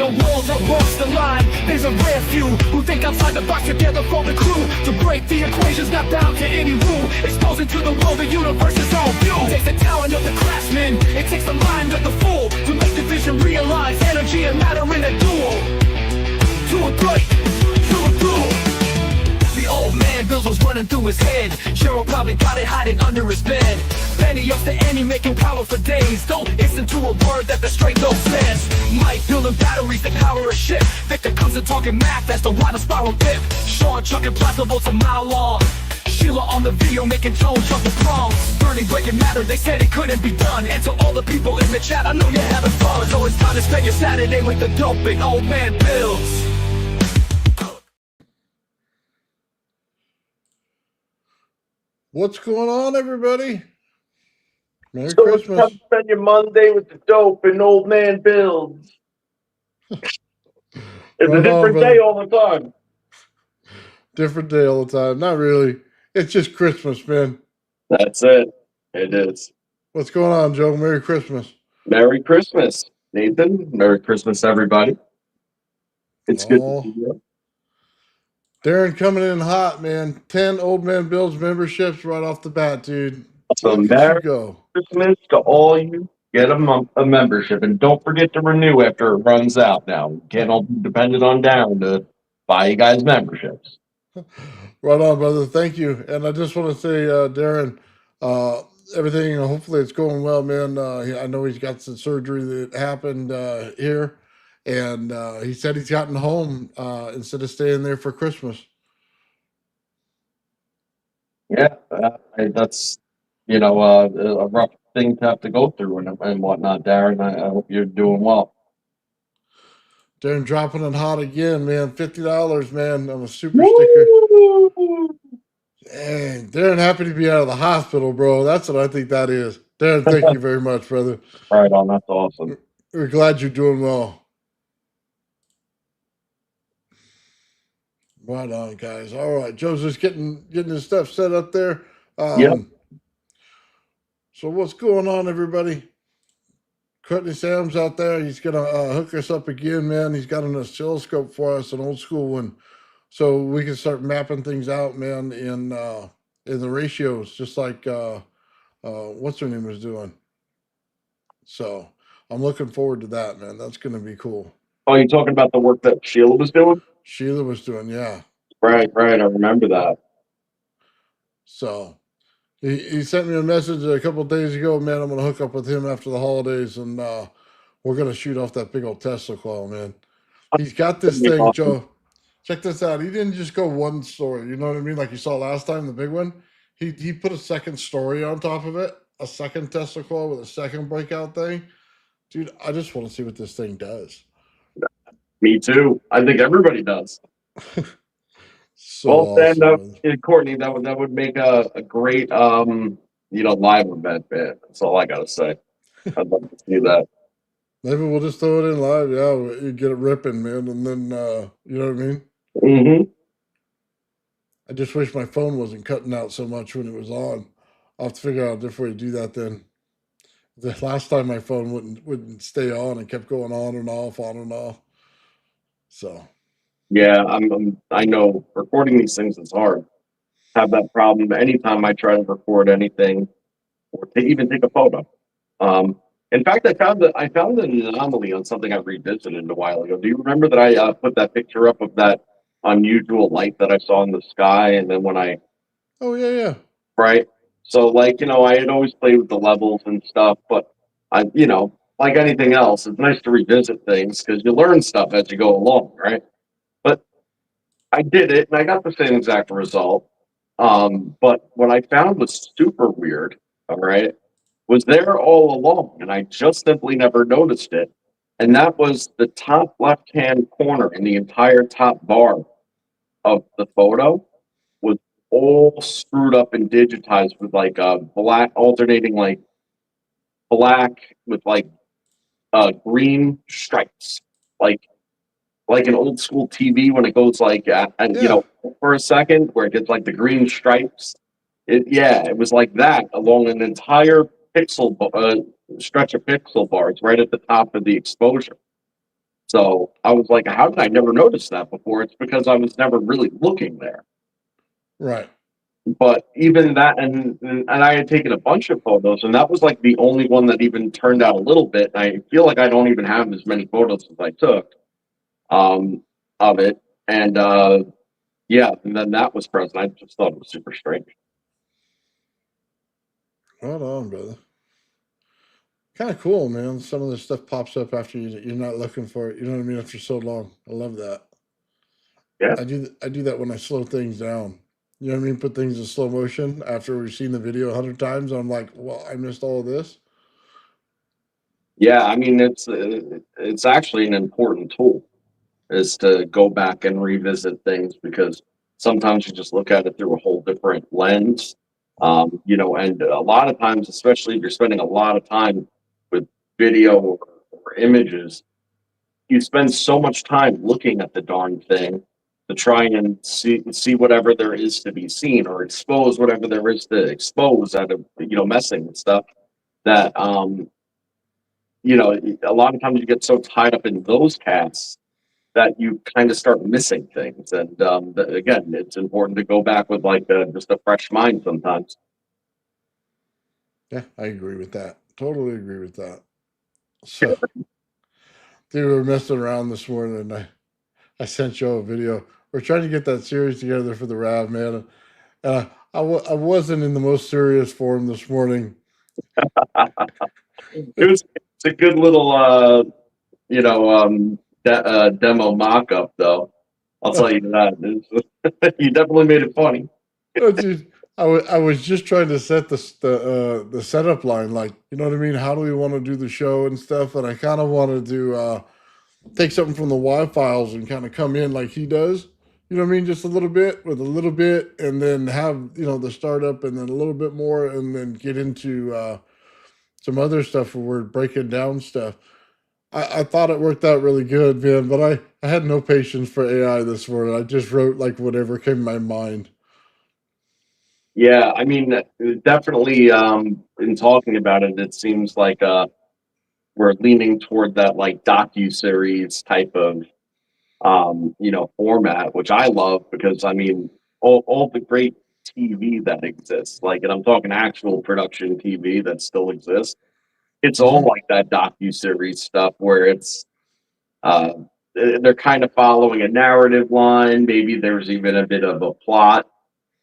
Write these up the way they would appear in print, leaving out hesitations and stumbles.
a world that walks the line. There's a rare few who think outside the box together for the crew. To break the equations, not bound to any rule. Exposing to the world the universe's own view. It takes the talent of the craftsman, it takes the mind of the fool, to make the vision realize energy and matter in a duel. To a break, to a duel. The old man Bills was running through his head. Cheryl probably got it hiding under his bed. Penny up to Annie, making power for days. Don't listen to a word that the straight dope says. Mike building batteries that power a ship. Victor comes and talking math, that's the water spiral dip. Sean chucking plasma bolts a mile long. Sheila on the video making tones of the prongs. Burning, breaking matter, they said it couldn't be done. And to all the people in the chat, I know you're having fun. So it's time to spend your Saturday with the doping old man Bills. What's going on, everybody? Merry So Christmas. Come spend your Monday with the dope and old man Bills. It's a different day all the time. Different day all the time. Not really. It's just Christmas, man. That's it. It is. What's going on, Joe? Merry Christmas. Merry Christmas, Nathan. Merry Christmas, everybody. It's good to see you. Darren coming in hot, man. 10 Old Man Bills memberships right off the bat, dude. So Merry Christmas to all you. Get a membership. And don't forget to renew after it runs out now. You can't all be dependent on Darren to buy you guys memberships. Right on, brother. Thank you. And I just want to say, Darren, everything, hopefully it's going well, man. I know he's got some surgery that happened here. And he said he's gotten home instead of staying there for Christmas. Yeah, that's, a rough thing to have to go through and whatnot, Darren. I hope you're doing well. Darren dropping it hot again, man. $50, man, on a super sticker. Dang, Darren, happy to be out of the hospital, bro. That's what I think that is. Darren, thank you very much, brother. Right on, that's awesome. We're glad you're doing well. Right on, guys. All right, Joe's just getting his stuff set up there. Yep. So what's going on, everybody? Courtney Sam's out there. He's gonna hook us up again, man. He's got an oscilloscope for us, an old school one, so we can start mapping things out, man, in the ratios, just like what's her name was doing. So I'm looking forward to that, man. That's gonna be cool. Oh, you're talking about the work that Sheila was doing? Sheila was doing, yeah. Right. I remember that. So he sent me a message a couple of days ago, man. I'm going to hook up with him after the holidays, and we're going to shoot off that big old Tesla coil, man. He's got this thing, awesome. Joe. Check this out. He didn't just go one story. You know what I mean? Like you saw last time, the big one. He put a second story on top of it, a second Tesla coil with a second breakout thing. Dude, I just want to see what this thing does. Me too. I think everybody does. So awesome, stand up, Courtney. That would make a great live event, man. That's all I gotta say. I'd love to see that. Maybe we'll just throw it in live. Yeah, you get it ripping, man, and then you know what I mean. Mm-hmm. I just wish my phone wasn't cutting out so much when it was on. I'll have to figure out a different way to do that then. The last time my phone wouldn't stay on and kept going on and off, on and off. So. Yeah, I know recording these things is hard. I have that problem anytime I try to record anything or to even take a photo. In fact, I found an anomaly on something I revisited a while ago. Do you remember that I put that picture up of that unusual light that I saw in the sky, and then when I... Oh, yeah. Right? So, I had always played with the levels and stuff, but like anything else, it's nice to revisit things because you learn stuff as you go along, right? But I did it, and I got the same exact result. But what I found was super weird, all right, was there all along, and I just simply never noticed it. And that was the top left-hand corner in the entire top bar of the photo was all screwed up and digitized with black, alternating black with green stripes, like an old school TV when it goes for a second where it gets the green stripes. It was like that along an entire pixel stretch of pixel bars right at the top of the exposure. So I was like, how did I never notice that before? It's because I was never really looking there. Right. But even that, and I had taken a bunch of photos, and that was like the only one that even turned out a little bit. And I feel like I don't even have as many photos as I took of it. And yeah, and then that was present. I just thought it was super strange. Right on, brother. Kind of cool, man. Some of this stuff pops up after you're not looking for it. You know what I mean? After so long, I love that. Yeah. I do that when I slow things down. You know what I mean? Put things in slow motion after we've seen the video 100 times. I'm like, well, I missed all of this. Yeah, I mean it's actually an important tool is to go back and revisit things because sometimes you just look at it through a whole different lens. And a lot of times, especially if you're spending a lot of time with video or images, you spend so much time looking at the darn thing to try and see whatever there is to be seen or expose whatever there is to expose out of messing with stuff that a lot of times you get so tied up in those casts that you kind of start missing things. And again, it's important to go back with like just a fresh mind sometimes. Yeah, I agree with that. Totally agree with that. So, dude, we were messing around this morning, and I sent you a video. We're trying to get that series together for the Rav, man. I wasn't in the most serious form this morning. It's a good little demo mock-up though. I'll tell you that. You definitely made it funny. Oh, dude, I was just trying to set the setup line, like, you know what I mean? How do we want to do the show and stuff? And I kind of wanted to take something from the Y files and kind of come in like he does. You know what I mean? Just a little bit with a little bit, and then have the startup, and then a little bit more, and then get into some other stuff where we're breaking down stuff. I thought it worked out really good, man, but I had no patience for AI this morning. I just wrote like whatever came to my mind. Yeah, I mean, definitely. In talking about it, it seems like we're leaning toward that like docu-series type of format, which I love because I mean all the great TV that exists, like, and I'm talking actual production TV that still exists. It's all Hmm. like that docu-series stuff where it's uh they're kind of following a narrative line. Maybe there's even a bit of a plot.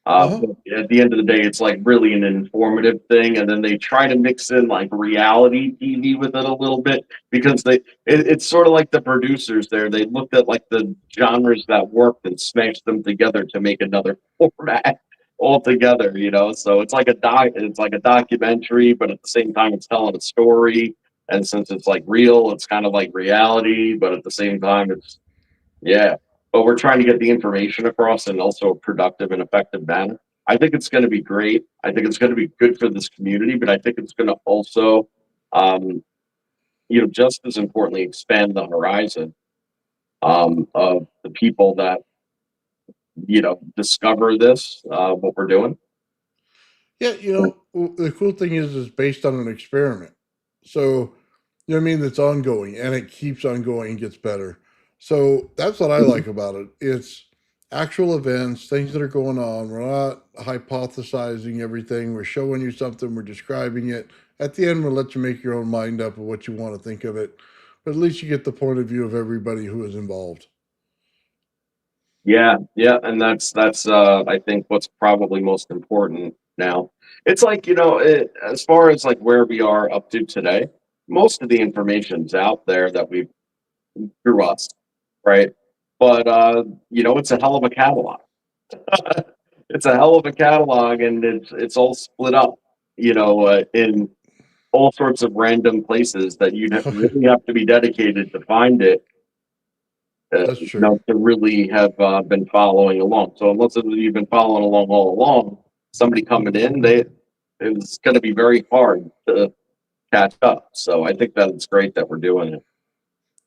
Uh-huh. But at the end of the day, it's like really an informative thing, and then they try to mix in like reality TV with it a little bit because it's sort of like the producers there. They looked at like the genres that worked and smashed them together to make another format altogether. So it's like a documentary, but at the same time, it's telling a story. And since it's like real, it's kind of like reality, but at the same time, it's yeah, but we're trying to get the information across in also a productive and effective manner. I think it's going to be great. I think it's going to be good for this community, but I think it's going to also, um, just as importantly, expand the horizon of the people that discover this, what we're doing. Yeah, the cool thing is it's based on an experiment. So, you know what I mean? It's ongoing, and it keeps on going and gets better. So that's what I like about it. It's actual events, things that are going on. We're not hypothesizing everything. We're showing you something, we're describing it. At the end, we'll let you make your own mind up of what you want to think of it. But at least you get the point of view of everybody who is involved. Yeah, yeah, and that's I think what's probably most important now. It's like, as far as like where we are up to today, most of the information's out there that we've through us, right? But it's a hell of a catalog. It's a hell of a catalog, and it's all split up, in all sorts of random places that really have to be dedicated to find it, That's true. to really have been following along. So unless you've been following along all along, somebody coming in, it's going to be very hard to catch up. So I think that it's great that we're doing it.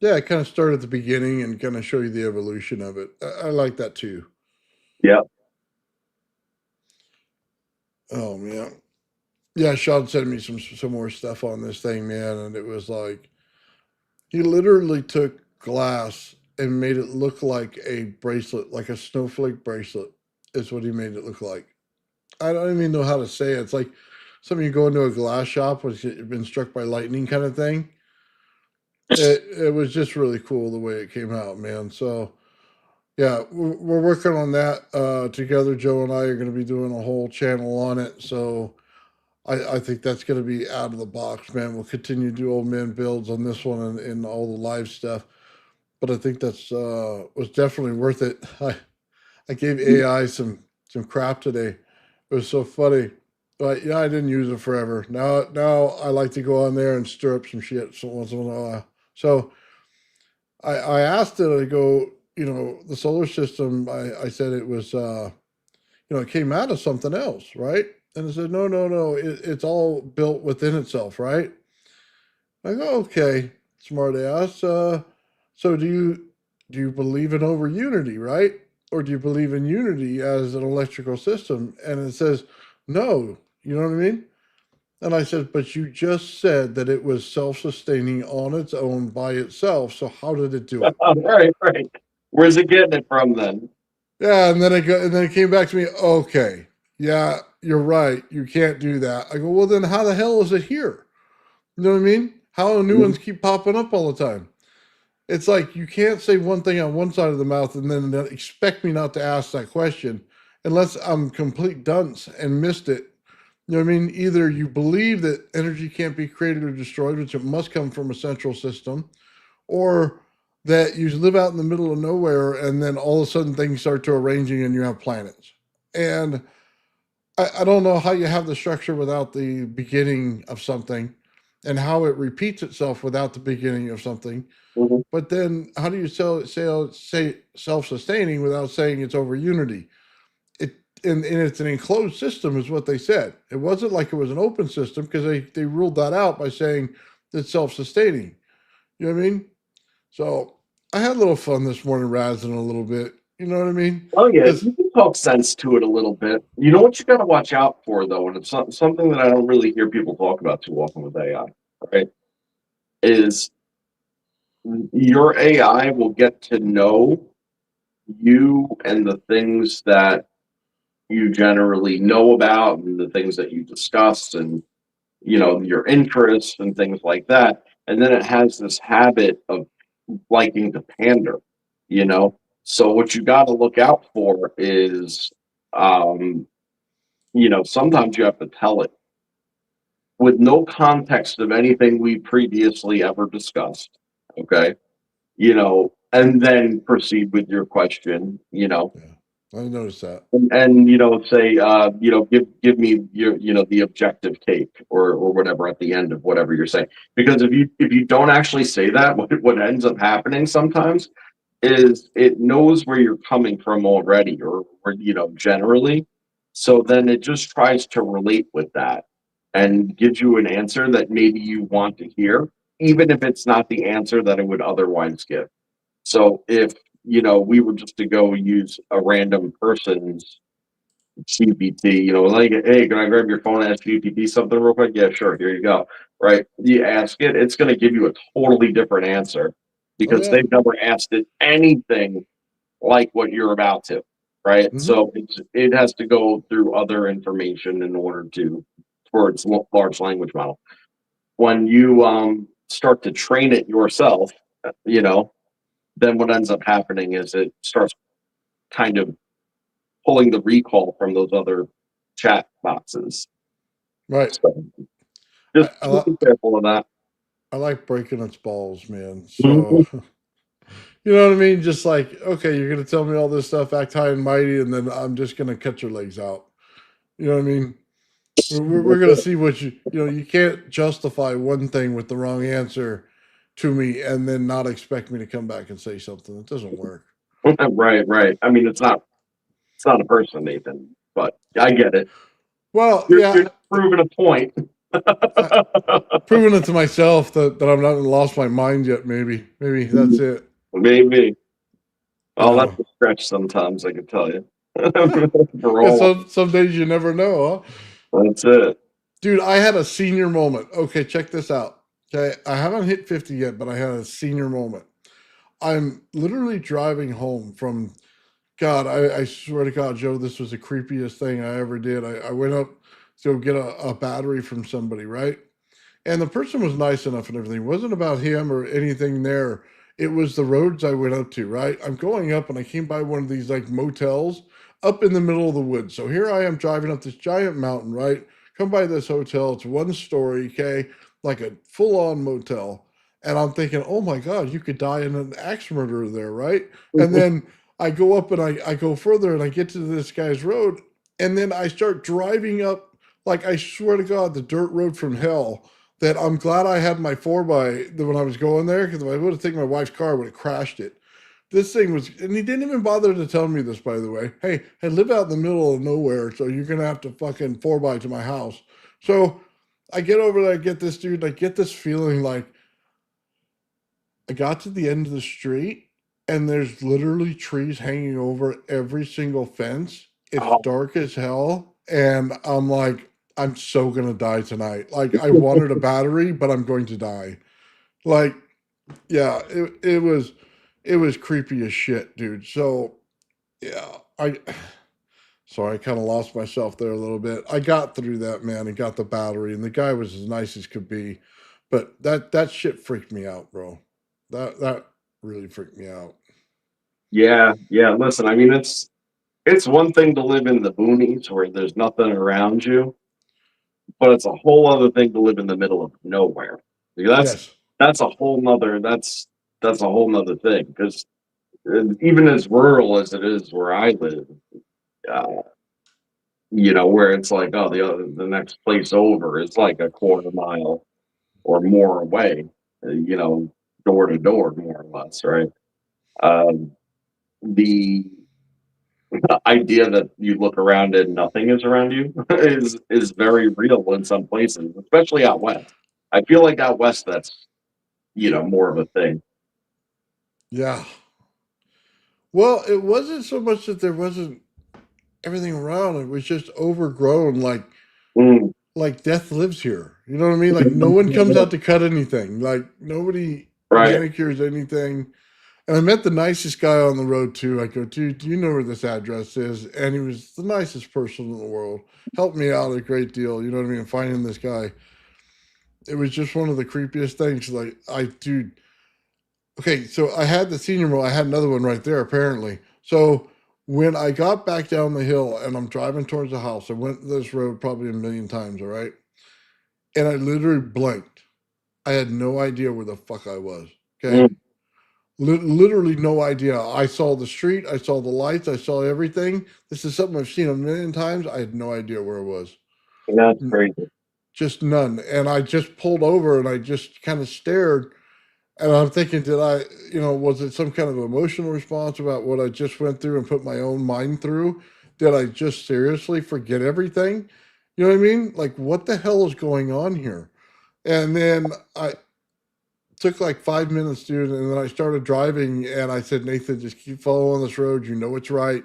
Yeah, I kind of start at the beginning and kind of show you the evolution of it. I like that too. Yeah. Oh man. Yeah, Sean sent me some more stuff on this thing, man, and it was like he literally took glass and made it look like a bracelet, like a snowflake bracelet, is what he made it look like. I don't even know how to say it. It's like something you go into a glass shop which you've been struck by lightning kind of thing. It was just really cool the way it came out, man. So yeah, we're working on that together. Joe and I are going to be doing a whole channel on it. So I think that's going to be out of the box, man. We'll continue to do old man builds on this one and all the live stuff. But I think that's was definitely worth it. I gave AI some crap today. It was so funny. But yeah, I didn't use it forever. Now I like to go on there and stir up some shit so once in a while. So I asked it, I go, the solar system, I said it was it came out of something else, right? And it said, no, it's all built within itself, right? I go, okay, smart ass. So do you believe in over unity, right? Or do you believe in unity as an electrical system? And it says, no, you know what I mean? And I said, but you just said that it was self-sustaining on its own by itself. So how did it do it? Right, right. Where's it getting it from then? Yeah, and then it came back to me, okay, yeah, you're right. You can't do that. I go, well, then how the hell is it here? You know what I mean? How new ones keep popping up all the time? It's like you can't say one thing on one side of the mouth and then expect me not to ask that question unless I'm complete dunce and missed it. You know what I mean? Either you believe that energy can't be created or destroyed, which it must come from a central system, or that you live out in the middle of nowhere and then all of a sudden things start to arranging and you have planets. And I don't know how you have the structure without the beginning of something and how it repeats itself without the beginning of something. Mhm. But then how do you say self-sustaining without saying it's over unity? And it's an enclosed system is what they said. It wasn't like it was an open system because they ruled that out by saying it's self-sustaining. You know what I mean? So I had a little fun this morning razzing a little bit. You know what I mean? Oh yeah, Because you can talk sense to it a little bit. You know what you got to watch out for though, and it's something that I don't really hear people talk about too often with AI, right? Is your AI will get to know you and the things that you generally know about and the things that you discuss and your interests and things like that, and then it has this habit of liking to pander, you know so what you got to look out for is sometimes you have to tell it with no context of anything we previously ever discussed, okay, and then proceed with your question, yeah, I noticed that. and say give me your the objective take or whatever at the end of whatever you're saying, because if you don't actually say that, what ends up happening sometimes is it knows where you're coming from already, or generally, so then it just tries to relate with that and gives you an answer that maybe you want to hear, even if it's not the answer that it would otherwise give. So if we were just to go use a random person's GPT, like, hey, can I grab your phone and ask GPT something real quick? Yeah, sure. Here you go. Right. You ask it, it's going to give you a totally different answer Oh because yeah. they've never asked it anything like what you're about to. Right. Hmm. So it has to go through other information in order for its large language model. When you start to train it yourself, you know, then what ends up happening is it starts kind of pulling the recall from those other chat boxes. Right. So I, just I, be li- careful of that. I like breaking its balls, man. So Mhm. you know what I mean? Just like, okay, you're gonna tell me all this stuff, act high and mighty, and then I'm just gonna cut your legs out. You know what I mean? We're gonna see what you can't justify one thing with the wrong answer to me and then not expect me to come back and say something. It doesn't work. Right, right. I mean, it's not a person, Nathan, but I get it. Well, You're yeah, just proving a point. I, proving it to myself that I'm not lost my mind yet. Maybe that's it. Maybe. Oh, that's Uh, a stretch sometimes, I can tell you. For yeah, all, some days you never know, huh? that's it. Dude, I had a senior moment. Okay, check this out. Okay, I haven't hit 50 yet, but I had a senior moment. I'm literally driving home from God. I swear to God, Joe, this was the creepiest thing I ever did. I went up to go get a battery from somebody, right? And the person was nice enough and everything. It wasn't about him or anything there. It was the roads I went up to, right? I'm going up and I came by one of these like motels up in the middle of the woods. So here I am driving up this giant mountain, right? Come by this hotel. It's one story, okay? Like a full on motel. And I'm thinking, oh my God, you could die in an axe murder there, right? And then I go up and I go further and I get to this guy's road. And then I start driving up, like I swear to God, the dirt road from hell that I'm glad I had my 4 by when I was going there because if I would have taken my wife's car, I would have crashed it. This thing was, and he didn't even bother to tell me this, by the way. Hey, I live out in the middle of nowhere, so you're going to have to fucking 4 by to my house. So I get over there, I get this dude, I get this feeling like I got to the end of the street and there's literally trees hanging over every single fence. It's Oh, dark as hell. And I'm like, I'm so going to die tonight. Like, I wanted a battery, but I'm going to die. Like, yeah, it was creepy as shit, dude. So, yeah, sorry, I kind of lost myself there a little bit. I got through that, man, and got the battery, and the guy was as nice as could be. But that shit freaked me out, bro. That really freaked me out. yeah, yeah. Listen, I mean, it's one thing to live in the boonies where there's nothing around you, but it's a whole other thing to live in the middle of nowhere. Like, Yes. that's a whole nother that's a whole nother thing because even as rural as it is where I live, uh, where it's like, oh, the next place over is like a quarter mile or more away, door to door, more or less, right? Um, the idea that you look around and nothing is around you is very real in some places, especially out west. I feel like out west that's more of a thing. Yeah. Well, it wasn't so much that there wasn't everything around. It was just overgrown. Mm. Like death lives here. You know what I mean? Like no one comes out to cut anything. Like nobody Right. manicures anything. And I met the nicest guy on the road too. I go, dude, do you know where this address is? And he was the nicest person in the world. Helped me out a great deal. You know what I mean? Finding this guy. It was just one of the creepiest things. Like dude. Okay, so I had the senior mode. I had another one right there apparently. So when I got back down the hill and I'm driving towards the house, I went this road probably a million times. All right, and I literally blinked. I had no idea where the fuck I was. Okay. Mm. Literally no idea. I saw the street, I saw the lights, I saw everything. This is something I've seen a million times. I had no idea where it was. That's crazy. Just none. And I just pulled over and I just kind of stared. And I'm thinking, did I, was it some kind of emotional response about what I just went through and put my own mind through? Did I just seriously forget everything? You know what I mean? Like, what the hell is going on here? And then I took like 5 minutes, dude. And then I started driving and I said, Nathan, just keep following this road. You know it's right.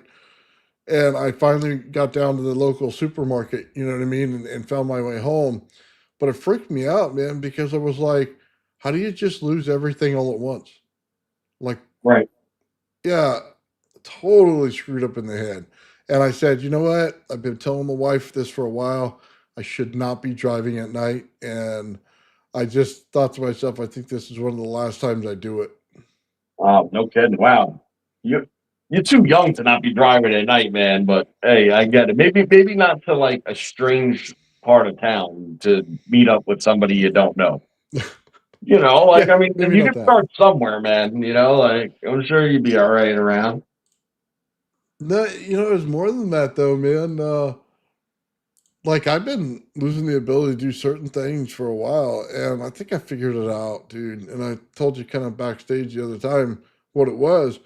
And I finally got down to the local supermarket, you know what I mean? And found my way home. But it freaked me out, man, because I was like, how do you just lose everything all at once? Like, Right. yeah, totally screwed up in the head. And I said, you know what? I've been telling the wife this for a while. I should not be driving at night. And I just thought to myself, I think this is one of the last times I do it. Oh, no kidding. Wow. You you're too young to not be driving at night, man. But hey, I get it. Maybe not to like a strange part of town to meet up with somebody you don't know. Like Yeah, I mean, maybe you not can that. start somewhere, man. Like I'm sure you'd be all right around. No, it was more than that though, man. Like I've been losing the ability to do certain things for a while, and I think I figured it out, dude. And I told you kind of backstage the other time what it was,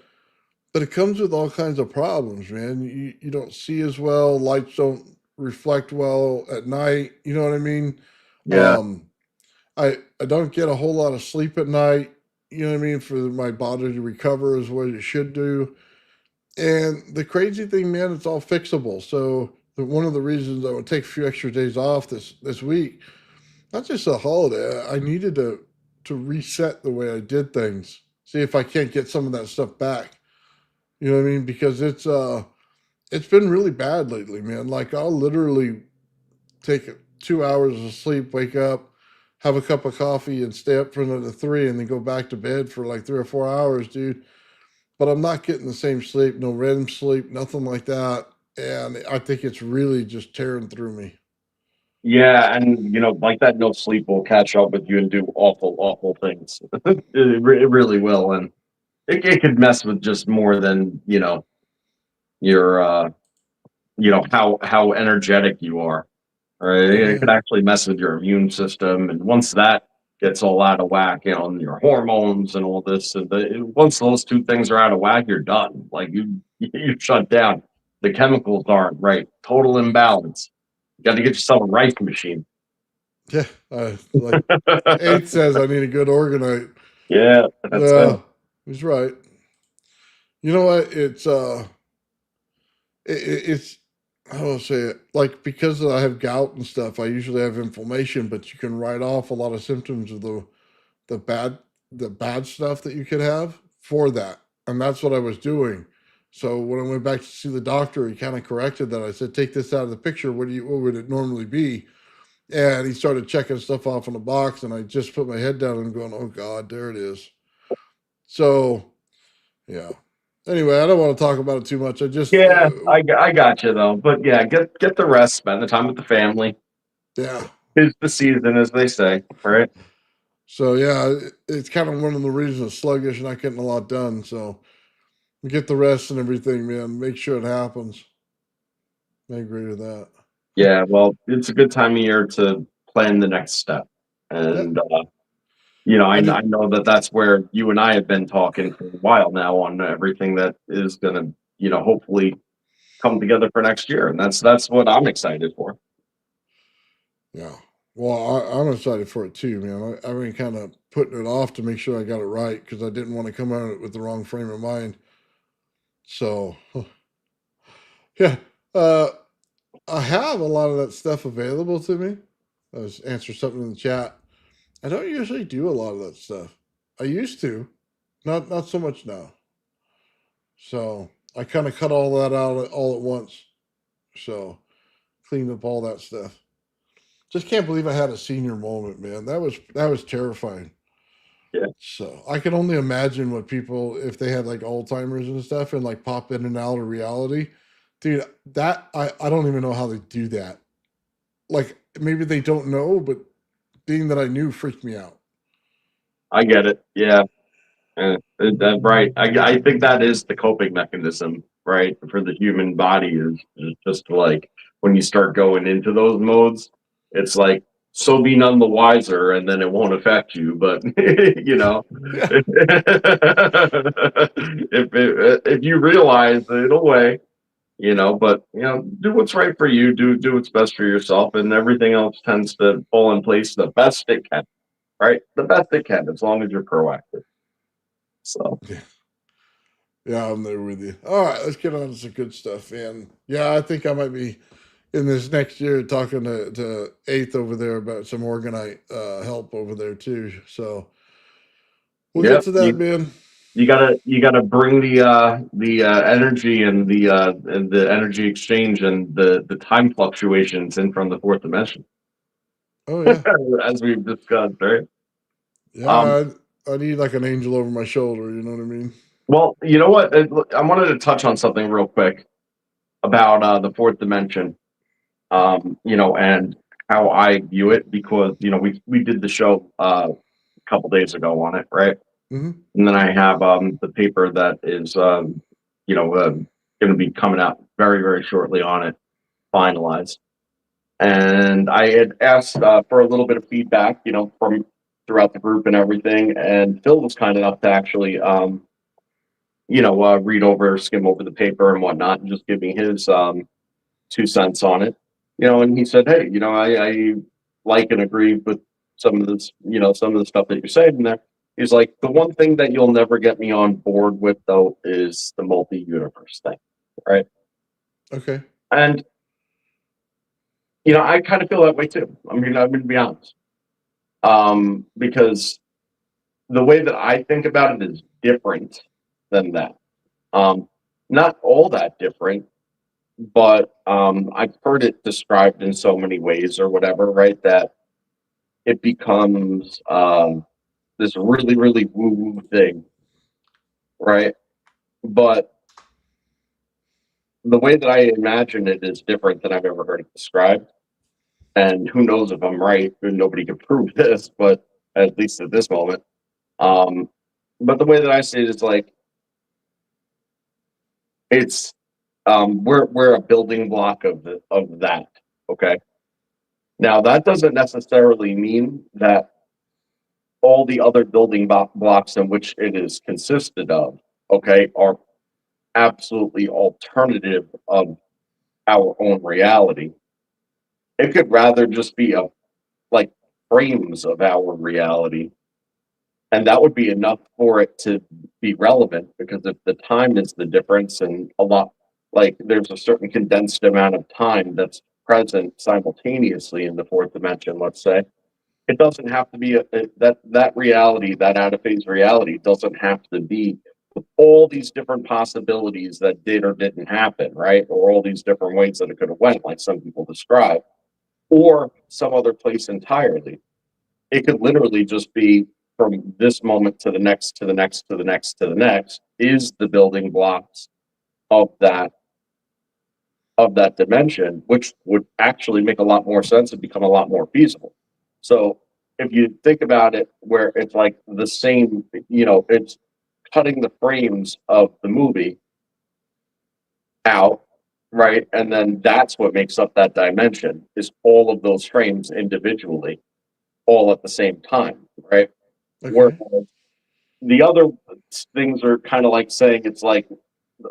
but it comes with all kinds of problems, man. You don't see as well, lights don't reflect well at night. You know what I mean? Yeah. Um, I don't get a whole lot of sleep at night. You know what I mean? For my body to recover is what it should do. And the crazy thing, man, it's all fixable. So one of the reasons I would take a few extra days off this week, not just a holiday, I needed to reset the way I did things. see if I can't get some of that stuff back. You know what I mean? Because it's been really bad lately, man. Like I'll literally take 2 hours of sleep, wake up, have a cup of coffee, and stay up for another three, and then go back to bed for like 3 or 4 hours, dude. But I'm not getting the same sleep, no REM sleep, nothing like that. And I think it's really just tearing through me. Yeah, and like that no sleep will catch up with you and do awful, awful things. It really will, and it could mess with just more than your how energetic you are. Right? Oh It yeah. could actually mess with your immune system, and once that gets all out of whack, and your hormones and all this, and once those two things are out of whack, you're done. Like you shut down. The chemicals aren't right. Total imbalance. You got to get yourself a rice machine. Yeah. Like Eight says, I need a good organite. Yeah, that's it. Yeah, he's right. You know what? It's how do I say it? Like because I have gout and stuff, I usually have inflammation, but you can write off a lot of symptoms of the bad the bad stuff that you could have for that. And that's what I was doing. So when I went back to see the doctor, he kind of corrected that. I said, take this out of the picture. What would it normally be? And he started checking stuff off in the box, and I just put my head down and going, oh God, there it is. So yeah. Anyway, I don't want to talk about it too much. I just Yeah, I got you though. But yeah, get the rest, spend the time with the family. yeah. It's the season, as they say, right? So yeah, it's kind of one of the reasons sluggish, not getting a lot done. So get the rest and everything, man. Make sure it happens. I agree with that. Yeah, well, it's a good time of year to plan the next step, Yeah, and I I did. know that that's where you and I have been talking for a while now on everything that is going to, hopefully come together for next year, and that's what I'm excited for. Yeah. Well, I'm excited for it too, man. I've been kind of putting it off to make sure I got it right because I didn't want to come at it with the wrong frame of mind. So yeah, uh, I have a lot of that stuff available to me. I was answering something in the chat. I don't usually do a lot of that stuff. I used to, not so much now. So I kind of cut all that out all at once. So cleaned up all that stuff. Just can't believe I had a senior moment, man. That was terrifying. Yeah, So I can only imagine what people if they had like Alzheimer's and stuff and like pop in and out of reality. Dude, that I don't even know how they do that. Like maybe they don't know, but being that I knew freaked me out. I get it. Yeah, right. I think that is the coping mechanism, right, for the human body is just like when you start going into those modes, it's like so be none the wiser, and then it won't affect you. But Yeah. if you realize it away, but do what's right for you, do what's best for yourself, and everything else tends to fall in place the best it can, right? The best it can, as long as you're proactive. So. Yeah. Yeah, I'm there with you. All right, let's get on to some good stuff. And yeah, I think I might be in this next year talking to Eighth over there about some organite help over there too. So we'll get Yep. to that, man. You gotta bring the energy and the energy exchange and the time fluctuations in from the fourth dimension, Oh yeah. as we've discussed, right? Um, Yeah, I need like an angel over my shoulder, you know what I mean? well, you know what? I wanted to touch on something real quick about the fourth dimension, and how I view it because we did the show a couple days ago on it, right? Hmm. And then I have the paper that is going to be coming out very, very shortly on it, finalized. And I had asked for a little bit of feedback, from throughout the group and everything. And Phil was kind enough to actually, read over, skim over the paper and whatnot, and just give me his 2 cents on it. And he said, "Hey, I like and agree with some of this, some of the stuff that you're saying there." He's like, "The one thing that you'll never get me on board with, though, is the multi-universe thing, right?" Okay. And I kind of feel that way too. I mean, I'm going to be honest, because the way that I think about it is different than that. Not all that different, but I've heard it described in so many ways or whatever, right? That it becomes this really, really woo-woo thing, right? But the way that I imagine it is different than I've ever heard it described. And who knows if I'm right? Nobody can prove this, but at least at this moment. Um, but the way that I see it is like it's we're a building block of that. Okay. Now that doesn't necessarily mean that all the other building blocks in which it is consisted of, okay, are absolutely alternative of our own reality. It could rather just be like frames of our reality. And that would be enough for it to be relevant, because if the time is the difference and a lot, like there's a certain condensed amount of time that's present simultaneously in the fourth dimension, let's say, it doesn't have to be that reality, that out of phase reality doesn't have to be all these different possibilities that did or didn't happen, right? Or all these different ways that it could have went, like some people describe, or some other place entirely. It could literally just be from this moment to the next, to the next, to the next, to the next, is the building blocks of that dimension, which would actually make a lot more sense and become a lot more feasible. So if you think about it, where it's like the same, it's cutting the frames of the movie out, right? And then that's what makes up that dimension, is all of those frames individually, all at the same time, right? Okay. Whereas the other things are kind of like saying it's like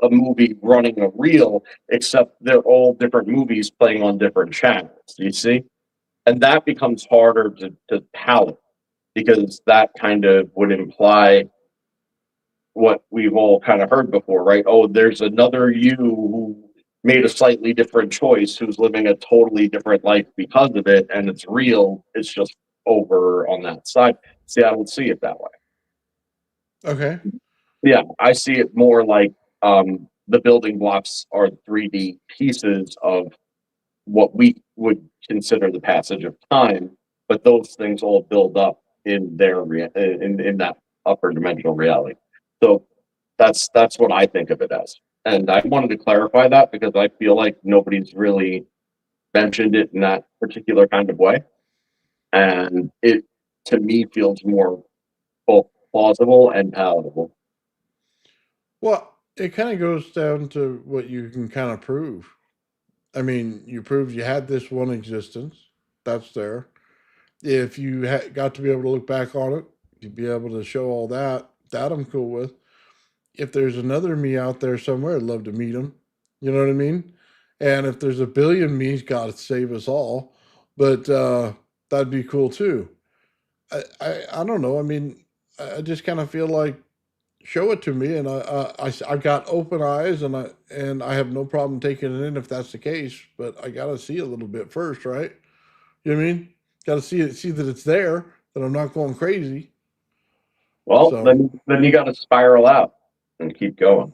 a movie running a reel, except they're all different movies playing on different channels, you see? And that becomes harder to palate, because that kind of would imply what we've all kind of heard before, right? Oh, there's another you who made a slightly different choice, who's living a totally different life because of it, and it's real. It's just over on that side. See, I would see it that way. Okay. Yeah, I see it more like the building blocks are 3D pieces of what we would consider the passage of time, but those things all build up in in that upper dimensional reality. So that's what I think of it as. And I wanted to clarify that because I feel like nobody's really mentioned it in that particular kind of way. And it, to me, feels more both plausible and palatable. Well, it kind of goes down to what you can kind of prove. I mean, you proved you had this one existence. That's there. If you got to be able to look back on it, you'd be able to show all that. That I'm cool with. If there's another me out there somewhere, I'd love to meet him. You know what I mean? And if there's a billion me's, God save us all. But that'd be cool too. I don't know. I mean, I just kind of feel like show it to me, and I got open eyes, and I have no problem taking it in if that's the case. But I got to see a little bit first, right? You know what I mean? Got to see that it's there, that I'm not going crazy. Well, So, then you got to spiral out and keep going.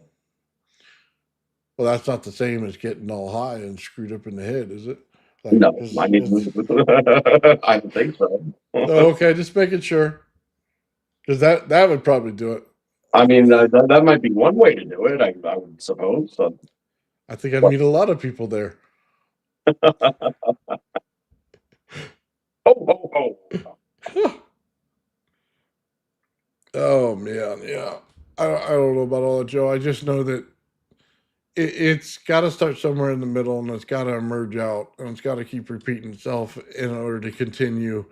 well, that's not the same as getting all high and screwed up in the head, is it? Like, No, I because mean, it's I don't think so. oh, okay. Just making sure, because that would probably do it. I mean, that might be one way to do it, I would suppose. So, I think I'd but, meet a lot of people there. ho, ho. Oh man, yeah. I don't know about all that, Joe. I just know that it's got to start somewhere in the middle, and it's got to emerge out, and it's got to keep repeating itself in order to continue.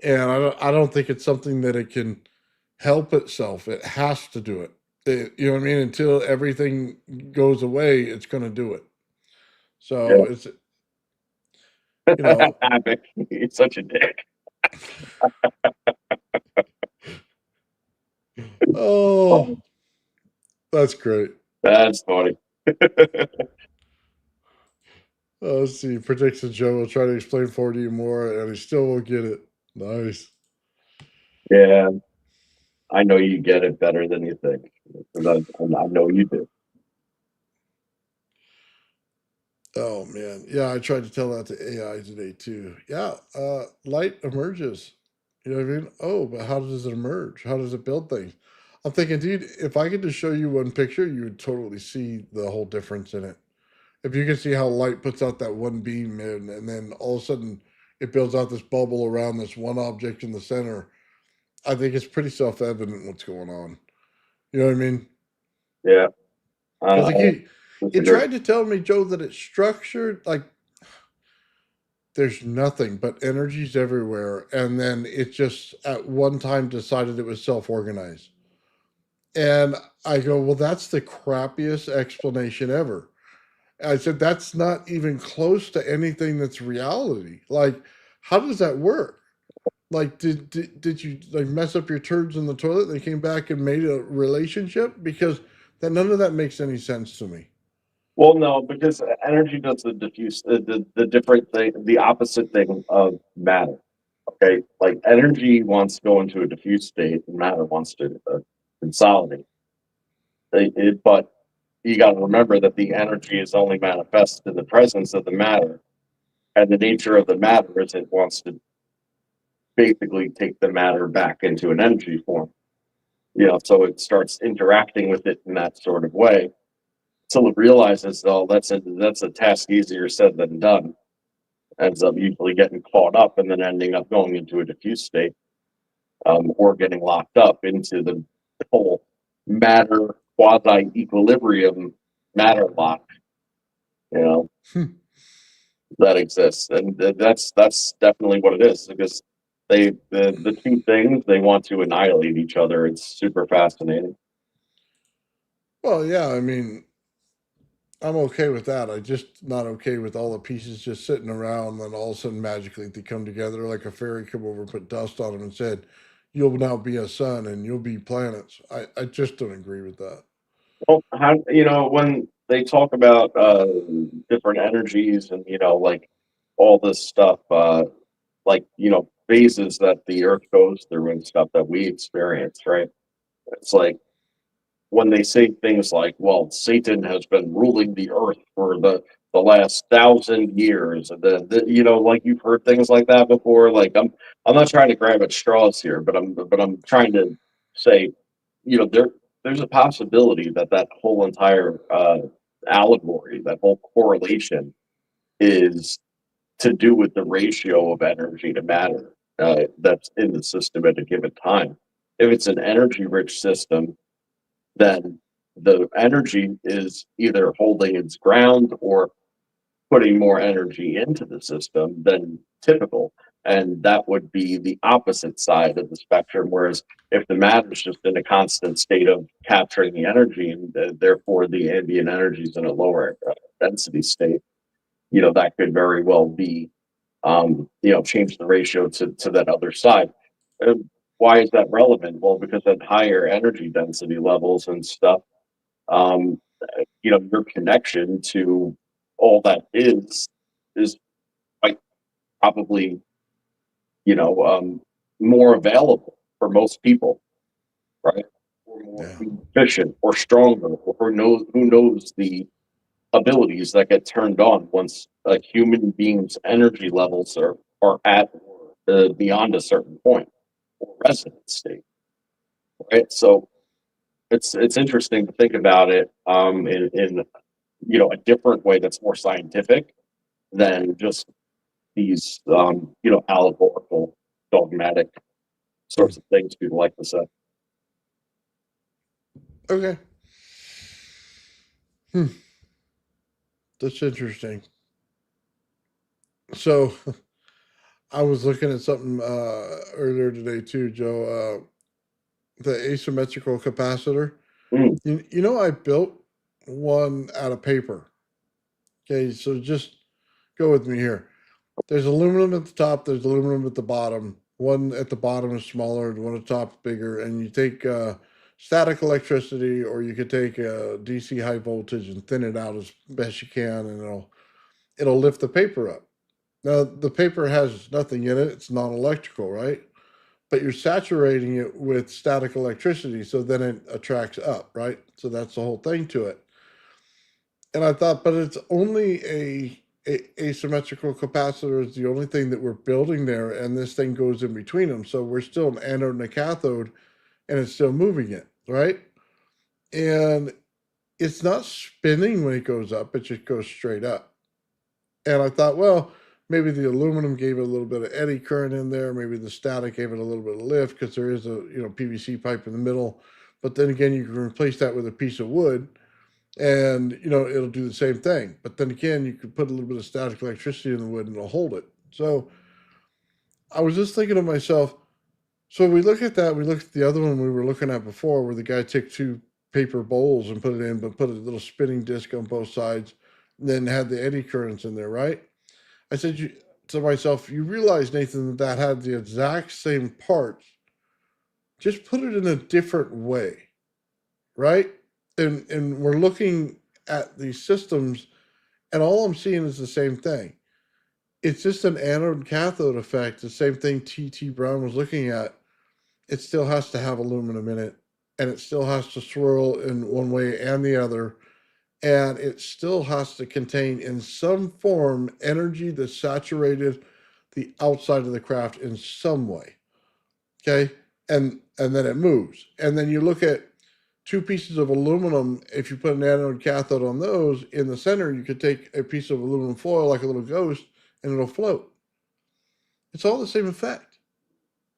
And I don't think it's something that it can help itself. It has to do it. You know what I mean? Until everything goes away, it's going to do it. So Yeah. it's, you know, Havoc. He's such a dick. oh, that's great. That's funny. Let's see. Prediction Joe will try to explain 4D more, and he still won't get it. Nice. Yeah. I know you get it better than you think. 'Cause I know you do. Oh man, yeah, I tried to tell that to AI today too. Yeah, light emerges. You know what I mean? Oh, but how does it emerge? How does it build things? I'm thinking, dude, if I could just show you one picture, you would totally see the whole difference in it. If you can see how light puts out that one beam in, and then all of a sudden it builds out this bubble around this one object in the center, I think it's pretty self-evident what's going on. You know what I mean? Yeah, Because I like he disagree. tried to tell me, Joe, that it's structured like there's nothing but energies everywhere, and then it just at one time decided it was self-organized. And I go, well, that's the crappiest explanation ever. I said, that's not even close to anything that's reality. Like, how does that work? Like, did you like mess up your turds in the toilet? They came back and made a relationship because that none of that makes any sense to me. Well, no, because energy does the diffuse, the different thing, the opposite thing of matter. Okay, like energy wants to go into a diffuse state, and matter wants to consolidate. But you got to remember that the energy is only manifest in the presence of the matter, and the nature of the matter is it wants to basically take the matter back into an energy form. So it starts interacting with it in that sort of way until it realizes, oh, that's a task easier said than done. Ends up usually getting caught up and then ending up going into a diffuse state, or getting locked up into the whole matter quasi equilibrium matter lock. You know Hmm. that exists, and that's definitely what it is because the two things they want to annihilate each other. It's super fascinating. Well, yeah, I mean, I'm okay with that. I just not okay with all the pieces just sitting around, and all of a sudden magically they come together like a fairy come over, put dust on them, and said, "You'll now be a sun, and you'll be planets." I just don't agree with that. Well, how when they talk about different energies and like all this stuff, like phases that the Earth goes through and stuff that we experience, right? It's like when they say things like, "Well, Satan has been ruling the Earth for the last 1,000 years," and like you've heard things like that before. Like I'm not trying to grab at straws here, but I'm trying to say, there's a possibility that that whole entire allegory, that whole correlation, is to do with the ratio of energy to matter that's in the system at a given time. If it's an energy rich system, then the energy is either holding its ground or putting more energy into the system than typical. And that would be the opposite side of the spectrum. Whereas if the matter is just in a constant state of capturing the energy, and therefore the ambient energy is in a lower density state, that could very well be, change the ratio to that other side. Why is that relevant? Well, because at higher energy density levels and stuff, um, your connection to all that is quite probably, you know, um, more available for most people, right? Or more Yeah. efficient, or stronger, or who knows the abilities that get turned on once a human being's energy levels are at or beyond a certain point or resonant state, right? So it's interesting to think about it in a different way that's more scientific than just these allegorical, dogmatic Hmm. sorts of things people like to say. Okay. Hmm. That's interesting. So I was looking at something earlier today too, Joe. The asymmetrical capacitor. Mm, I built one out of paper. Okay, so just go with me here. There's aluminum at the top. There's aluminum at the bottom. One at the bottom is smaller. The one at the top is bigger. And you take static electricity, or you could take DC high voltage and thin it out as best you can, and it'll lift the paper up. Now the paper has nothing in it. It's non-electrical, right? but you're saturating it with static electricity, so then it attracts up, right? So that's the whole thing to it. And I thought, but it's only a asymmetrical capacitor is the only thing that we're building there, and this thing goes in between them. So we're still an anode and a cathode, and it's still moving it, right? And it's not spinning when it goes up, it just goes straight up. And I thought, well, maybe the aluminum gave it a little bit of eddy current in there, maybe the static gave it a little bit of lift because there is a PVC pipe in the middle. But then again, you can replace that with a piece of wood, and it'll do the same thing. But then again, you could put a little bit of static electricity in the wood and it'll hold it. So I was just thinking to myself, so we look at that, we look at the other one we were looking at before where the guy took two paper bowls and put it in, but put a little spinning disc on both sides, and then had the eddy currents in there, right? I said to myself, you realize, Nathan, that had the exact same parts, just put it in a different way, right? And we're looking at these systems, and all I'm seeing is the same thing. It's just an anode and cathode effect, the same thing T.T. Brown was looking at. It still has to have aluminum in it, and it still has to swirl in one way and the other, and it still has to contain in some form energy that saturated the outside of the craft in some way. Okay, and then it moves, and then you look at two pieces of aluminum. If you put an anode and cathode on those in the center, you could take a piece of aluminum foil like a little ghost, and it'll float. It's all the same effect.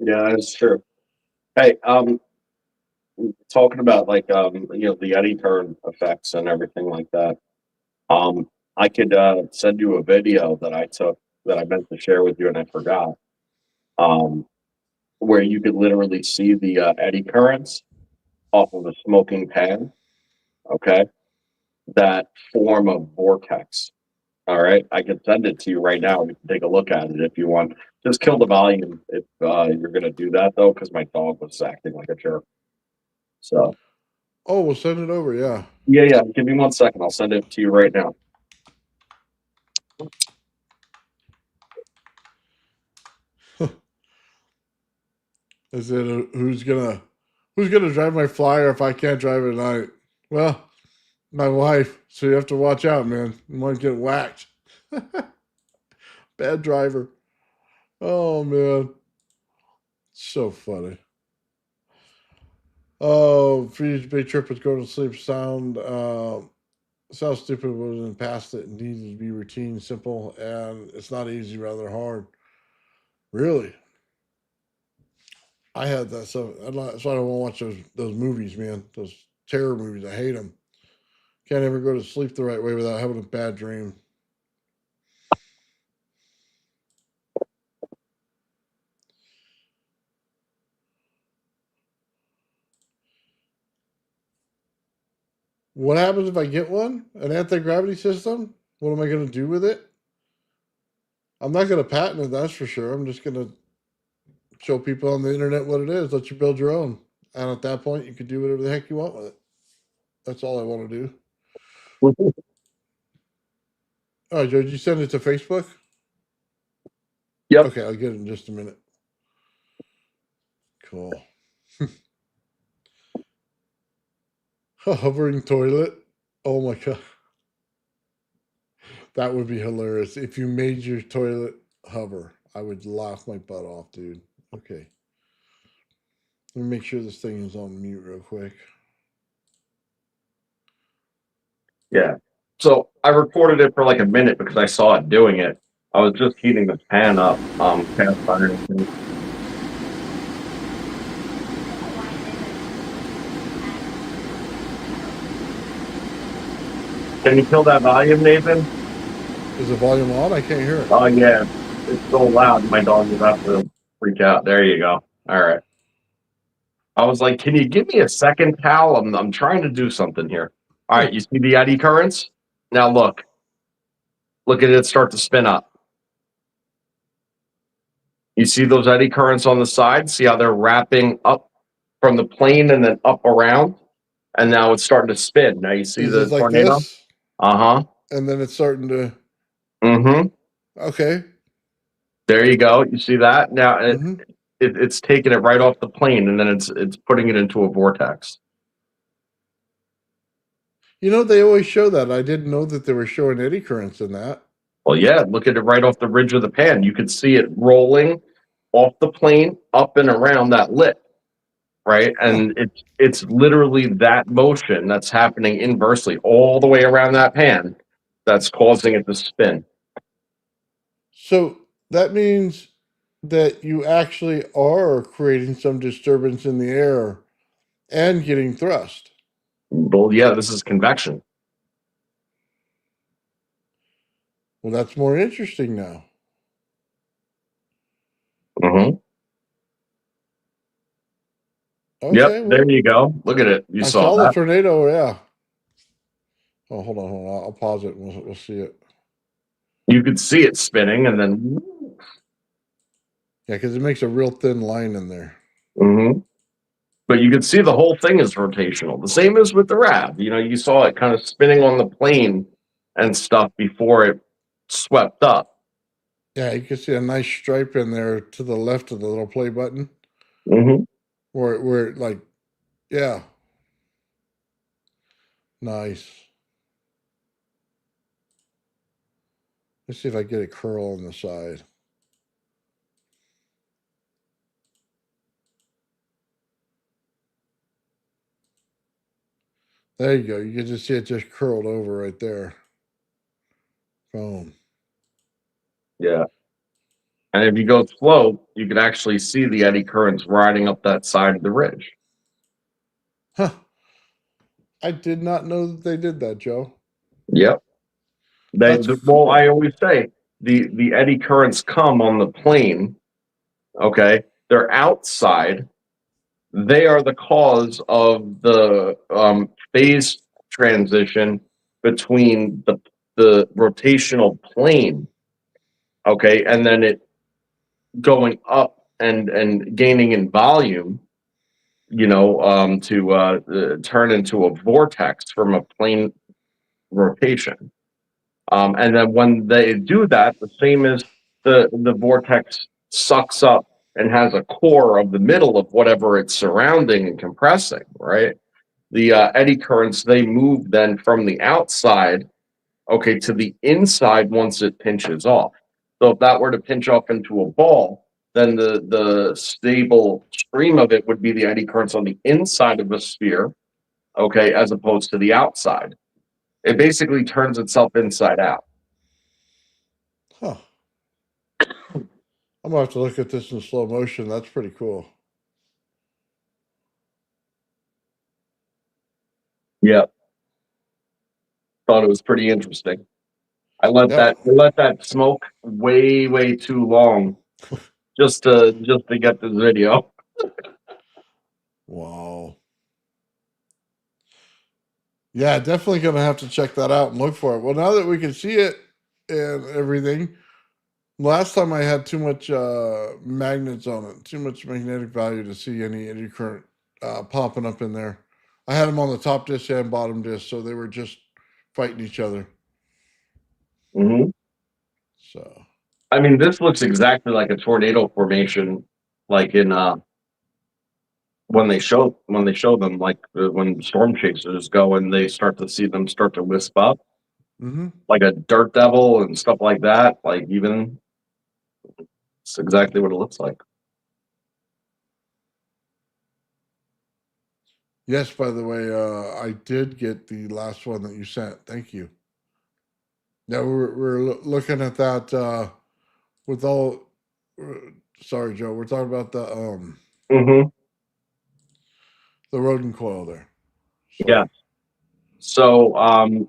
Yeah, that's true. Hey, talking about like the eddy current effects and everything like that. I could send you a video that I took that I meant to share with you and I forgot. Where you could literally see the eddy currents off of a smoking pan. Okay, that form a vortex. All right, I can send it to you right now. You can take a look at it if you want. Just kill the volume if you're gonna do that though, because my dog was acting like a jerk. So. Oh, we'll send it over. Yeah. Yeah. Give me 1 second. I'll send it to you right now. I said, who's gonna drive my flyer if I can't drive it at night? Well, my wife. So you have to watch out, man. You might get whacked. Bad driver. Oh man, so funny. Oh, Freeze big trip was going to sleep sound. Sounds stupid was in the past. It needed to be routine, simple, and it's not easy, rather hard. Really, I had that. So that's why I don't want to watch those movies, man. Those terror movies. I hate them. Can't ever go to sleep the right way without having a bad dream. What happens if I get one? An anti-gravity system? What am I going to do with it? I'm not going to patent it, that's for sure. I'm just going to show people on the internet what it is. Let you build your own. And at that point, you can do whatever the heck you want with it. That's all I want to do. Oh, Joe, did you send it to Facebook? Yep. Okay, I'll get it in just a minute. Cool. A hovering toilet. Oh my God. That would be hilarious. If you made your toilet hover, I would laugh my butt off, dude. Okay. Let me make sure this thing is on mute real quick. Yeah. So I recorded it for like a minute because I saw it doing it. I was just heating the pan up, cast iron. Can you kill that volume, Nathan? Is the volume on? I can't hear it. Oh yeah, it's so loud. My dog is about to freak out. There you go. All right. I was like, can you give me a second, pal? I'm trying to do something here. All right, you see the eddy currents? Now look at it start to spin up. You see those eddy currents on the side? See how they're wrapping up from the plane and then up around? And now it's starting to spin. Now you see Is the it like tornado? this? Uh-huh. And then it's starting to. Mm-hmm. Okay. There you go. You see that? Now it's taking it right off the plane, and then it's putting it into a vortex. You know, they always show that. I didn't know that they were showing eddy currents in that. Well, yeah, look at it right off the ridge of the pan. You could see it rolling off the plane up and around that lip, right? And it's literally that motion that's happening inversely all the way around that pan that's causing it to spin. So that means that you actually are creating some disturbance in the air and getting thrust. Well, yeah, this is convection. Well, that's more interesting now. Mm-hmm. Okay, Yep, well, there you go. Look at it. You I saw the that. tornado, yeah. Oh, hold on. I'll pause it and we'll see it. You could see it spinning, and then. Yeah, because it makes a real thin line in there. Mm-hmm. But you could see the whole thing is rotational. The same as with the RAV. You know, you saw it kind of spinning on the plane and stuff before it swept up. Yeah, you can see a nice stripe in there to the left of the little play button. Mm-hmm. Where like, yeah. Nice. Let's see if I get a curl on the side. There you go. You can just see it just curled over right there. Boom. Yeah. And if you go slow, you can actually see the eddy currents riding up that side of the ridge. Huh. I did not know that they did that, Joe. Yep. That's Well, cool. I always say the eddy currents come on the plane. Okay, they're outside. They are the cause of the phase transition between the rotational plane. Okay, and then it going up and gaining in volume. You know, to turn into a vortex from a plane rotation. And then when they do that, the same as the vortex sucks up and has a core of the middle of whatever it's surrounding and compressing, right? The eddy currents, they move then from the outside, okay, to the inside once it pinches off. So if that were to pinch off into a ball, then the stable stream of it would be the eddy currents on the inside of the sphere, okay, as opposed to the outside. It basically turns itself inside out. Huh. I'm gonna have to look at this in slow motion. That's pretty cool. Yeah. Thought it was pretty interesting. I let Yeah. that smoke way too long just to get this video. Wow. Yeah, definitely gonna have to check that out and look for it. Well, now that we can see it and everything, last time I had too much magnets on it, too much magnetic value to see any eddy current popping up in there. I had them on the top disc and bottom disc, so they were just fighting each other. Mm-hmm. So, I mean, this looks exactly like a tornado formation, like in when they show them, like when storm chasers go and they start to see them start to wisp up, like a dirt devil and stuff like that. Like even it's exactly what it looks like. yes, by the way, I did get the last one that you sent. Thank you. Yeah, we're looking at that with all. Sorry, Joe. We're talking about Mm-hmm. the Rodin coil there. So, Yeah. So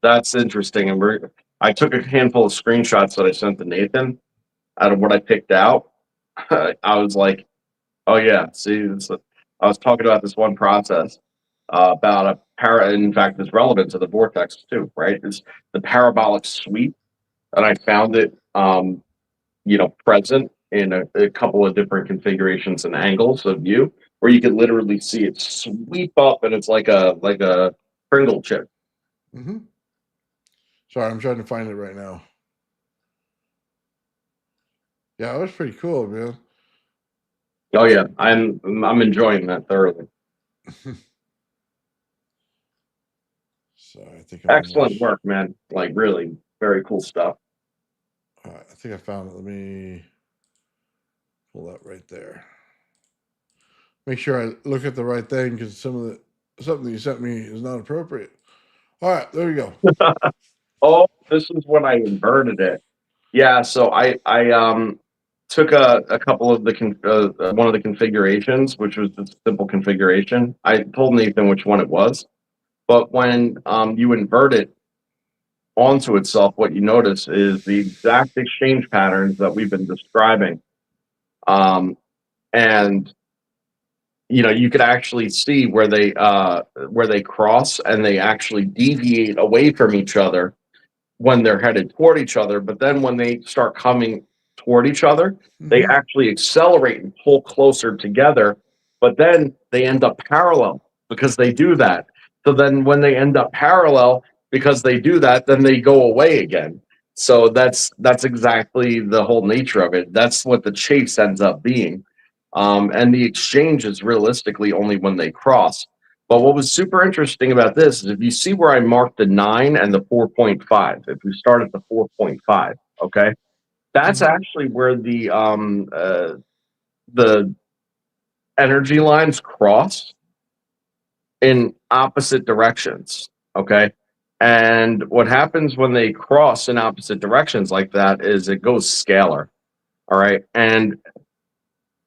that's interesting. And I took a handful of screenshots that I sent to Nathan out of what I picked out. I was like, oh yeah, see, I was talking about this one process about a in fact, it's relevant to the vortex too, right? It's the parabolic sweep, and I found it, present in a couple of different configurations and angles of view, where you can literally see it sweep up, and it's like a Pringle chip. mm-hmm. Sorry, I'm trying to find it right now. Yeah, it was pretty cool, man. Oh yeah, I'm enjoying that thoroughly. So I think I'm Excellent almost. work, man. Like really, very cool stuff. All right, I think I found it. Let me pull that right there. Make sure I look at the right thing because something that you sent me is not appropriate. All right, there we go. Oh, this is when I inverted it. Yeah, so I took a couple of the one of the configurations, which was the simple configuration. I told Nathan which one it was, but when you invert it onto itself, what you notice is the exact exchange patterns that we've been describing. And you could actually see where they cross and they actually deviate away from each other when they're headed toward each other. But then when they start coming toward each other, they Mm-hmm. actually accelerate and pull closer together. But then they end up parallel because they do that. So then when they end up parallel because they do that, then they go away again. So that's exactly the whole nature of it. That's what the chase ends up being. And the exchange is realistically only when they cross. But what was super interesting about this is if you see where I marked the 9 and the 4.5, if we start at the 4.5, okay, that's Mm-hmm. actually where the energy lines cross in opposite directions. Okay. And what happens when they cross in opposite directions like that is it goes scalar. All right. And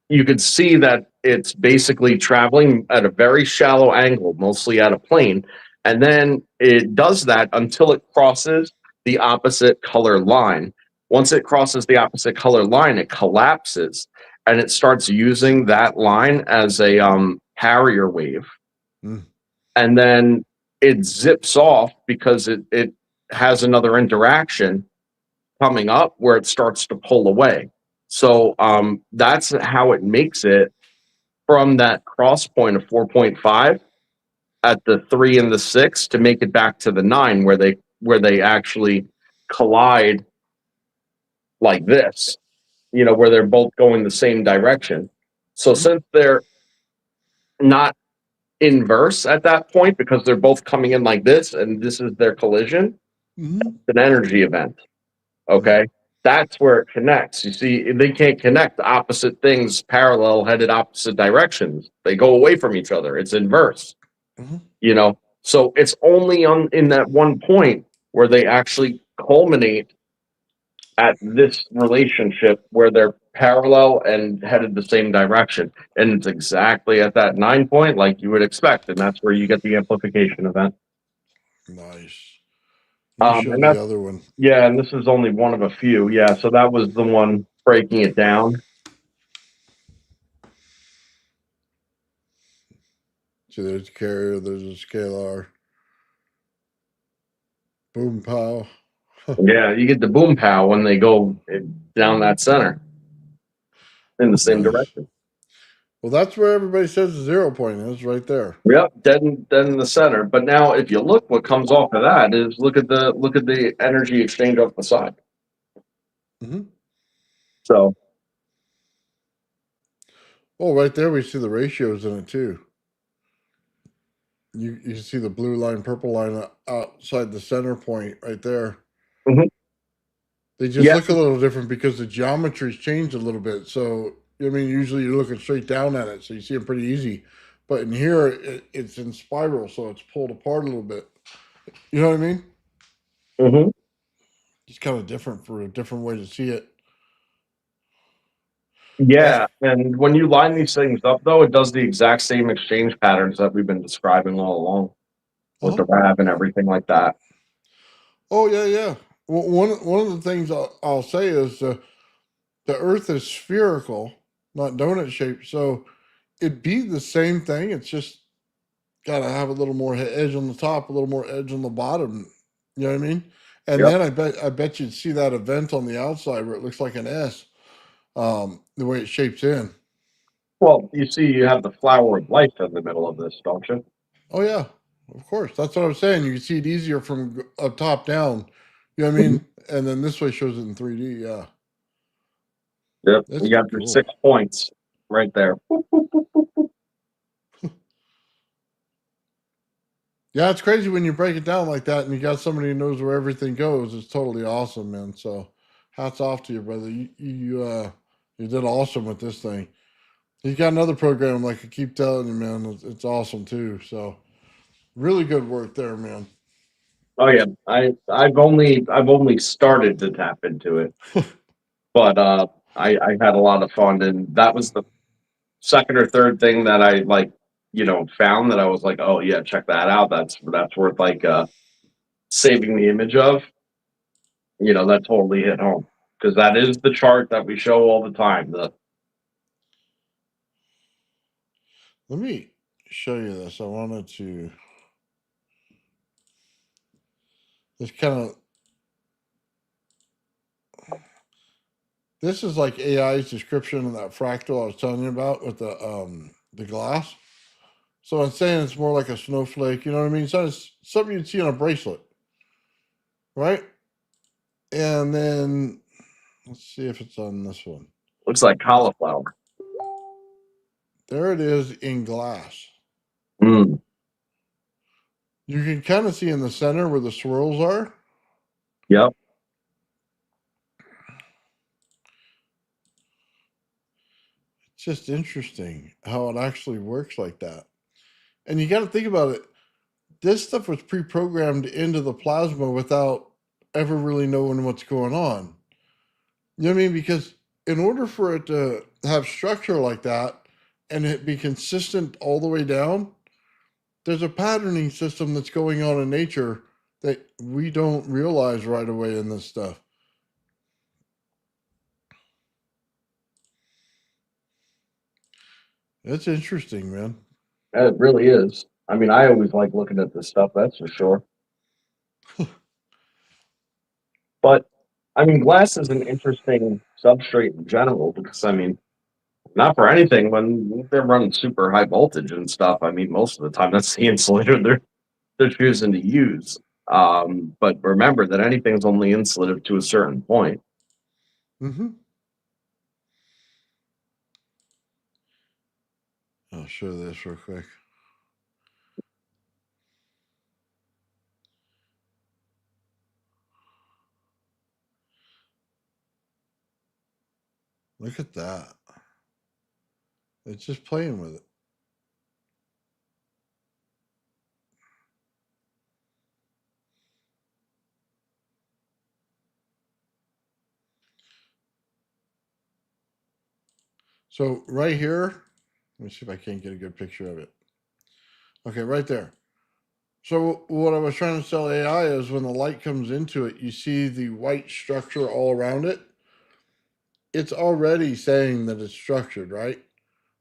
you could see that it's basically traveling at a very shallow angle, mostly at a plane. And then it does that until it crosses the opposite color line. Once it crosses the opposite color line, it collapses and it starts using that line as a carrier wave. Mm. And then it zips off because it has another interaction coming up where it starts to pull away. So that's how it makes it from that cross point of 4.5 at the 3 and the 6 to make it back to the 9 where they actually collide like this, where they're both going the same direction. So Mm-hmm. since they're not inverse at that point because they're both coming in like this and this is their collision, Mm-hmm. it's an energy event. Okay. That's where it connects. You see, they can't connect opposite things parallel headed opposite directions. They go away from each other. It's inverse, Mm-hmm. So it's only in that one point where they actually culminate at this relationship where they're parallel and headed the same direction. And it's exactly at that 9 point, like you would expect. And that's where you get the amplification event. Nice. Let me show And the that's, other one. yeah, and this is only one of a few. Yeah. So that was the one breaking it down. See, there's a carrier, there's a scalar. Boom, pow. Yeah. You get the boom pow when they go down that center in the same Nice. direction. Well, that's where everybody says the 0 point is, right there. Yep, dead in the center. But now, if you look, what comes off of that is look at the energy exchange off the side. Mm-hmm. So Oh, right there we see the ratios in it too. You can see the blue line, purple line outside the center point right there. mhm. They just Yeah, look a little different because the geometry's changed a little bit. So, I mean, usually you're looking straight down at it, so you see it pretty easy. But in here, it's in spiral, so it's pulled apart a little bit. You know what I mean? hmm It's kind of different for a different way to see it. yeah. And when you line these things up, though, it does the exact same exchange patterns that we've been describing all along with Uh-huh. the RAV and everything like that. Oh yeah, yeah. Well, one of the things I'll say is the Earth is spherical, not donut shaped. So it'd be the same thing. It's just got to have a little more edge on the top, a little more edge on the bottom. You know what I mean? And Yep. then I bet you'd see that event on the outside where it looks like an S, the way it shapes in. Well, you see, you have the flower of life in the middle of this, don't you? Oh yeah, of course. That's what I was saying. You can see it easier from up top down. You know what I Mhm. mean? And then this way shows it in 3D. Yeah. Yep, That's you got your cool. 6 points right there. Yeah, it's crazy when you break it down like that and you got somebody who knows where everything goes. It's totally awesome, man. So hats off to you, brother. You did awesome with this thing. He's got another program, like I keep telling you, man. It's awesome too. So really good work there, man. Oh yeah, I've only started to tap into it, but I had a lot of fun, and that was the second or third thing that I like, found that I was like, oh yeah, check that out. That's worth like saving the image of. That totally hit home because that is the chart that we show all the time. Let me show you this. I wanted to. This kind of. This is like AI's description of that fractal I was telling you about with the glass. So I'm saying it's more like a snowflake. You know what I mean? It's something you'd see on a bracelet, right? And then let's see if it's on this one. Looks like cauliflower. There it is in glass. Mm, You can kind of see in the center where the swirls are. yep. It's just interesting how it actually works like that. And you got to think about it. This stuff was pre-programmed into the plasma without ever really knowing what's going on. You know what I mean? Because in order for it to have structure like that and it be consistent all the way down, there's a patterning system that's going on in nature that we don't realize right away in this stuff. It's interesting, man. It really is. I mean, I always like looking at this stuff, that's for sure. But I mean, glass is an interesting substrate in general because I mean, not for anything when they're running super high voltage and stuff. I mean, most of the time that's the insulator they're choosing to use. But remember that anything's only insulative to a certain point. Mm-hmm. I'll show this real quick. Look at that. It's just playing with it. So right here, let me see if I can't get a good picture of it. Okay, right there. So what I was trying to tell AI is when the light comes into it, you see the white structure all around it. It's already saying that it's structured, right?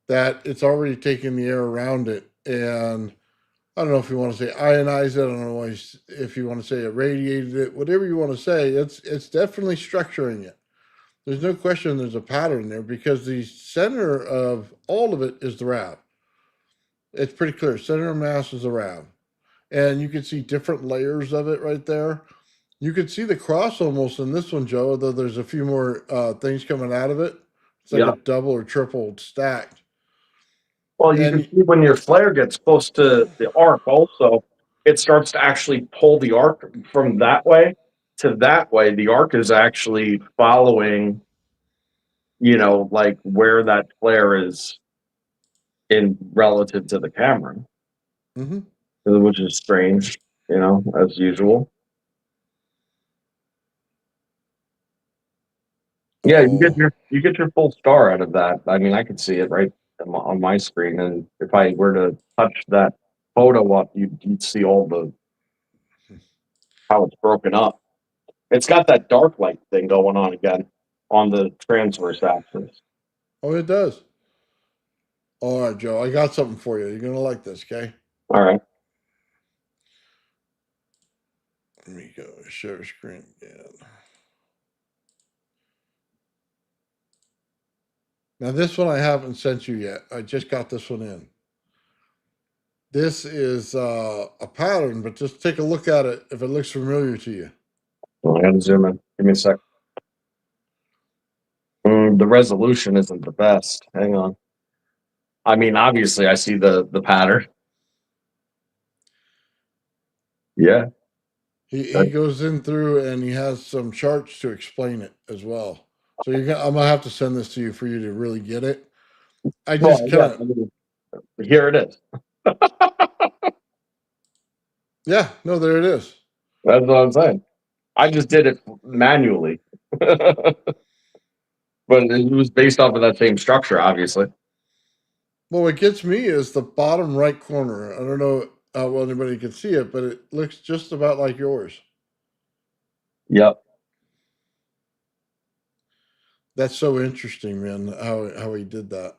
That it's already taking the air around it. And I don't know if you want to say ionized it. I don't know if you want to say irradiated it. Whatever you want to say, it's definitely structuring it. There's no question there's a pattern there because the center of all of it is the RAV. It's pretty clear. Center of mass is the RAV. And you can see different layers of it right there. You could see the cross almost in this one, Joe, though there's a few more things coming out of it. It's like Yeah. a double or triple stacked. Well, you can And see when your flare gets close to the arc, also, it starts to actually pull the arc from that way to that way. The arc is actually following, like where that flare is in relative to the camera, mm-hmm. which is strange, as usual. Yeah, Oh, you get your full star out of that. I mean, I could see it right on my screen, and if I were to touch that photo up, you'd see all the how it's broken up. It's got that dark light thing going on again on the transverse axis. oh, it does. All right, Joe, I got something for you. You're gonna like this, okay? All right. Let me go share screen again. Now this one I haven't sent you yet. I just got this one in. This is a pattern, but just take a look at it if it looks familiar to you. Well, I gotta zoom in. Give me a sec. The resolution isn't the best. Hang on. I mean, obviously, I see the pattern. Yeah. He goes in through and he has some charts to explain it as well. So I'm gonna have to send this to you for you to really get it. I just Well, yeah. kind I of mean, here it is. no, there it is. That's what I'm saying. I just did it manually, but it was based off of that same structure, obviously. Well, what gets me is the bottom right corner. I don't know how well anybody can see it, but it looks just about like yours. Yep. That's so interesting, man. How he did that.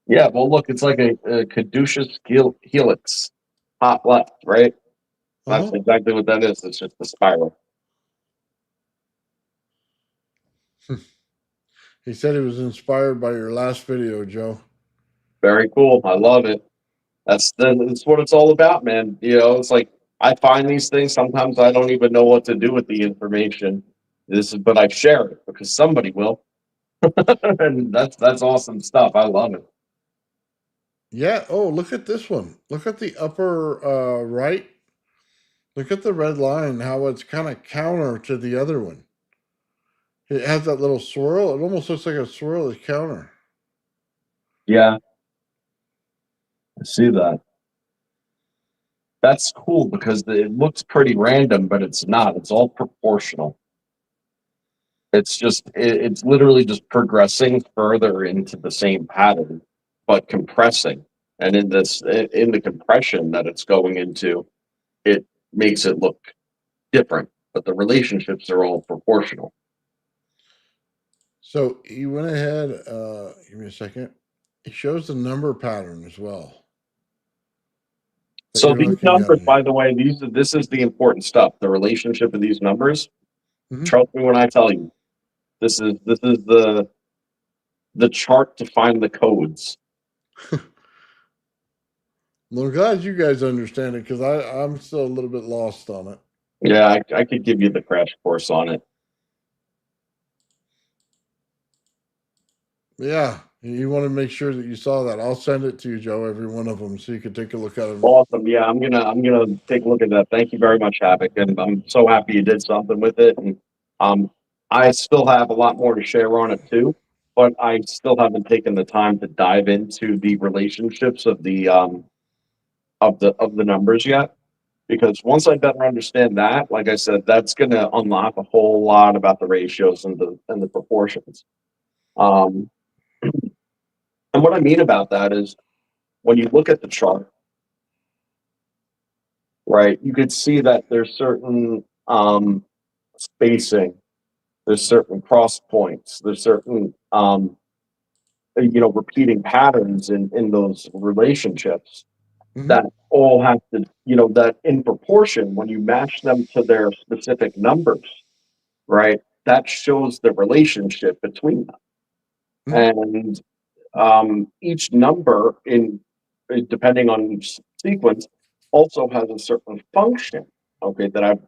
Yeah. Well, look, it's like a caduceus helix, top left, right? That's Uh exactly what that is. It's just a spiral. huh. He said he was inspired by your last video, Joe. Very cool. I love it. That's what it's all about, man. You know, it's like I find these things. Sometimes I don't even know what to do with the information. But I share it because somebody will, and that's awesome stuff. I love it. Yeah. Oh, look at this one. Look at the upper right. Look at the red line. How it's kind of counter to the other one. It has that little swirl. It almost looks like a swirl is counter. Yeah, I see that. That's cool because it looks pretty random, but it's not. It's all proportional. It's literally just progressing further into the same pattern, but compressing. And in the compression that it's going into, it makes it look different, but the relationships are all proportional. So he went ahead. Give me a second. He shows the number pattern as well that So you're these looking at. numbers, by the way, this is the important stuff. The relationship of these numbers. Mhm. Trust me when I tell you, this is the chart to find the codes. Well, I'm glad you guys understand it because I'm still a little bit lost on it. Yeah, I could give you the crash course on it. Yeah, you want to make sure that you saw that. I'll send it to you, Joe, every one of them, so you can take a look at them. Awesome. Yeah, I'm gonna take a look at that. Thank you very much, Havoc, and I'm so happy you did something with it. And um, I still have a lot more to share on it too, but I still haven't taken the time to dive into the relationships of the numbers yet. Because once I better understand that, like I said, that's gonna unlock a whole lot about the ratios and the proportions. Um, and what I mean about that is when you look at the chart, right, you could see that there's certain spacing, there's certain cross points, there's certain repeating patterns in those relationships Hmm. that all have to, that in proportion when you match them to their specific numbers, right, that shows the relationship between them. Hmm. And each number in depending on each sequence also has a certain function, okay, that I've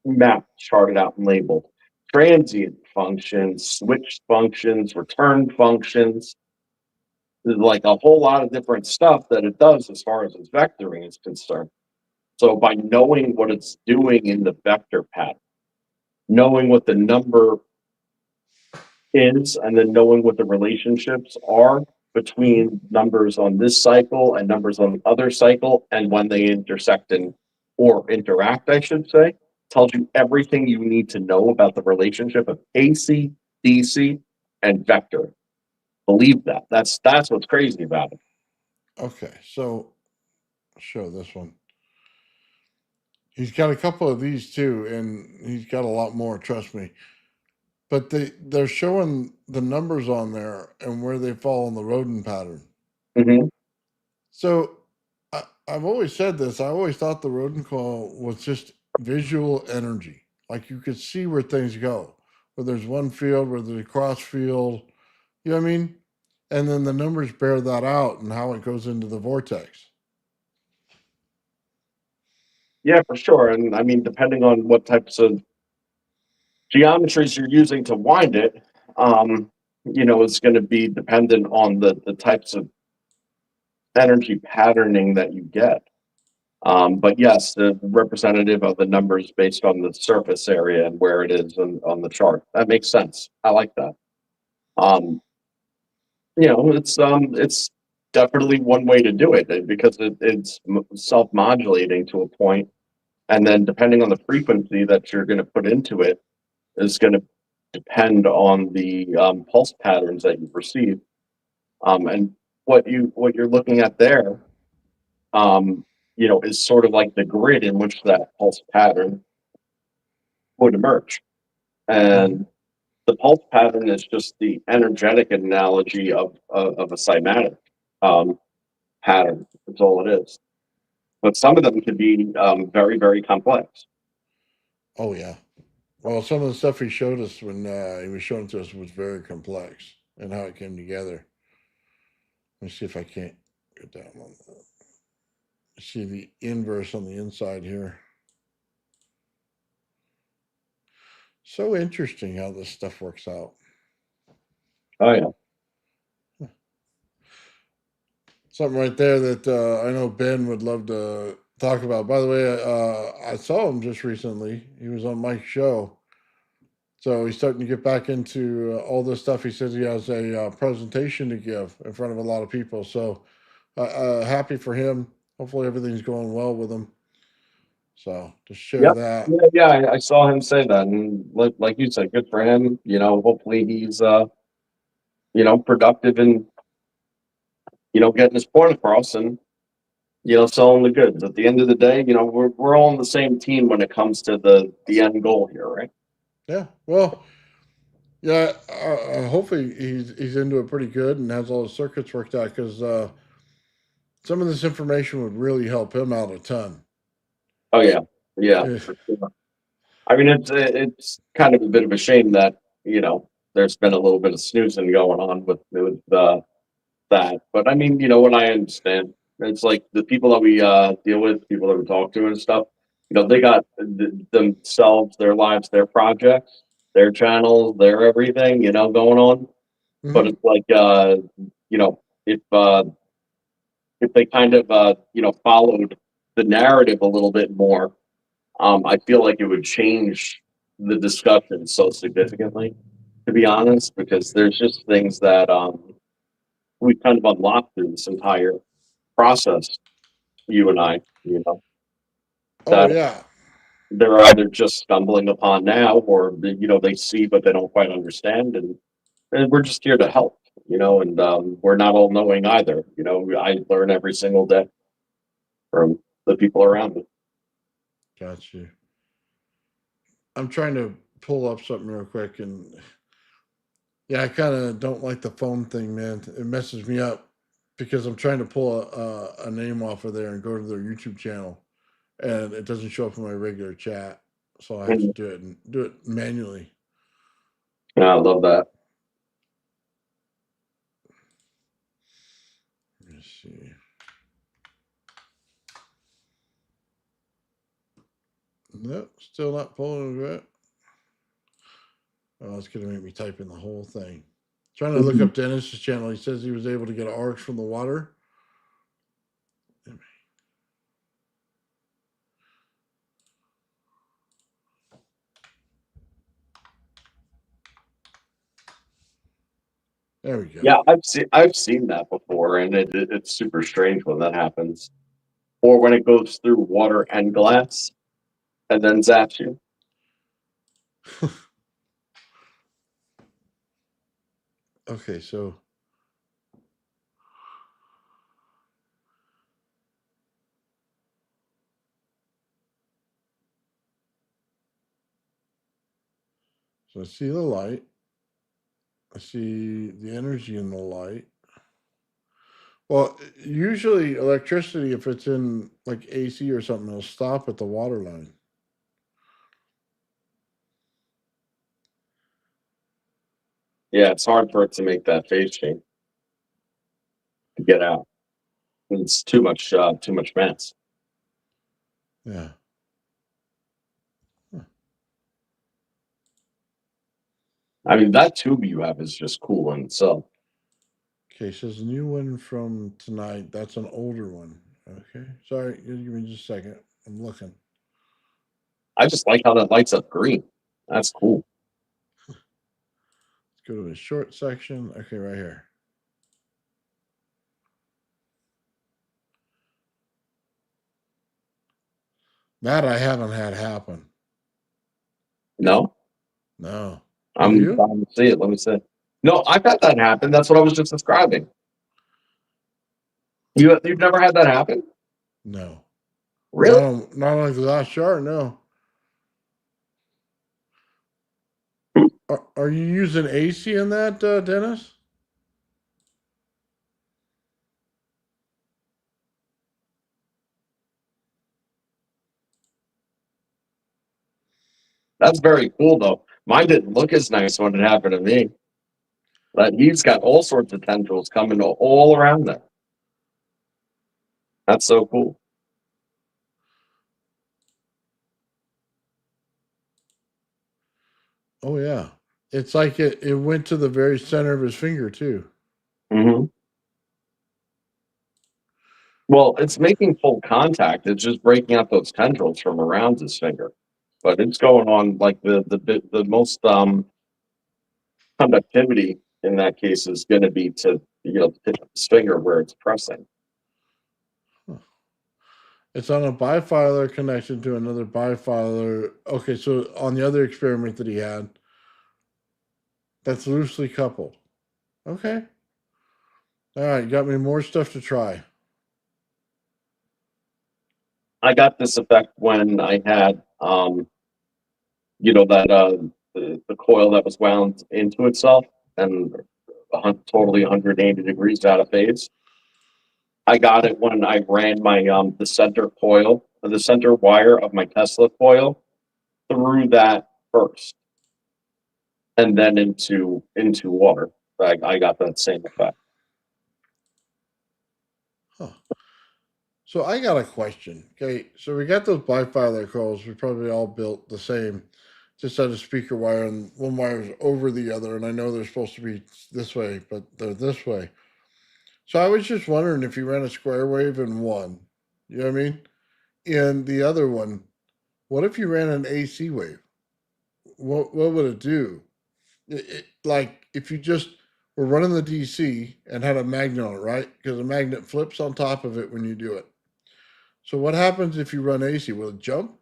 mapped, charted out, and labeled. Transient functions, switch functions, return functions. There's like a whole lot of different stuff that it does as far as its vectoring is concerned. So by knowing what it's doing in the vector pattern, knowing what the number is, and then knowing what the relationships are between numbers on this cycle and numbers on the other cycle, and when they intersect or interact, I should say, tells you everything you need to know about the relationship of AC, DC, and vector. Believe that. That's what's crazy about it. Okay, so show this one. He's got a couple of these too, and he's got a lot more. Trust me. But they're showing the numbers on there and where they fall in the Rodin pattern. Hmm. So I've always said this. I always thought the Rodin coil was just visual energy. Like you could see where things go, where there's one field, where there's a cross field. You know what I mean? And then the numbers bear that out and how it goes into the vortex. Yeah, for sure. And I mean, depending on what types of geometries you're using to wind it, um, is going to be dependent on the types of energy patterning that you get. But yes, the representative of the numbers based on the surface area and where it is on the chart. That makes sense. I like that. It's definitely one way to do it because it's self-modulating to a point, and then depending on the frequency that you're going to put into it is going to depend on the pulse patterns that you receive. And what you're looking at there, is sort of like the grid in which that pulse pattern would emerge. And the pulse pattern is just the energetic analogy of a cymatic pattern. That's all it is. But some of them can be very, very complex. Oh yeah. Well, some of the stuff he showed us when he was showing it to us was very complex and how it came together. Let me see if I can't get that one. See the inverse on the inside here. So interesting how this stuff works out. Oh yeah. Something right there that I know Ben would love to talk about. By the way, I saw him just recently. He was on Mike's show. So he's starting to get back into all this stuff. He says he has a presentation to give in front of a lot of people. So happy for him. Hopefully everything's going well with him. So to share Yep. that. Yeah, I saw him say that, and like you said, good for him. Hopefully he's productive and getting his point across and selling the goods. At the end of the day, we're all on the same team when it comes to the end goal here, right? Yeah. Well, yeah. Hopefully he's into it pretty good and has all the circuits worked out because some of this information would really help him out a ton. Oh yeah. Eh, For sure. I mean, it's kind of a bit of a shame that there's been a little bit of snoozing going on with that. But I mean, what I understand, it's like the people that we deal with, people that we talk to and stuff. They got themselves, their lives, their projects, their channels, their everything, going on. But mhm. it's like, if they kind of followed the narrative a little bit more, I feel like it would change the discussion so significantly, to be honest, because there's just things that we kind of unlocked through this entire process, you and I, Oh that yeah. they're either just stumbling upon now or they see but they don't quite understand, and we're just here to help, and we're not all knowing either. I learn every single day from the people around me. Got you. I'm trying to pull up something real quick and yeah, I kind of don't like the phone thing, man. It messes me up because I'm trying to pull a name off of there and go to their YouTube channel, and it doesn't show up in my regular chat, so I have to And, do it manually. yeah, I love that. Let me see. Nope, still not pulling it. Oh, it's gonna make me type in the whole thing. Trying to look Mhm. up Dennis's channel. He says he was able to get arcs from the water. There we go. Yeah, I've seen that before, and it's super strange when that happens, or when it goes through water and glass and then zaps you. Okay, so I see the light. I see the energy in the light. Well, usually electricity, if it's in like AC or something, it'll stop at the water line. Yeah, it's hard for it to make that phase change to get out. It's too much mass. Yeah. Huh. I mean, that tube you have is just cool in itself. Okay, says a new one from tonight. That's an older one. Okay, sorry, give me just a second. I'm looking. I just like how that lights up green. That's cool. Let's go to the short section. Okay, right here. That I haven't had happen. No, No. Have I'm you? trying to see it. Let me see. No, I've had that happen. That's what I was just describing. You've never had that happen? No. Really? Not on glass jar, no. Are you using AC in that, Dennis? That's very cool, though. Mine didn't look as nice when it happened to me. But he's got all sorts of tendrils coming all around there. That's so cool. Oh yeah. It's like it went to the very center of his finger too. Mm-hmm. Well, it's making full contact. It's just breaking up those tendrils from around his finger. But it's going on like the most conductivity in that case is going to be to the tip of his finger where it's pressing. It's on a bifilar connection to another bifilar. Okay, so on the other experiment that he had, that's loosely coupled. Okay. All right, got me more stuff to try. I got this effect when I had that the coil that was wound into itself and totally 180 degrees out of phase. I got it when I ran my the center coil, the center wire of my Tesla coil through that first, and then into water. I got that same effect. Huh. So I got a question. Okay, so we got those bifilar coils. We probably all built the same, just had a speaker wire and one wire is over the other. And I know they're supposed to be this way, but they're this way. So I was just wondering if you ran a square wave in one, you know what I mean? In the other one, what if you ran an AC wave? What would it do? Like if you just were running the DC and had a magnet on it, right? Because a magnet flips on top of it when you do it. So what happens if you run AC? Will it jump?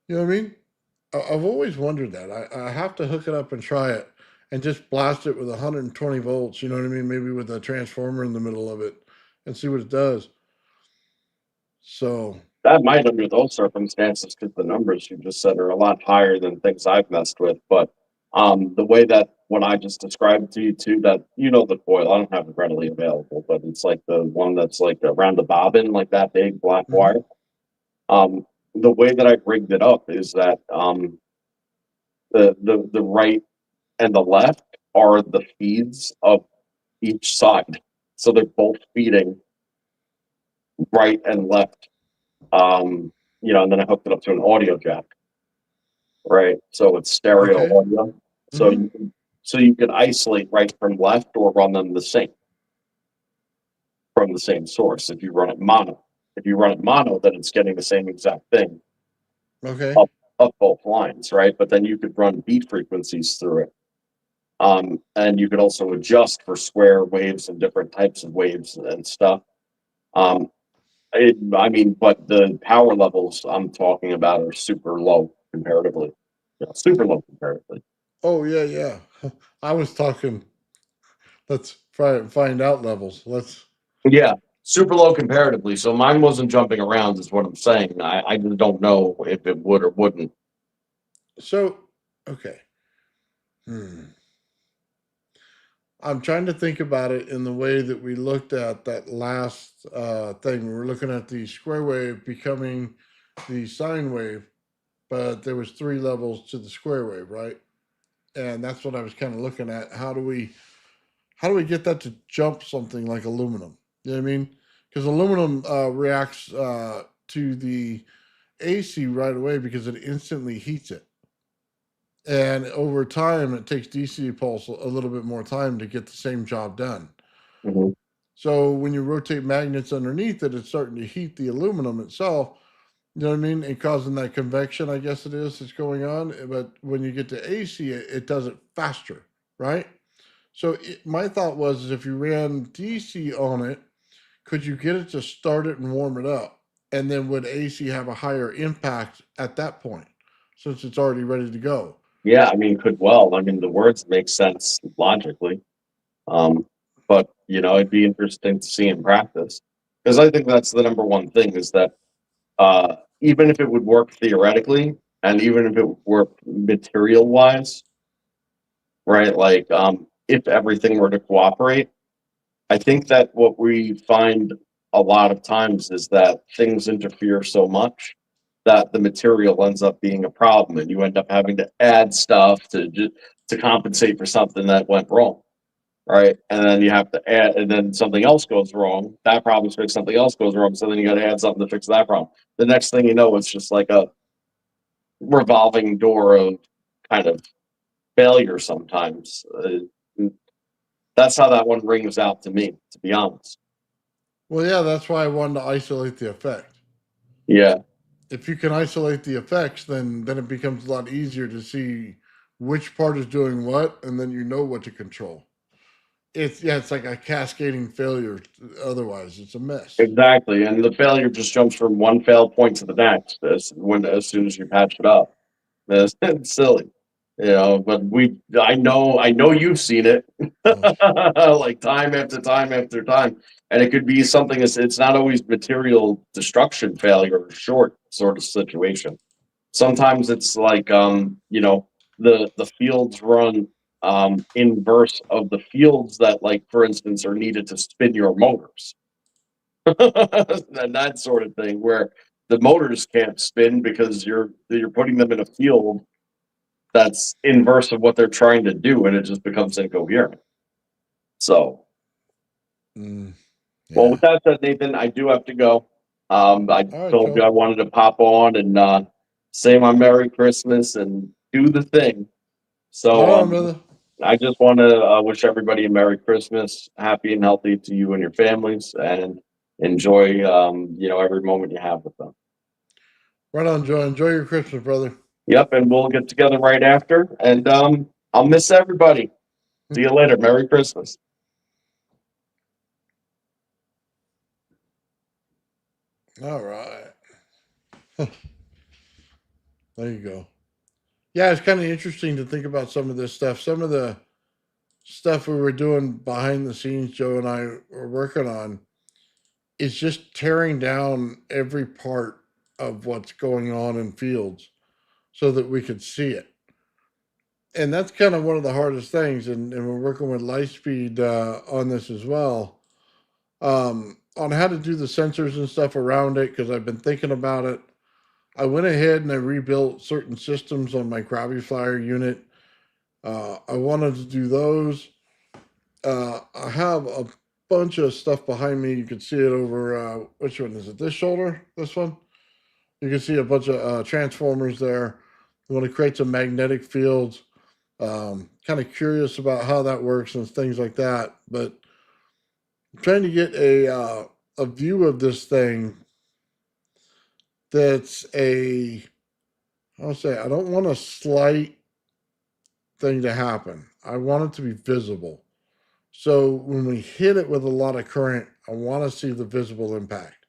You know what I mean? I've always wondered that. I have to hook it up and try it and just blast it with 120 volts, you know what I mean? Maybe with a transformer in the middle of it and see what it does. So, That might under those circumstances, because the numbers you just said are a lot higher than things I've messed with. But the way that when I just described to you too, that the coil, I don't have it readily available, but it's like the one that's like around the bobbin, like that big black mhm. wire. The way that I rigged it up is that the right and the left are the feeds of each side, so they're both feeding right and left. And then I hooked it up to an audio jack, right? So it's stereo Okay. audio. So Hmm. you can isolate right from left or run them the same from the same source. If you run it mono, then it's getting the same exact thing Okay. up both lines, right? But then you could run beat frequencies through it. And you could also adjust for square waves and different types of waves and stuff. Um, but the power levels I'm talking about are super low comparatively. Super low comparatively. Oh, yeah, yeah. I was talking, let's try and find out levels. Yeah, super low comparatively. So mine wasn't jumping around, is what I'm saying. I just don't know if it would or wouldn't. So, okay. Hmm. I'm trying to think about it in the way that we looked at that last thing. We were looking at the square wave becoming the sine wave, but there was three levels to the square wave, right? And that's what I was kind of looking at. How do we get that to jump something like aluminum? You know what I mean? Because aluminum reacts to the AC right away because it instantly heats it. And over time, it takes DC pulse a little bit more time to get the same job done. Mhm. So when you rotate magnets underneath it, it's starting to heat the aluminum itself. You know what I mean? And causing that convection, I guess it is, that's going on. But when you get to AC, it does it faster, right? So my thought was, is if you ran DC on it, could you get it to start it and warm it up? And then would AC have a higher impact at that point since it's already ready to go? Yeah, I mean, could well. I mean, the words make sense logically. Um, but it'd be interesting to see in practice because I think that's the number one thing is that even if it would work theoretically, and even if it would work material wise, right? Like, if everything were to cooperate, I think that what we find a lot of times is that things interfere so much that the material ends up being a problem, and you end up having to add stuff to compensate for something that went wrong, right? And then you have to add, and then something else goes wrong. That problem's fixed. Something else goes wrong, so then you got to add something to fix that problem. The next thing you know, it's just like a revolving door of kind of failure. Sometimes that's how that one rings out to me, to be honest. Well, yeah, that's why I wanted to isolate the effect. Yeah. If you can isolate the effects, then it becomes a lot easier to see which part is doing what, and then you know what to control. It's like a cascading failure. Otherwise, it's a mess. Exactly, and the failure just jumps from one fail point to the next as soon as you patch it up. It's silly, But I know you've seen it, Oh, like time after time after time, and it could be something. It's not always material destruction failure or short sort of situation. Sometimes it's like the fields run inverse of the fields that, like, for instance, are needed to spin your motors. And that sort of thing where the motors can't spin because you're putting them in a field that's inverse of what they're trying to do, and it just becomes incoherent. So, mm, well, yeah. with that said, Nathan, I do have to go. I All right, told you Joe. I wanted to pop on and say my Merry Christmas and do the thing. Right So, on, brother. I just want to wish everybody a Merry Christmas, happy and healthy to you and your families, and enjoy every moment you have with them. Right on, Joe. Enjoy your Christmas, brother. Yep, and we'll get together right after. And I'll miss everybody. See you later. Merry Christmas. All right. There you go. Yeah, it's kind of interesting to think about some of this stuff. Some of the stuff we were doing behind the scenes, Joe and I were working on, is just tearing down every part of what's going on in fields so that we could see it. And that's kind of one of the hardest things. And we're working with Lightspeed on this as well, on how to do the sensors and stuff around it, because I've been thinking about it. I went ahead and I rebuilt certain systems on my Krabby Flyer unit. I wanted to do those. I have a bunch of stuff behind me. You can see it over, which one is it? This shoulder? This one? You can see a bunch of transformers there. We want to create some magnetic fields. Kind of curious about how that works and things like that. But I'm trying to get a view of this thing that's I'll say, I don't want a slight thing to happen. I want it to be visible. So when we hit it with a lot of current, I want to see the visible impact.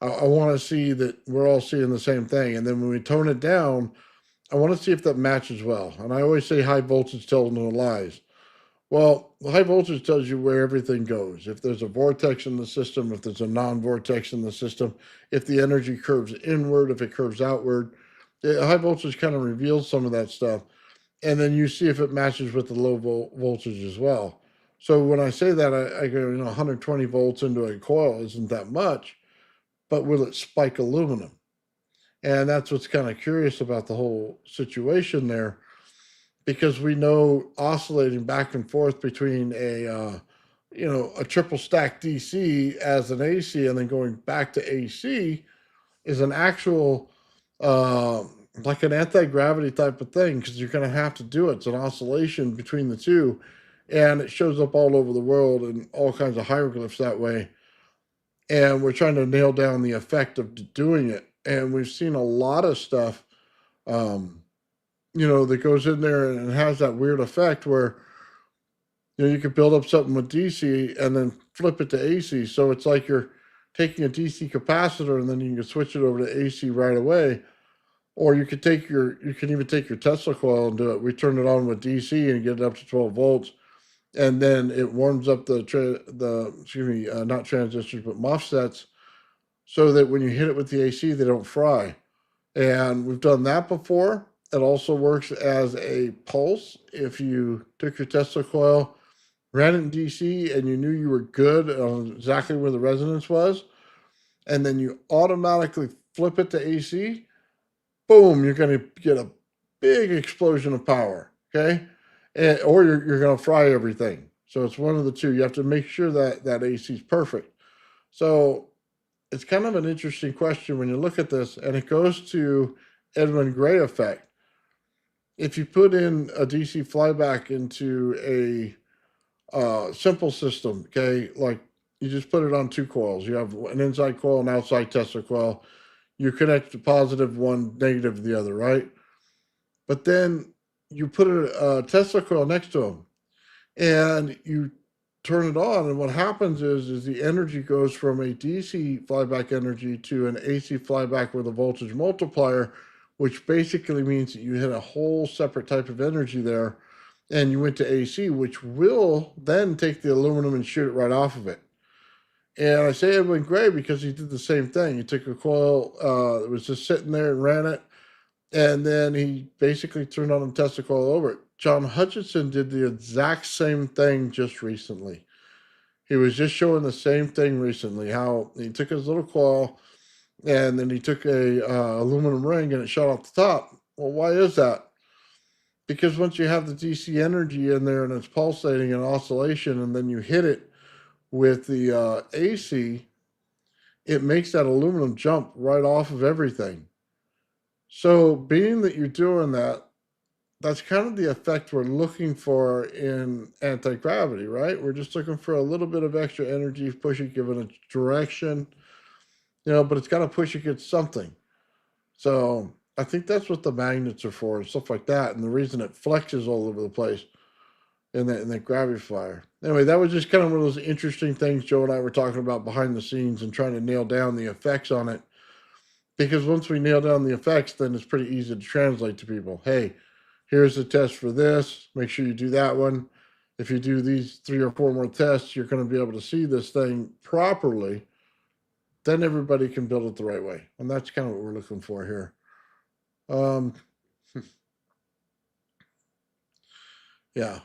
I want to see that we're all seeing the same thing. And then when we tone it down, I want to see if that matches well. And I always say high voltage tells no lies. Well, the high voltage tells you where everything goes. If there's a vortex in the system, if there's a non-vortex in the system, if the energy curves inward, if it curves outward. The high voltage kind of reveals some of that stuff. And then you see if it matches with the low voltage as well. So when I say that, I go, 120 volts into a coil isn't that much, but will it spike aluminum? And that's what's kind of curious about the whole situation there, because we know oscillating back and forth between a triple stack DC as an AC and then going back to AC is an actual like an anti-gravity type of thing, because you're going to have to do it. It's an oscillation between the two, and it shows up all over the world in all kinds of hieroglyphs that way. And we're trying to nail down the effect of doing it. And we've seen a lot of stuff, that goes in there and has that weird effect where, you could build up something with DC and then flip it to AC. So it's like you're taking a DC capacitor and then you can switch it over to AC right away. Or you can even take your Tesla coil and do it. We turn it on with DC and get it up to 12 volts, and then it warms up not transistors but MOSFETs, so that when you hit it with the AC, they don't fry. And we've done that before. It also works as a pulse. If you took your Tesla coil, ran it in DC, and you knew you were good on exactly where the resonance was, and then you automatically flip it to AC, boom, you're going to get a big explosion of power, okay? Or you're going to fry everything. So it's one of the two. You have to make sure that AC is perfect. So it's kind of an interesting question when you look at this, and it goes to Edwin Gray effect. If you put in a DC flyback into a simple system, okay, like you just put it on two coils. You have an inside coil and outside Tesla coil. You connect the positive one, negative the other, right? But then you put a Tesla coil next to them, and you turn it on, and what happens is the energy goes from a DC flyback energy to an AC flyback with a voltage multiplier, which basically means that you hit a whole separate type of energy there, and you went to AC, which will then take the aluminum and shoot it right off of it. And I say Edwin Gray because he did the same thing. He took a coil that was just sitting there and ran it, and then he basically turned on and tested the coil over it. John Hutchinson did the exact same thing just recently. He was just showing the same thing recently, how he took his little coil, and then he took a aluminum ring and it shot off the top. Well, why is that? Because once you have the DC energy in there and it's pulsating and oscillation, and then you hit it with the AC, it makes that aluminum jump right off of everything. So being that you're doing that, that's kind of the effect we're looking for in anti-gravity, right? We're just looking for a little bit of extra energy, push it, give it a direction, but it's got to push against something. So I think that's what the magnets are for and stuff like that. And the reason it flexes all over the place in that gravity flyer. Anyway, that was just kind of one of those interesting things Joe and I were talking about behind the scenes and trying to nail down the effects on it. Because once we nail down the effects, then it's pretty easy to translate to people. Hey, here's the test for this. Make sure you do that one. If you do these 3 or 4 more tests, you're going to be able to see this thing properly. Then everybody can build it the right way. And that's kind of what we're looking for here. Yeah.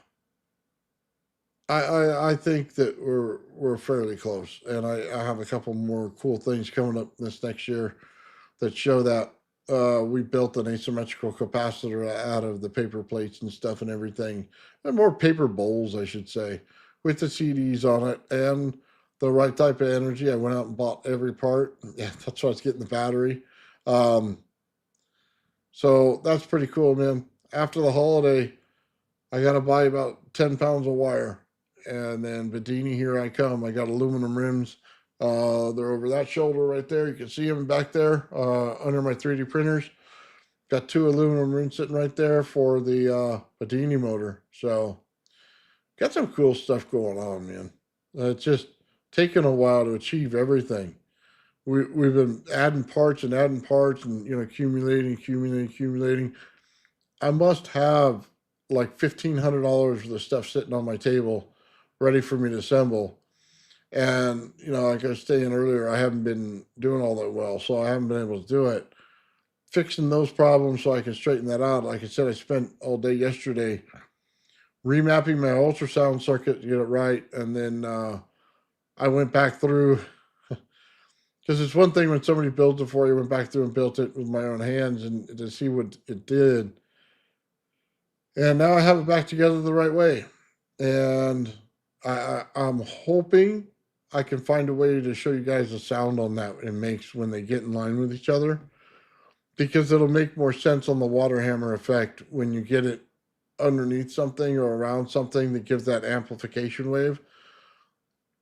I think that we're fairly close, and I have a couple more cool things coming up this next year that show that we built an asymmetrical capacitor out of the paper plates and stuff and everything, and more paper bowls, I should say, with the CDs on it and the right type of energy. I went out and bought every part. Yeah, that's why it's getting the battery. So that's pretty cool, man. After the holiday, I got to buy about 10 pounds of wire. And then Bedini, here I come. I got aluminum rims. They're over that shoulder right there. You can see them back there under my 3D printers. Got 2 aluminum rims sitting right there for the Bedini motor. So got some cool stuff going on, man. It's just taken a while to achieve everything. We've been adding parts and accumulating. I must have like $1,500 worth of stuff sitting on my table ready for me to assemble. And, like I was saying earlier, I haven't been doing all that well, so I haven't been able to do it. Fixing those problems so I can straighten that out. Like I said, I spent all day yesterday remapping my ultrasound circuit to get it right. And then I went back through, because it's one thing when somebody builds it for you, I went back through and built it with my own hands and to see what it did. And now I have it back together the right way. And I'm hoping I can find a way to show you guys the sound on that it makes when they get in line with each other. because it'll make more sense on the water hammer effect when you get it underneath something or around something that gives that amplification wave.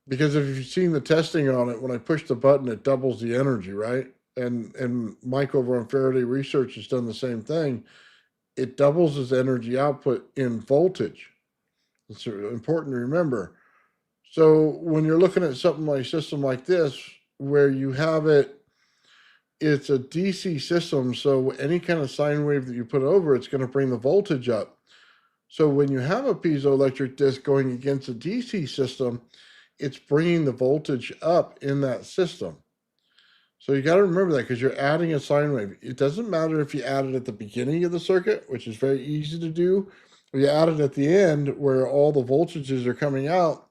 Because if you've seen the testing on it, when I push the button, it doubles the energy, right? And Mike over on Faraday Research has done the same thing. It doubles his energy output in voltage. It's important to remember. So when you're looking at something like a system like this, where you have it, it's a DC system, so any kind of sine wave that you put over, it's going to bring the voltage up. So when you have a piezoelectric disc going against a DC system, it's bringing the voltage up in that system. So you got to remember that because you're adding a sine wave. It doesn't matter if you add it at the beginning of the circuit, which is very easy to do, or you add it at the end where all the voltages are coming out.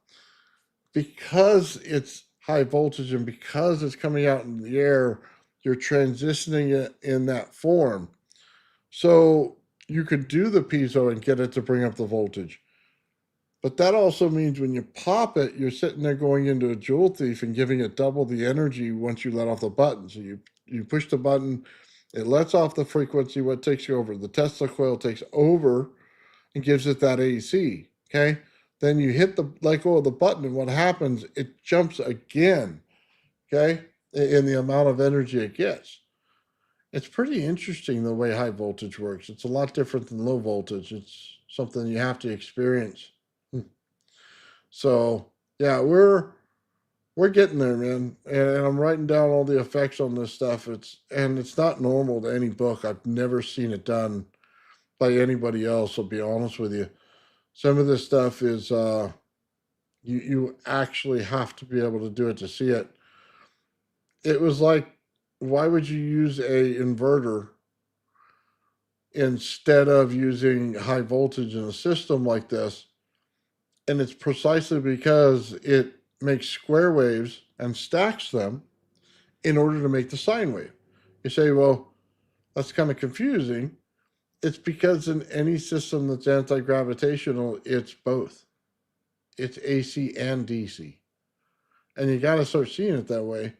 Because it's high voltage and because it's coming out in the air, you're transitioning it in that form. So you could do the piezo and get it to bring up the voltage. But that also means when you pop it, you're sitting there going into a joule thief and giving it double the energy once you let off the button. So you push the button, it lets off the frequency, what takes you over? The Tesla coil takes over and gives it that AC, okay? Then you hit the let go of the button, and what happens? It jumps again, okay, in the amount of energy it gets. It's pretty interesting the way high voltage works. It's a lot different than low voltage. It's something you have to experience. So yeah, we're getting there, man. And I'm writing down all the effects on this stuff. It's not normal to any book. I've never seen it done by anybody else. I'll be honest with you. Some of this stuff is you actually have to be able to do it to see it. It was like, why would you use a inverter instead of using high voltage in a system like this? And it's precisely because it makes square waves and stacks them in order to make the sine wave. You say, well, that's kind of confusing. It's because in any system that's anti-gravitational, it's both. It's AC and DC. And you got to start seeing it that way.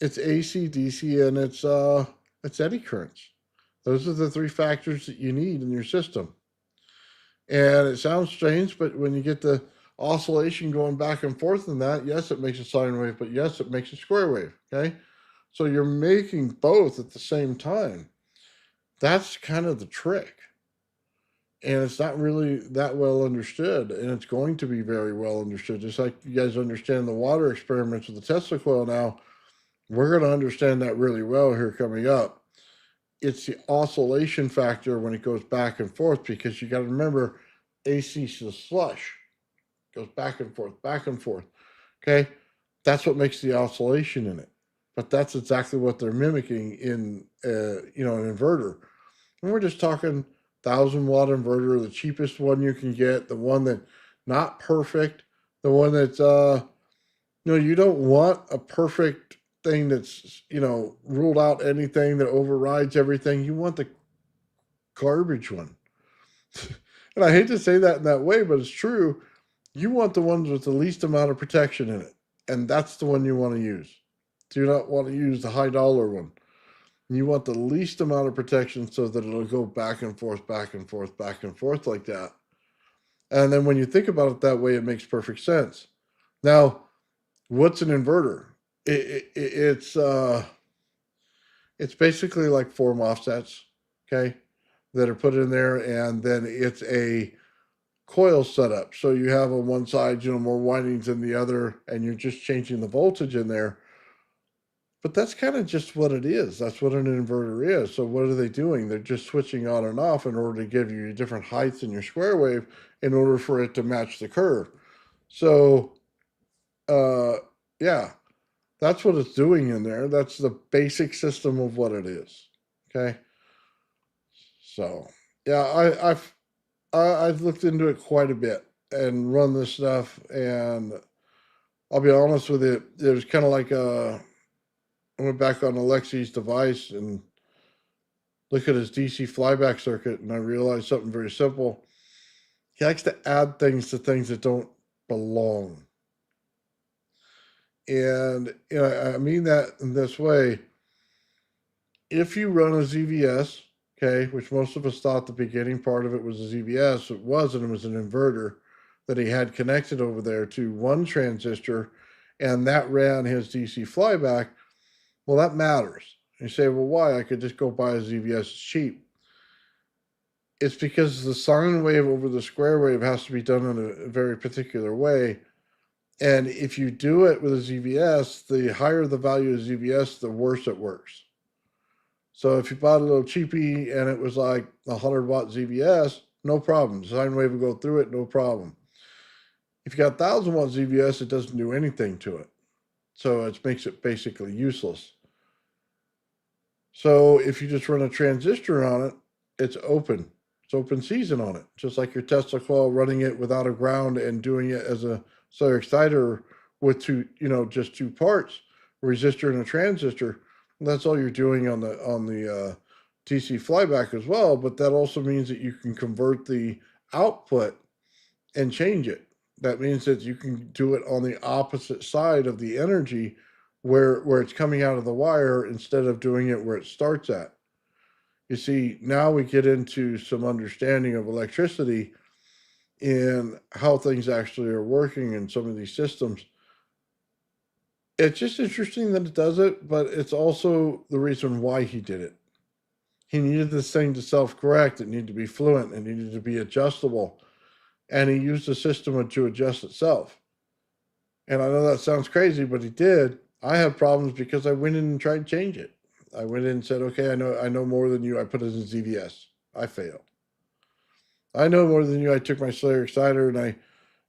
It's AC, DC, and it's eddy currents. Those are the three factors that you need in your system. And it sounds strange, but when you get the oscillation going back and forth in that, yes, it makes a sine wave, but yes, it makes a square wave. Okay. So you're making both at the same time. That's kind of the trick. And it's not really that well understood. And it's going to be very well understood. Just like you guys understand the water experiments with the Tesla coil now, we're going to understand that really well here coming up. It's the oscillation factor when it goes back and forth, because you got to remember AC is slush, goes back and forth, back and forth. Okay, that's what makes the oscillation in it. But that's exactly what they're mimicking in an inverter. And we're just talking 1,000-watt inverter, the cheapest one you can get, the one that not perfect, the one that's you don't want a perfect thing that's ruled out anything that overrides everything. You want the garbage one. And I hate to say that in that way, but it's true. You want the ones with the least amount of protection in it, and that's the one you want to use. Do not want to use the high dollar one. You want the least amount of protection so that it'll go back and forth, back and forth, back and forth like that. And then when you think about it that way, it makes perfect sense. Now, what's an inverter? It's basically like 4 MOSFETs, okay, that are put in there, and then it's a coil setup. So you have on one side, more windings than the other, and you're just changing the voltage in there. But that's kind of just what it is. That's what an inverter is. So what are they doing? They're just switching on and off in order to give you different heights in your square wave in order for it to match the curve. So, yeah. That's what it's doing in there. That's the basic system of what it is. Okay. So yeah, I've looked into it quite a bit and run this stuff, and I'll be honest with you, it was kind of like I went back on Alexi's device and look at his DC flyback circuit, and I realized something very simple. He likes to add things to things that don't belong. And I mean that in this way. if you run a ZVS, okay, which most of us thought the beginning part of it was a ZVS, it wasn't. It was an inverter that he had connected over there to one transistor, and that ran his DC flyback. Well, that matters. You say, well, why? I could just go buy a ZVS, it's cheap. It's because the sine wave over the square wave has to be done in a very particular way. And if you do it with a ZVS, the higher the value of ZVS, the worse it works. So if you bought a little cheapie and it was like a 100-watt ZVS, no problem. Sine wave will go through it, no problem. If you got 1,000-watt ZVS, it doesn't do anything to it. So it makes it basically useless. So if you just run a transistor on it, it's open. It's open season on it. Just like your Tesla coil, running it without a ground and doing it as a cellular exciter with just two parts, a resistor and a transistor. That's all you're doing on the DC flyback as well. But that also means that you can convert the output and change it. That means that you can do it on the opposite side of the energy where it's coming out of the wire instead of doing it where it starts at. You see, now we get into some understanding of electricity and how things actually are working in some of these systems. It's just interesting that it does it, but it's also the reason why he did it. He needed this thing to self-correct. It needed to be fluent. It needed to be adjustable. And he used the system to adjust itself. And I know that sounds crazy, but he did. I had problems because I went in and tried to change it. I went in and said, okay, I know more than you. I put it in ZVS. I failed. I know more than you. I took my cellular exciter and I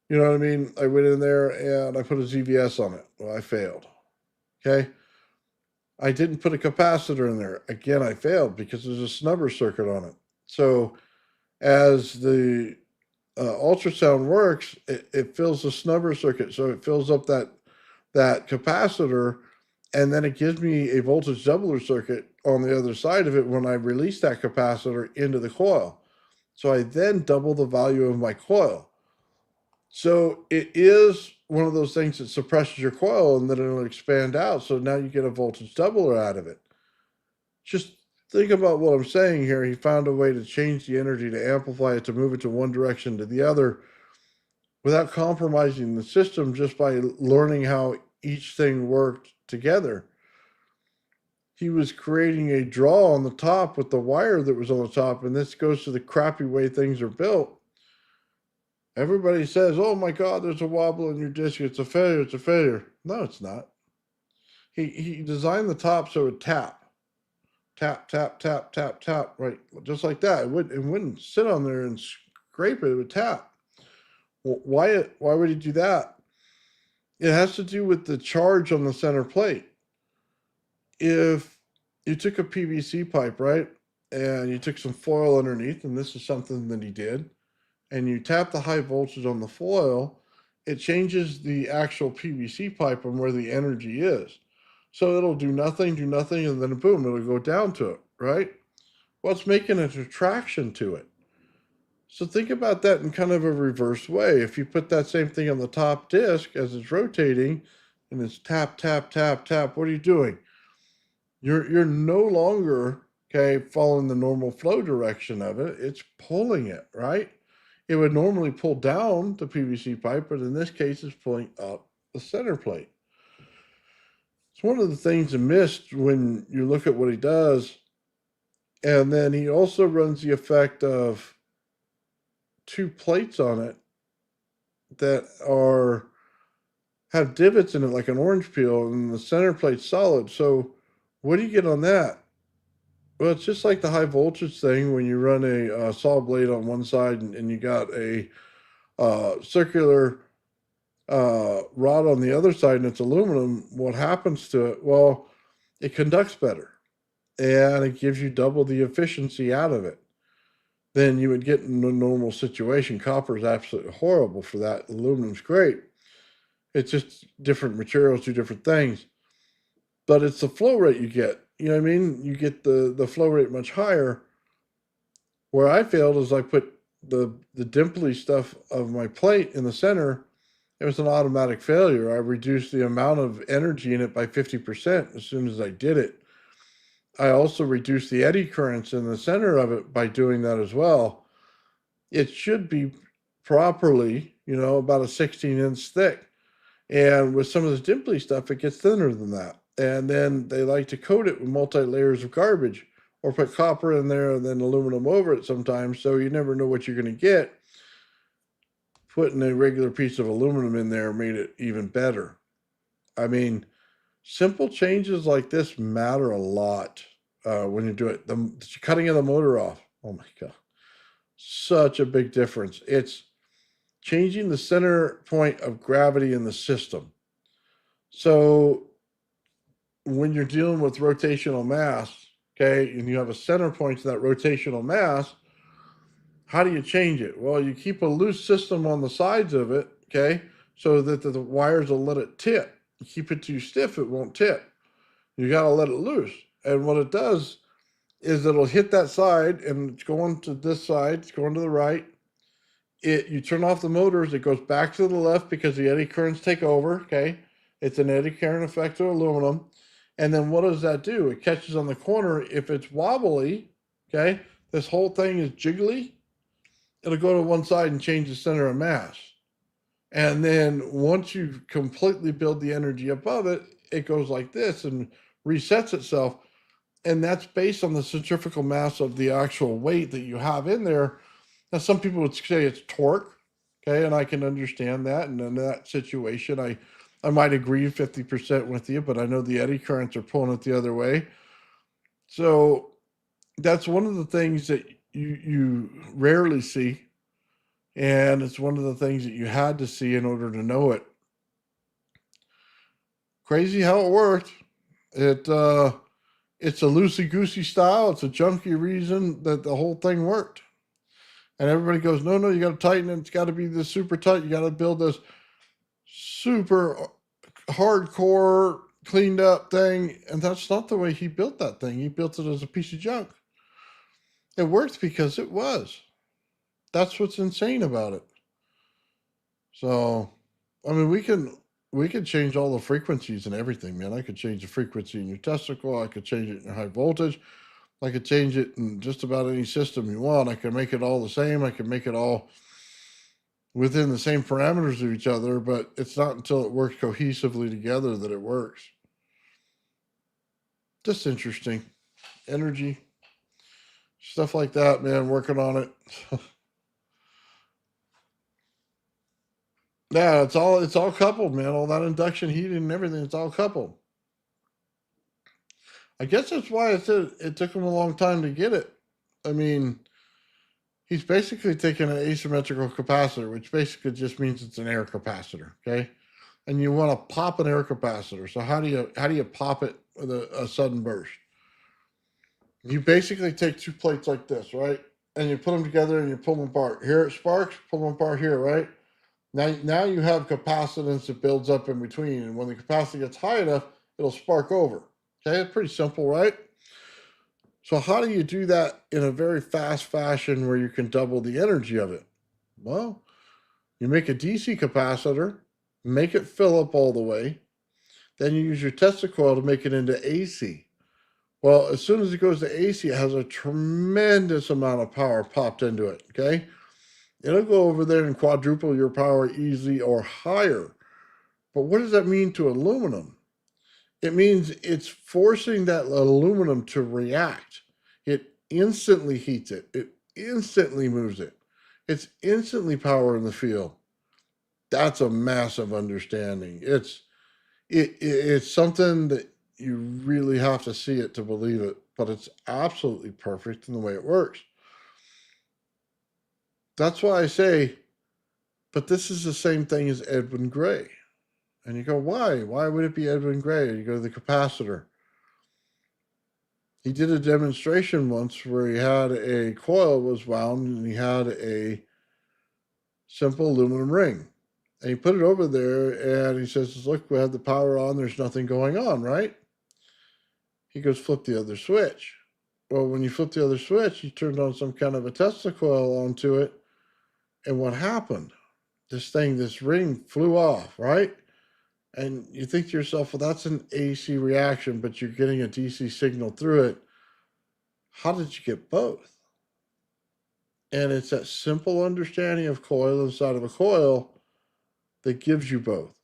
went in there and I put a ZVS on it. Well, I failed. Okay. I didn't put a capacitor in there. Again, I failed because there's a snubber circuit on it. So as the ultrasound works, it fills the snubber circuit. So it fills up that capacitor, and then it gives me a voltage doubler circuit on the other side of it when I release that capacitor into the coil. So I then double the value of my coil. So it is one of those things that suppresses your coil and then it'll expand out. So now you get a voltage doubler out of it. Just think about what I'm saying here. He found a way to change the energy, to amplify it, to move it to one direction to the other without compromising the system, just by learning how each thing worked together. He was creating a draw on the top with the wire that was on the top, and this goes to the crappy way things are built. Everybody says, oh my God, there's a wobble in your disc. It's a failure. It's a failure. No, it's not. He designed the top so it would tap. Tap, tap, tap, tap, tap, right? Just like that. It wouldn't sit on there and scrape it. It would tap. Well, why would he do that? It has to do with the charge on the center plate. If you took a PVC pipe, right, and you took some foil underneath, and this is something that he did, and you tap the high voltage on the foil, it changes the actual PVC pipe and where the energy is. So it'll do nothing, and then boom, it'll go down to it, right? Well, it's making an attraction to it. So think about that in kind of a reverse way. If you put that same thing on the top disc as it's rotating, and it's tap, tap, tap, tap, what are you doing? You're no longer, okay, following the normal flow direction of it. It's pulling it, right? It would normally pull down the PVC pipe, but in this case, it's pulling up the center plate. It's one of the things missed when you look at what he does. And then he also runs the effect of two plates on it that have divots in it like an orange peel, and the center plate's solid. So what do you get on that? Well, it's just like the high voltage thing when you run a saw blade on one side and you got a circular rod on the other side and it's aluminum. What happens to it? Well, it conducts better and it gives you double the efficiency out of it than you would get in a normal situation. Copper is absolutely horrible for that. Aluminum's great. It's just different materials do different things. But it's the flow rate you get. You know what I mean? You get the flow rate much higher. Where I failed is I put the dimply stuff of my plate in the center. It was an automatic failure. I reduced the amount of energy in it by 50% as soon as I did it. I also reduce the eddy currents in the center of it by doing that as well. It should be properly, about a 16-inch thick. And with some of this dimply stuff, it gets thinner than that. And then they like to coat it with multi-layers of garbage or put copper in there and then aluminum over it sometimes, so you never know what you're going to get. Putting a regular piece of aluminum in there made it even better. I mean, simple changes like this matter a lot when you do it. The cutting of the motor off, oh my God, such a big difference. It's changing the center point of gravity in the system. So when you're dealing with rotational mass, okay, and you have a center point to that rotational mass, how do you change it? Well, you keep a loose system on the sides of it, okay, so that the wires will let it tip. You keep it too stiff, it won't tip. You got to let it loose. And what it does is it'll hit that side, and it's going to this side, it's going to the right. You turn off the motors, it goes back to the left because the eddy currents take over, okay? It's an eddy current effect of aluminum. And then what does that do? It catches on the corner. If it's wobbly, okay, this whole thing is jiggly, it'll go to one side and change the center of mass. And then once you completely build the energy above it, it goes like this and resets itself. And that's based on the centrifugal mass of the actual weight that you have in there. Now, some people would say it's torque, okay, and I can understand that. And in that situation, I might agree 50% with you, but I know the eddy currents are pulling it the other way. So that's one of the things that you rarely see, and it's one of the things that you had to see in order to know it. Crazy how it worked. It's a loosey-goosey style. It's a junky reason that the whole thing worked. And everybody goes, no, you got to tighten it. It's got to be this super tight. You got to build this super hardcore cleaned up thing. And that's not the way he built that thing. He built it as a piece of junk. It worked because it was. That's what's insane about it. So, I mean, we can change all the frequencies and everything, man. I could change the frequency in your testicle. I could change it in high voltage. I could change it in just about any system you want. I can make it all the same. I can make it all within the same parameters of each other, but it's not until it works cohesively together that it works. Just interesting. Energy. Stuff like that, man, working on it. Yeah, it's all coupled, man. All that induction heating and everything, it's all coupled. I guess that's why I said it took him a long time to get it. I mean, he's basically taking an asymmetrical capacitor, which basically just means it's an air capacitor, okay? And you want to pop an air capacitor. So how do you pop it with a sudden burst? You basically take two plates like this, right? And you put them together and you pull them apart. Here it sparks, pull them apart here, right? Now you have capacitance that builds up in between, and when the capacity gets high enough, it'll spark over. Okay, it's pretty simple, right? So how do you do that in a very fast fashion where you can double the energy of it? Well, you make a DC capacitor, make it fill up all the way, then you use your Tesla coil to make it into AC. Well, as soon as it goes to AC, it has a tremendous amount of power popped into it, okay? It'll go over there and quadruple your power easily or higher. But what does that mean to aluminum? It means it's forcing that aluminum to react. It instantly heats it. It instantly moves it. It's instantly power in the field. That's a massive understanding. It's something that you really have to see it to believe it, but it's absolutely perfect in the way it works. That's why I say, but this is the same thing as Edwin Gray. And you go, why? Why would it be Edwin Gray? You go to the capacitor. He did a demonstration once where he had a coil was wound and he had a simple aluminum ring. And he put it over there and he says, look, we have the power on. There's nothing going on, right? He goes, flip the other switch. Well, when you flip the other switch, you turned on some kind of a Tesla coil onto it. And what happened? This ring flew off, right? And you think to yourself, well, that's an AC reaction, but you're getting a DC signal through it. How did you get both? And it's that simple understanding of coil inside of a coil that gives you both.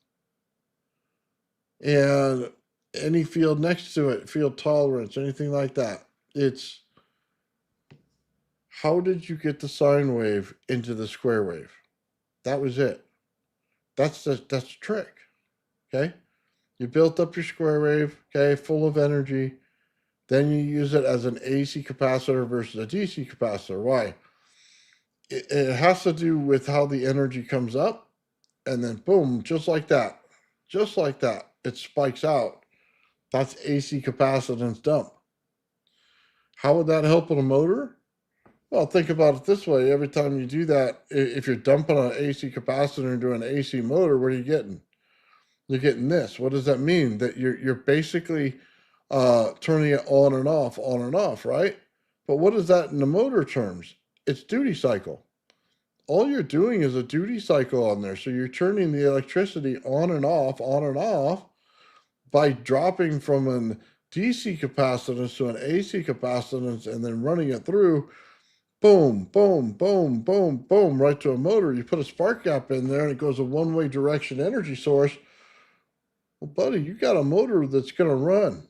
And any field next to it, field tolerance, anything like that, it's how did you get the sine wave into the square wave? That was it. That's the trick. Okay. You built up your square wave, okay, full of energy. Then you use it as an AC capacitor versus a DC capacitor. Why? It has to do with how the energy comes up, and then boom, just like that, it spikes out. That's AC capacitance dump. How would that help in a motor? Well, think about it this way. Every time you do that, if you're dumping an AC capacitor into an AC motor, what are you getting? You're getting this. What does that mean? That you're basically turning it on and off, right? But what is that in the motor terms? It's duty cycle. All you're doing is a duty cycle on there. So you're turning the electricity on and off by dropping from an DC capacitance to an AC capacitance and then running it through. Boom, boom, boom, boom, boom, right to a motor. You put a spark gap in there and it goes a one-way direction energy source. Well, buddy, you got a motor that's going to run.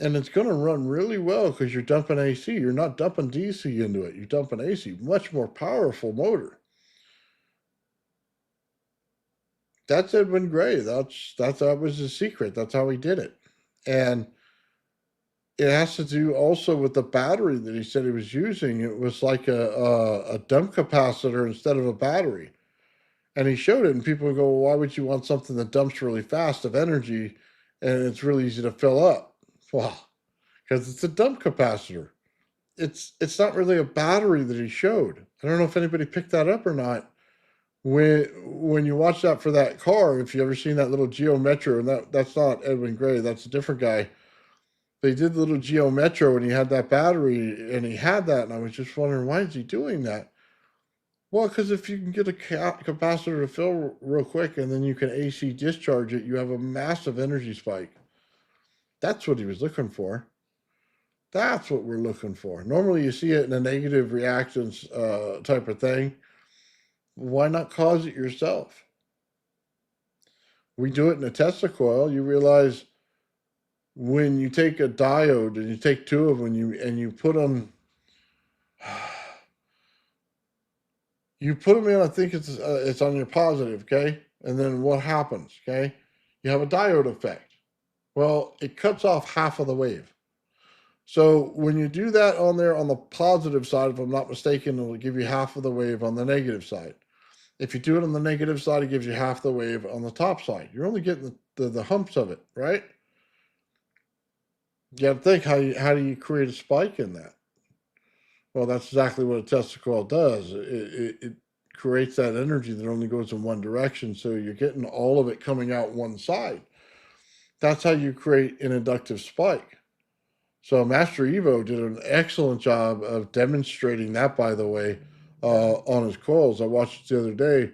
And it's going to run really well because you're dumping AC. You're not dumping DC into it. You're dumping AC. Much more powerful motor. That's Edwin Gray. That was his secret. That's how he did it. And it has to do also with the battery that he said he was using. It was like a dump capacitor instead of a battery. And he showed it, and people would go, well, why would you want something that dumps really fast of energy and it's really easy to fill up? Well, because it's a dump capacitor. It's not really a battery that he showed. I don't know if anybody picked that up or not. When you watch that for that car, if you ever seen that little Geo Metro, and that's not Edwin Gray, that's a different guy. They did the little Geo Metro, and he had that battery, and he had that, and I was just wondering, why is he doing that? Well, because if you can get a capacitor to fill real quick, and then you can AC discharge it, you have a massive energy spike. That's what he was looking for. That's what we're looking for. Normally you see it in a negative reactance type of thing. Why not cause it yourself? We do it in a Tesla coil. You realize when you take a diode and you take two of them and you put them, in, I think it's on your positive, okay? And then what happens, okay? You have a diode effect. Well, it cuts off half of the wave. So when you do that on there on the positive side, if I'm not mistaken, it will give you half of the wave on the negative side. If you do it on the negative side, it gives you half the wave on the top side. You're only getting the humps of it, right? You got to think, how do you create a spike in that? Well, that's exactly what a Tesla coil does. It creates that energy that only goes in one direction, so you're getting all of it coming out one side. That's how you create an inductive spike. So Master Evo did an excellent job of demonstrating that, by the way, on his coils. I watched it the other day,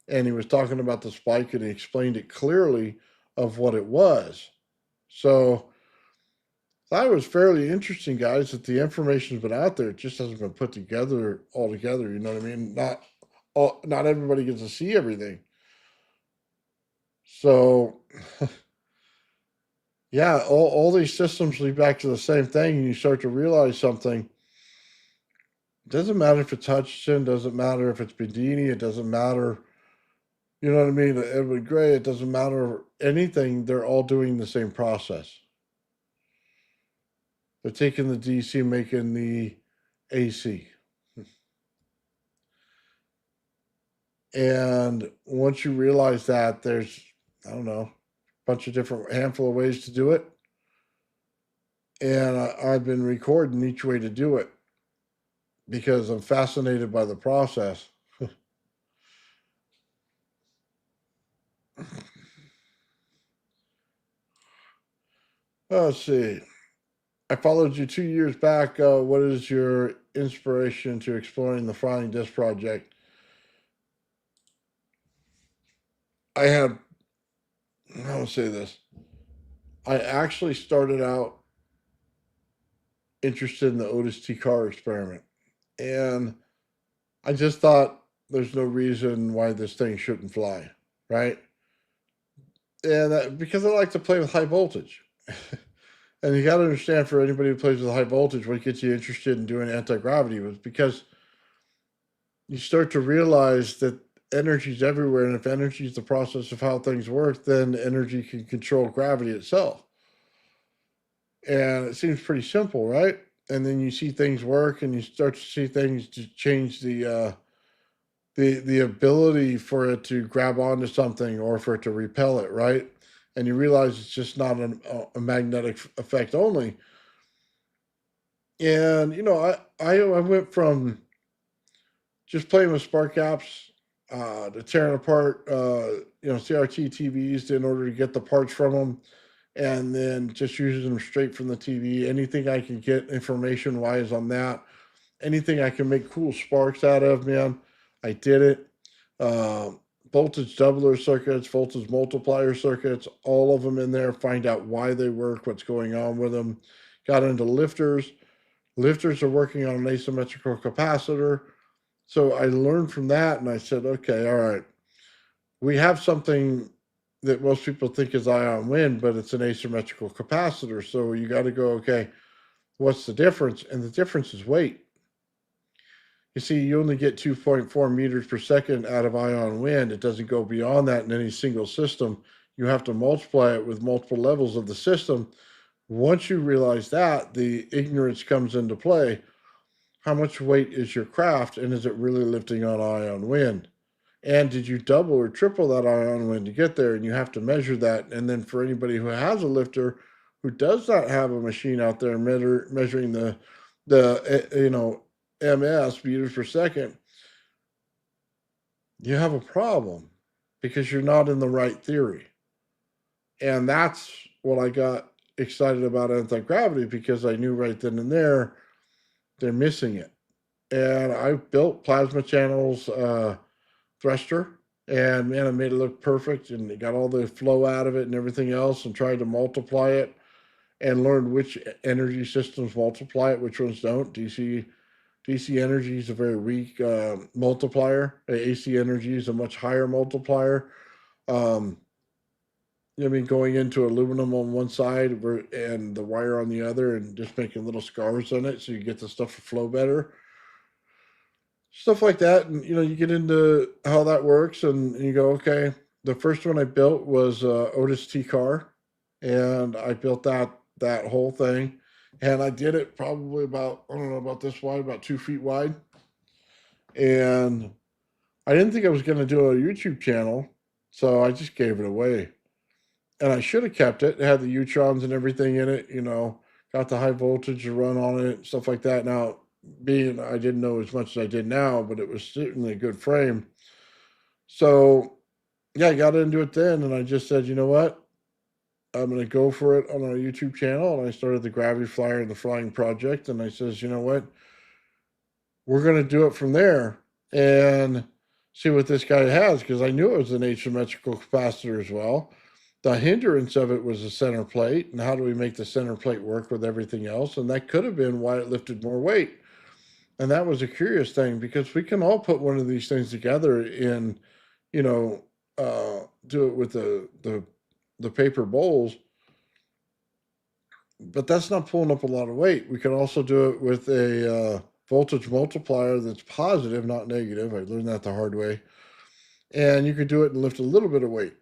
and he was talking about the spike, and he explained it clearly of what it was. So that was fairly interesting, guys, that the information's been out there. It just hasn't been put together all together, you know what I mean? Not everybody gets to see everything. So yeah, all these systems lead back to the same thing, and you start to realize something. It doesn't matter if it's Hutchinson, doesn't matter if it's Bedini, it doesn't matter, you know what I mean, Edward Gray, it doesn't matter anything, they're all doing the same process. They're taking the DC, making the AC. And once you realize that, there's, I don't know, bunch of different handful of ways to do it, and I've been recording each way to do it because I'm fascinated by the process. Let's see. I followed you 2 years back. What is your inspiration to exploring the flying disc project? I had want to say this. I actually started out interested in the Otis T car experiment, and I just thought there's no reason why this thing shouldn't fly, right? And because I like to play with high voltage. And you got to understand, for anybody who plays with high voltage, what gets you interested in doing anti-gravity was because you start to realize that energy is everywhere, and if energy is the process of how things work, then energy can control gravity itself. And it seems pretty simple, right? And then you see things work, and you start to see things to change the ability for it to grab onto something or for it to repel it, right? And you realize it's just not a magnetic effect only. And I went from just playing with spark gaps to tearing apart CRT TVs in order to get the parts from them, and then just using them straight from the TV. Anything I can get information wise on that, anything I can make cool sparks out of, man, I did it. Voltage doubler circuits, voltage multiplier circuits, all of them in there, find out why they work, what's going on with them. Got into lifters. Lifters are working on an asymmetrical capacitor. So I learned from that, and I said, okay, all right, we have something that most people think is ion wind, but it's an asymmetrical capacitor. So you got to go, okay, what's the difference? And the difference is weight. You see, you only get 2.4 meters per second out of ion wind. It doesn't go beyond that in any single system. You have to multiply it with multiple levels of the system. Once you realize that, the ignorance comes into play. How much weight is your craft, and is it really lifting on ion wind? And did you double or triple that ion wind to get there? And you have to measure that. And then for anybody who has a lifter who does not have a machine out there measuring the ms, meters per second, you have a problem because you're not in the right theory. And that's what I got excited about anti-gravity, because I knew right then and there they're missing it. And I built plasma channels thruster, and man, I made it look perfect, and it got all the flow out of it and everything else, and tried to multiply it and learned which energy systems multiply it, which ones don't. DC energy is a very weak multiplier. AC energy is a much higher multiplier. Going into aluminum on one side and the wire on the other, and just making little scars on it so you get the stuff to flow better. Stuff like that. And, you get into how that works, and you go, okay, the first one I built was Otis T car, and I built that whole thing. And I did it probably about, I don't know, about this wide, about 2 feet wide. And I didn't think I was going to do a YouTube channel, so I just gave it away. And I should have kept it. It had the U-trons and everything in it, got the high voltage to run on it, stuff like that. Now, I didn't know as much as I did now, but it was certainly a good frame. So, yeah, I got into it then, and I just said, you know what? I'm going to go for it on our YouTube channel. And I started the Gravity Flyer and the Flying Project. And I says, you know what? We're going to do it from there and see what this guy has, because I knew it was an asymmetrical capacitor as well. The hindrance of it was the center plate, and how do we make the center plate work with everything else? And that could have been why it lifted more weight. And that was a curious thing, because we can all put one of these things together and, do it with the paper bowls, but that's not pulling up a lot of weight. We can also do it with a voltage multiplier that's positive, not negative. I learned that the hard way. And you could do it and lift a little bit of weight.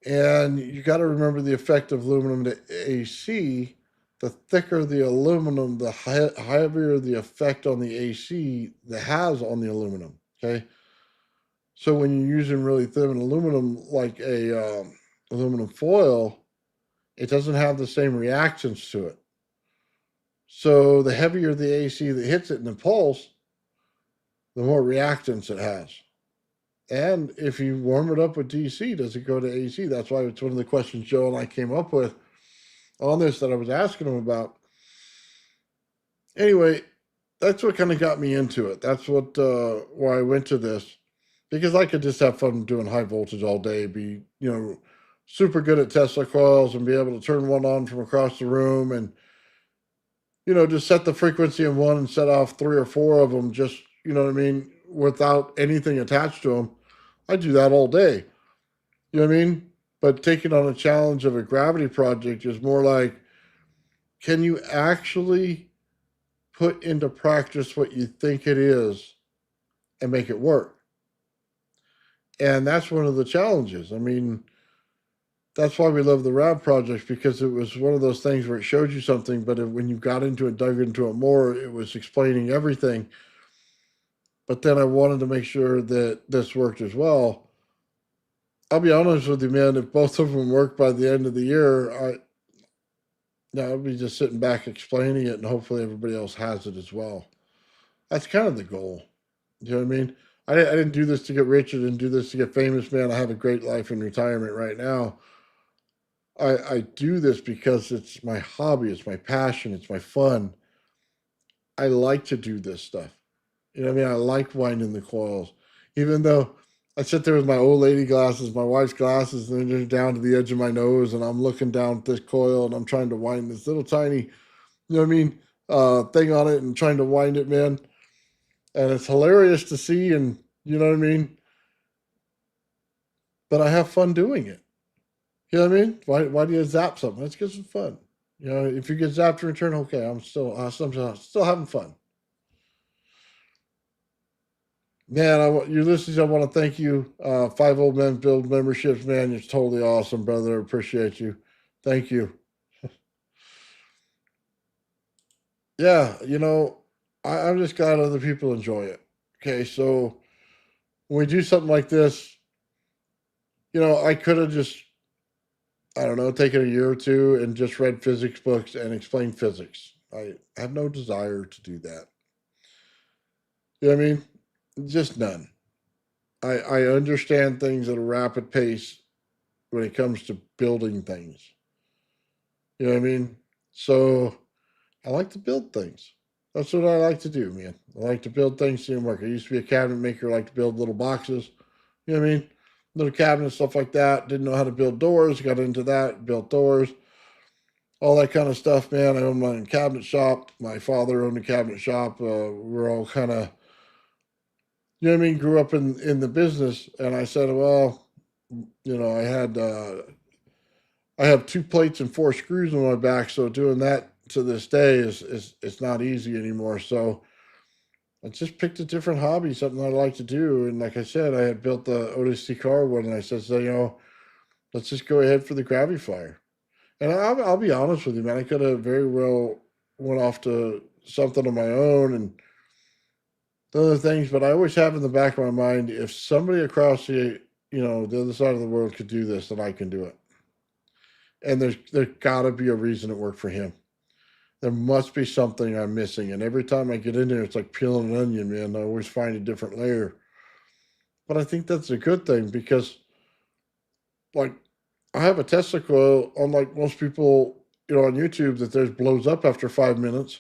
And you got to remember the effect of aluminum to AC. The thicker the aluminum, the heavier the effect on the AC that has on the aluminum. Okay. So when you're using really thin aluminum, like a aluminum foil, it doesn't have the same reactance to it. So the heavier the AC that hits it in the pulse, the more reactance it has. And if you warm it up with DC, does it go to AC? That's why it's one of the questions Joe and I came up with on this that I was asking him about. Anyway, that's what kind of got me into it. That's what why I went to this, because I could just have fun doing high voltage all day, be super good at Tesla coils and be able to turn one on from across the room and, just set the frequency in one and set off 3 or 4 of them, just, what I mean, without anything attached to them. I do that all day. You know what I mean? But taking on a challenge of a gravity project is more like, can you actually put into practice what you think it is and make it work? And that's one of the challenges. I mean, that's why we love the Rad project, because it was one of those things where it showed you something, but when you got into it, dug into it more, it was explaining everything. But then I wanted to make sure that this worked as well. I'll be honest with you, man, if both of them work by the end of the year, I'll be just sitting back explaining it, and hopefully everybody else has it as well. That's kind of the goal. You know what I mean? I didn't do this to get rich. I didn't do this to get famous, man. I have a great life in retirement right now. I do this because it's my hobby, it's my passion, it's my fun. I like to do this stuff. You know what I mean? I like winding the coils. Even though I sit there with my old lady glasses, my wife's glasses, and they're down to the edge of my nose, and I'm looking down at this coil and I'm trying to wind this little tiny, you know what I mean, thing on it and trying to wind it, man. And it's hilarious to see, and you know what I mean? But I have fun doing it. You know what I mean? Why do you zap something? Let's get some fun. If you get zapped in return, okay, I'm still having fun. Man, Ulysses, I want to thank you. 5 Old Men Build memberships, man. You're totally awesome, brother. I appreciate you. Thank you. Yeah, I'm just glad other people enjoy it. Okay, so when we do something like this, I could have just, I don't know, taken a year or 2 and just read physics books and explained physics. I have no desire to do that. You know what I mean? Just none. I understand things at a rapid pace when it comes to building things. You know what I mean? So I like to build things. That's what I like to do, man. I like to build things to work. I used to be a cabinet maker. I like to build little boxes. You know what I mean? Little cabinets, stuff like that. Didn't know how to build doors. Got into that. Built doors. All that kind of stuff, man. I owned my own cabinet shop. My father owned a cabinet shop. We're all kind of, you know what I mean? Grew up in the business. And I said, well, I have 2 plates and 4 screws on my back. So doing that to this day is it's not easy anymore. So I just picked a different hobby, something I like to do. And like I said, I had built the Esty car one, and I said, so, let's just go ahead for the gravity flyer. And I'll be honest with you, man. I could have very well went off to something on my own and other things, but I always have in the back of my mind, if somebody across the other side of the world could do this, then I can do it. And there's got to be a reason it worked for him. There must be something I'm missing. And every time I get in there, it's like peeling an onion, man. I always find a different layer. But I think that's a good thing because, like, I have a Tesla coil, unlike most people, on YouTube, that theirs blows up after 5 minutes.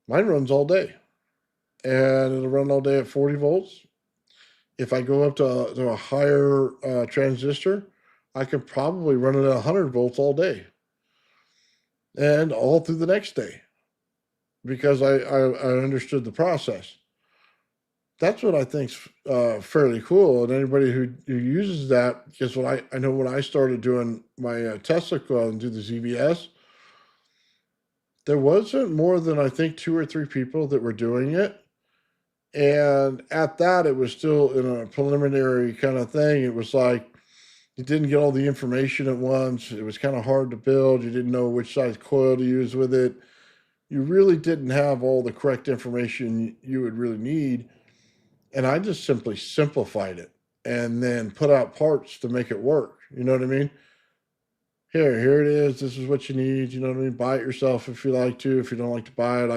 Mine runs all day. And it'll run all day at 40 volts. If I go up to a higher transistor, I can probably run it at 100 volts all day. And all through the next day. Because I understood the process. That's what I think's fairly cool. And anybody who uses that, because I know when I started doing my Tesla coil and do the ZVS, there wasn't more than I think 2 or 3 people that were doing it. And at that, it was still in a preliminary kind of thing. It was like you didn't get all the information at once. It was kind of hard to build. You didn't know which size coil to use with it. You really didn't have all the correct information you would really need. And I just simply simplified it and then put out parts to make it work. You know what I mean? Here it is. This is what you need. You know what I mean? Buy it yourself if you like to. If you don't like to buy it,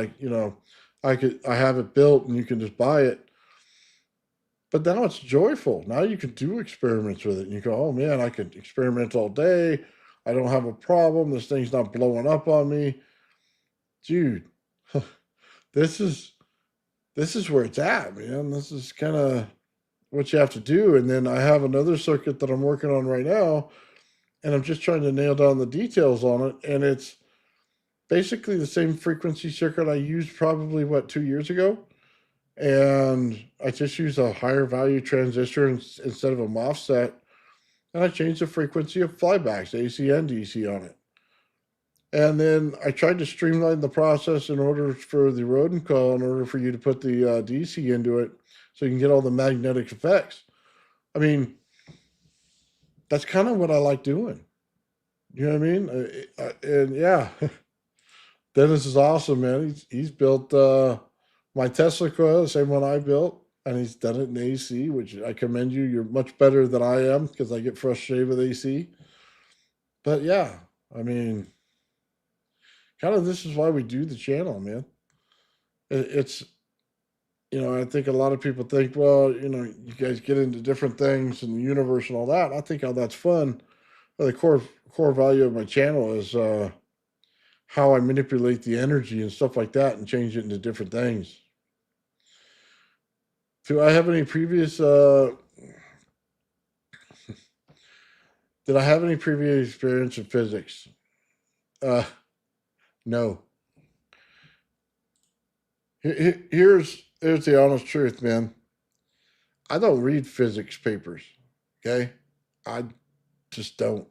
I have it built and you can just buy it. But now it's joyful. Now you can do experiments with it. And you go, oh man, I could experiment all day. I don't have a problem. This thing's not blowing up on me. Dude, this is where it's at, man. This is kind of what you have to do. And then I have another circuit that I'm working on right now. and I'm just trying to nail down the details on it. And it's basically the same frequency circuit I used probably, what, 2 years ago? And I just use a higher value transistor instead of a MOSFET. And I changed the frequency of flybacks, AC and DC on it. And then I tried to streamline the process in order for the Rodin coil, in order for you to put the DC into it so you can get all the magnetic effects. I mean, that's kind of what I like doing. You know what I mean? And yeah, Dennis is awesome, man. He's built my Tesla coil, the same one I built, and he's done it in AC, which I commend you. You're much better than I am because I get frustrated with AC. But yeah, I mean, kind of this is why we do the channel, man. It's, I think a lot of people think, well, you guys get into different things in the universe and all that. I think all that's fun. But the core value of my channel is how I manipulate the energy and stuff like that and change it into different things. Do I have any previous did I have any previous experience in physics? No. Here's the honest truth, man. I don't read physics papers. Okay? I just don't.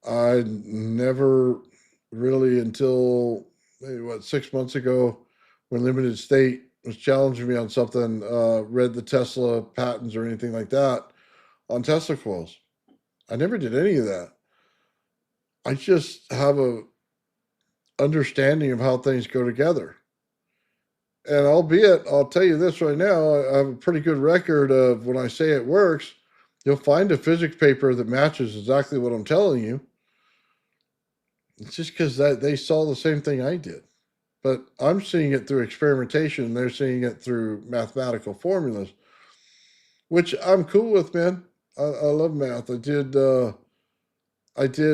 I never really, until maybe 6 months ago, when Limited State was challenging me on something, read the Tesla patents or anything like that on Tesla coils. I never did any of that. I just have a understanding of how things go together. And albeit, I'll tell you this right now, I have a pretty good record of when I say it works, you'll find a physics paper that matches exactly what I'm telling you. It's just because they saw the same thing I did. But I'm seeing it through experimentation. They're seeing it through mathematical formulas, which I'm cool with, man. I love math. I did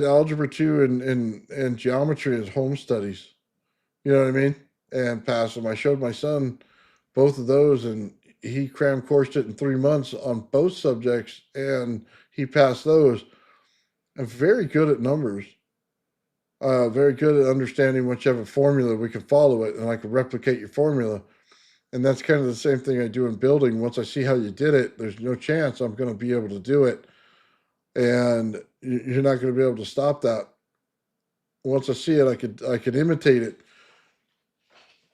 algebra 2 and geometry as home studies. You know what I mean? And passed them. I showed my son both of those, and he cram coursed it in 3 months on both subjects, and he passed those. I'm very good at numbers. Very good at understanding once you have a formula, we can follow it, and I can replicate your formula. And that's kind of the same thing I do in building. Once I see how you did it, there's no chance I'm going to be able to do it. And you're not going to be able to stop that. Once I see it, I could imitate it.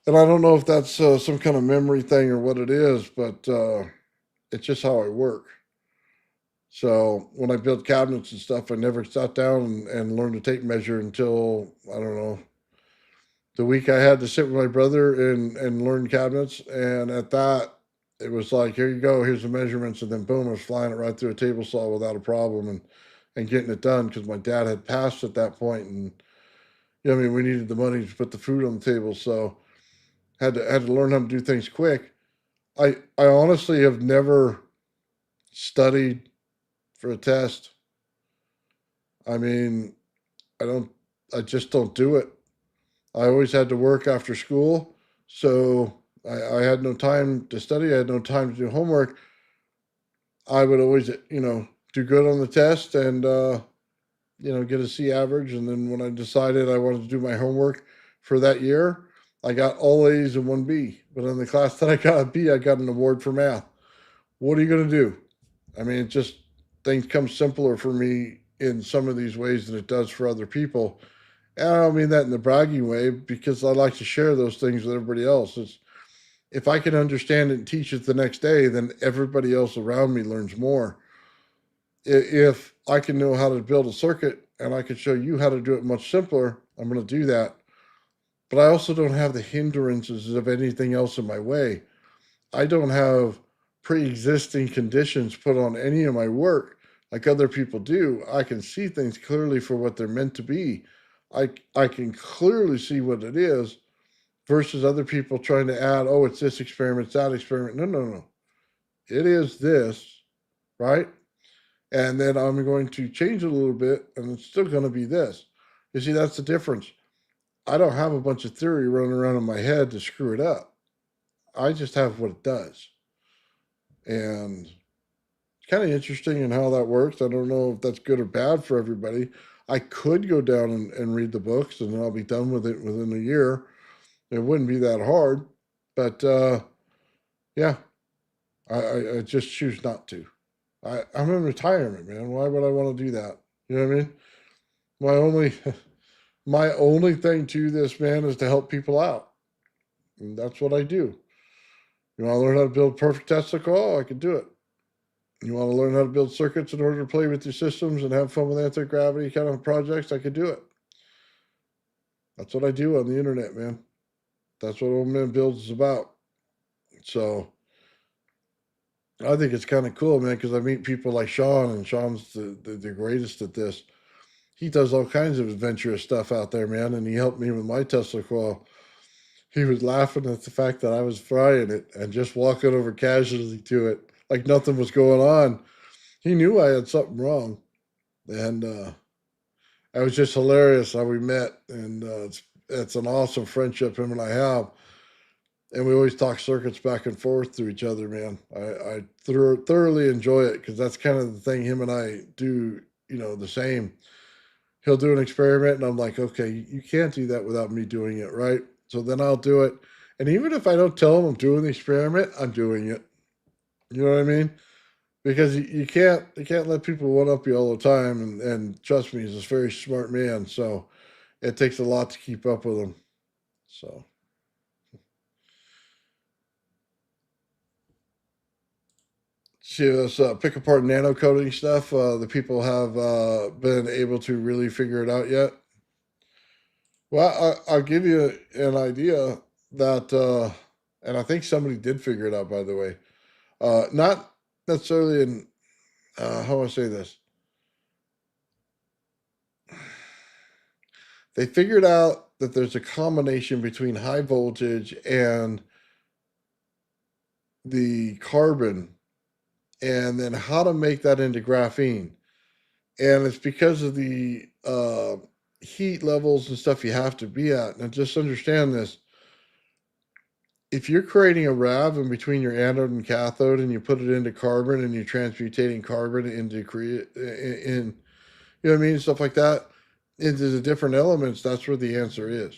And I don't know if that's some kind of memory thing or what it is, but it's just how I work. So when I built cabinets and stuff, I never sat down and learned a tape measure until, I don't know, the week I had to sit with my brother and learn cabinets. And at that, it was like, here you go, here's the measurements. And then boom, I was flying it right through a table saw without a problem and getting it done because my dad had passed at that point. And, we needed the money to put the food on the table. So had to learn how to do things quick. I honestly have never studied for a test. I mean, I just don't do it. I always had to work after school, so I had no time to study. I had no time to do homework. I would always, do good on the test and, get a C average. And then when I decided I wanted to do my homework for that year, I got all A's and one B. But in the class that I got a B, I got an award for math. What are you going to do? I mean, things come simpler for me in some of these ways than it does for other people. And I don't mean that in the bragging way, because I like to share those things with everybody else. If I can understand it and teach it the next day, then everybody else around me learns more. If I can know how to build a circuit and I can show you how to do it much simpler, I'm going to do that. But I also don't have the hindrances of anything else in my way. I don't have pre-existing conditions put on any of my work like other people do. I can see things clearly for what they're meant to be. I can clearly see what it is versus other people trying to add, oh, it's this experiment, it's that experiment. No. It is this, right? And then I'm going to change it a little bit, and it's still going to be this. You see, that's the difference. I don't have a bunch of theory running around in my head to screw it up. I just have what it does. And kind of interesting in how that works. I don't know if that's good or bad for everybody. I could go down and read the books, and then I'll be done with it within a year. It wouldn't be that hard, but yeah, I just choose not to. I'm in retirement, man. Why would I want to do that? You know what I mean? My only my only thing to this, man, is to help people out, and that's what I do. You want to learn how to build perfect Tesla coil? I can do it. You want to learn how to build circuits in order to play with your systems and have fun with anti-gravity kind of projects? I could do it. That's what I do on the internet, man. That's what Old Man Builds is about. So I think it's kind of cool, man, because I meet people like Sean, and Sean's the greatest at this. He does all kinds of adventurous stuff out there, man, and he helped me with my Tesla coil. He was laughing at the fact that I was frying it and just walking over casually to it like nothing was going on. He knew I had something wrong, and it was just hilarious how we met, and it's an awesome friendship him and I have, and we always talk circuits back and forth to each other, man. I thoroughly enjoy it because that's kind of the thing him and I do, the same. He'll do an experiment, and I'm like, okay, you can't do that without me doing it, right? So then I'll do it, and even if I don't tell him I'm doing the experiment, I'm doing it. You know what I mean? Because you can't let people one up you all the time, and trust me, he's a very smart man, so it takes a lot to keep up with him. So see us pick apart nano coating stuff. The people have been able to really figure it out yet. Well, I'll give you an idea that, and I think somebody did figure it out, by the way. Not necessarily in, how do I say this? They figured out that there's a combination between high voltage and the carbon, and then how to make that into graphene. And it's because of the heat levels and stuff you have to be at. Now, just understand this. If you're creating a RAV in between your anode and cathode, and you put it into carbon, and you're transmutating carbon into in, you know what I mean, stuff like that, into the different elements, that's where the answer is.